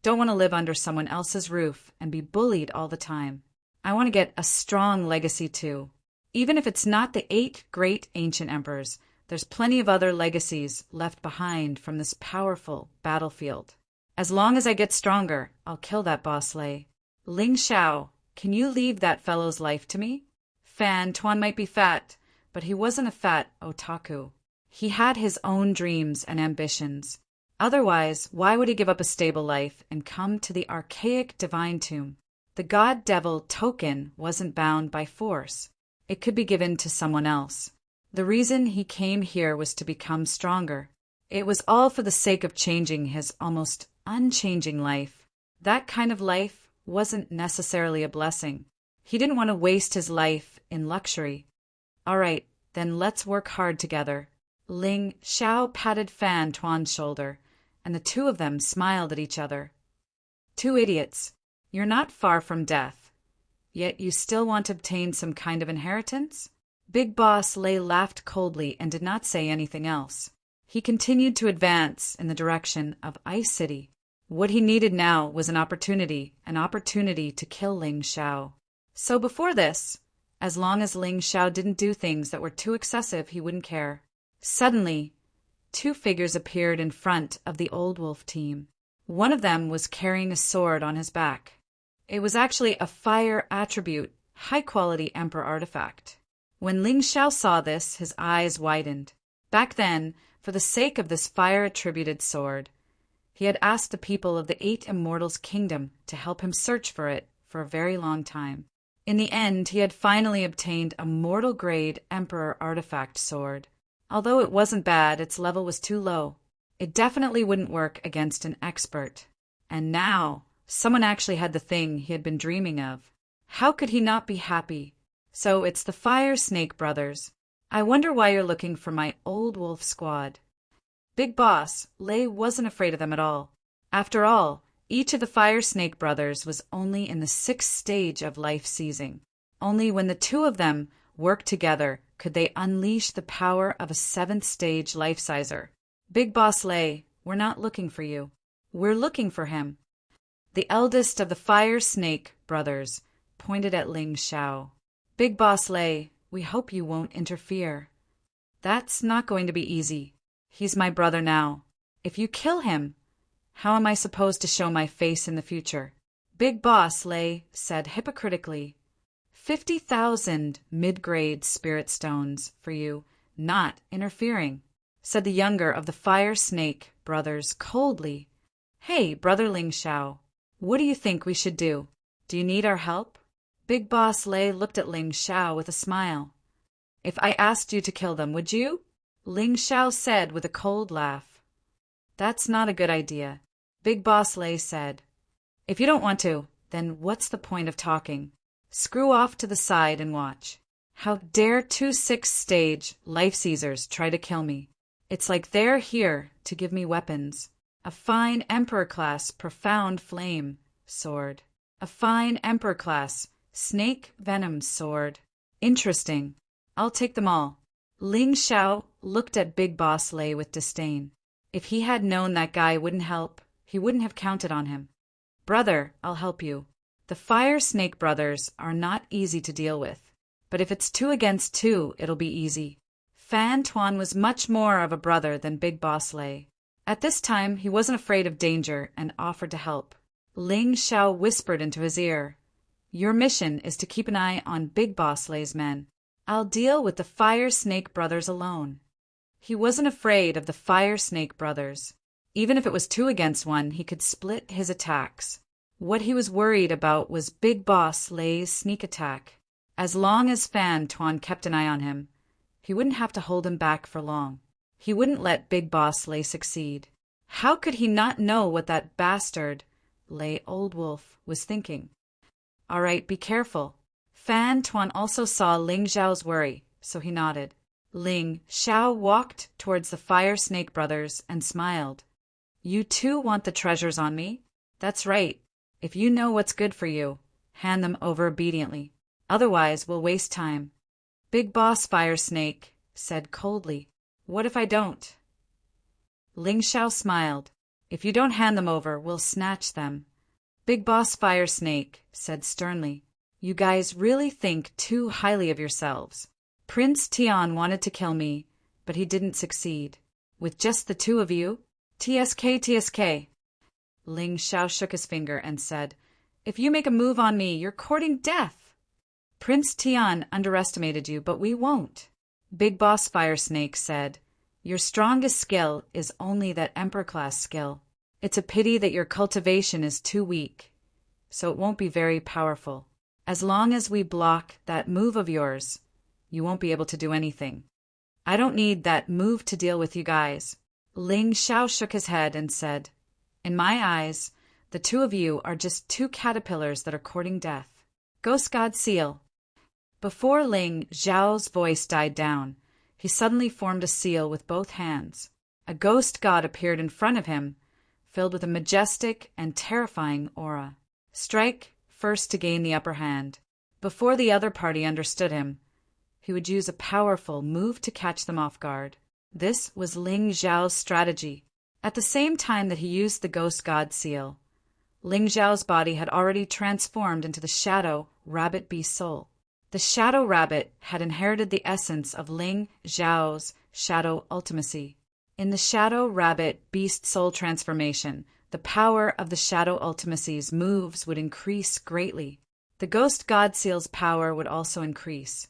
don't want to live under someone else's roof and be bullied all the time. I want to get a strong legacy too. Even if it's not the 8 great ancient emperors, there's plenty of other legacies left behind from this powerful battlefield. As long as I get stronger, I'll kill that boss Lei. Ling Xiao, can you leave that fellow's life to me? Fan Tuan might be fat, but he wasn't a fat otaku. He had his own dreams and ambitions. Otherwise, why would he give up a stable life and come to the archaic divine tomb? The god-devil token wasn't bound by force. It could be given to someone else. The reason he came here was to become stronger. It was all for the sake of changing his almost unchanging life. That kind of life wasn't necessarily a blessing. He didn't want to waste his life in luxury. All right, then let's work hard together. Ling Xiao patted Fan Tuan's shoulder, and the two of them smiled at each other. 2 idiots. You're not far from death. Yet you still want to obtain some kind of inheritance? Big Boss Lei laughed coldly and did not say anything else. He continued to advance in the direction of Ice City. What he needed now was an opportunity to kill Ling Xiao. So before this, as long as Ling Xiao didn't do things that were too excessive, he wouldn't care. Suddenly, 2 figures appeared in front of the Old Wolf team. One of them was carrying a sword on his back. It was actually a fire attribute, high-quality Emperor artifact. When Ling Xiao saw this, his eyes widened. Back then, for the sake of this fire-attributed sword, he had asked the people of the 8 Immortals' kingdom to help him search for it for a very long time. In the end, he had finally obtained a mortal-grade Emperor artifact sword. Although it wasn't bad, its level was too low. It definitely wouldn't work against an expert. And now, someone actually had the thing he had been dreaming of. How could he not be happy? So it's the Fire Snake brothers. I wonder why you're looking for my Old Wolf squad. Big Boss Lei wasn't afraid of them at all. After all, each of the Fire Snake brothers was only in the 6th stage of life seizing. Only when the 2 of them worked together could they unleash the power of a 7th stage life sizer. Big Boss Lei, we're not looking for you. We're looking for him. The eldest of the Fire Snake brothers pointed at Ling Xiao. Big Boss Lei, we hope you won't interfere. That's not going to be easy. He's my brother now. If you kill him, how am I supposed to show my face in the future? Big Boss Lei said hypocritically, 50,000 mid-grade spirit stones for you, not interfering, said the younger of the Fire Snake brothers coldly. Hey, Brother Ling Xiao, what do you think we should do? Do you need our help? Big Boss Lei looked at Ling Xiao with a smile. If I asked you to kill them, would you? Ling Xiao said with a cold laugh. That's not a good idea. Big Boss Lei said. If you don't want to, then what's the point of talking? Screw off to the side and watch. How dare 2 6th stage life seizers try to kill me? It's like they're here to give me weapons. A fine Emperor-class profound flame sword. A fine Emperor-class snake venom sword. Interesting. I'll take them all. Ling Xiao looked at Big Boss Lei with disdain. If he had known that guy wouldn't help, he wouldn't have counted on him. Brother, I'll help you. The Fire Snake brothers are not easy to deal with. But if it's 2 against 2, it'll be easy. Fan Tuan was much more of a brother than Big Boss Lei. At this time, he wasn't afraid of danger and offered to help. Ling Xiao whispered into his ear. Your mission is to keep an eye on Big Boss Lei's men. I'll deal with the Fire Snake Brothers alone. He wasn't afraid of the Fire Snake Brothers. Even if it was 2 against 1, he could split his attacks. What he was worried about was Big Boss Lei's sneak attack. As long as Fan Tuan kept an eye on him, he wouldn't have to hold him back for long. He wouldn't let Big Boss Lei succeed. How could he not know what that bastard, Lei Old Wolf, was thinking? All right, be careful. Fan Tuan also saw Ling Xiao's worry, so he nodded. Ling Xiao walked towards the Fire Snake Brothers and smiled. You too want the treasures on me? That's right. If you know what's good for you, hand them over obediently. Otherwise, we'll waste time. Big Boss Fire Snake said coldly. What if I don't? Ling Xiao smiled. If you don't hand them over, we'll snatch them. Big Boss Fire Snake said sternly. You guys really think too highly of yourselves. Prince Tian wanted to kill me, but he didn't succeed. With just the 2 of you? TSK, TSK. Ling Xiao shook his finger and said, If you make a move on me, you're courting death. Prince Tian underestimated you, but we won't. Big Boss Fire Snake said, Your strongest skill is only that Emperor-class skill. It's a pity that your cultivation is too weak, so it won't be very powerful. As long as we block that move of yours, you won't be able to do anything. I don't need that move to deal with you guys. Ling Xiao shook his head and said, In my eyes, the 2 of you are just 2 caterpillars that are courting death. Ghost God Seal. Before Ling Xiao's voice died down, he suddenly formed a seal with both hands. A ghost god appeared in front of him, filled with a majestic and terrifying aura. Strike first to gain the upper hand. Before the other party understood him, he would use a powerful move to catch them off guard. This was Ling Xiao's strategy. At the same time that he used the Ghost God seal, Ling Xiao's body had already transformed into the Shadow Rabbit Beast Soul. The Shadow Rabbit had inherited the essence of Ling Xiao's Shadow Ultimacy. In the Shadow Rabbit Beast Soul transformation, the power of the Shadow Ultimacy's moves would increase greatly. The Ghost God Seal's power would also increase.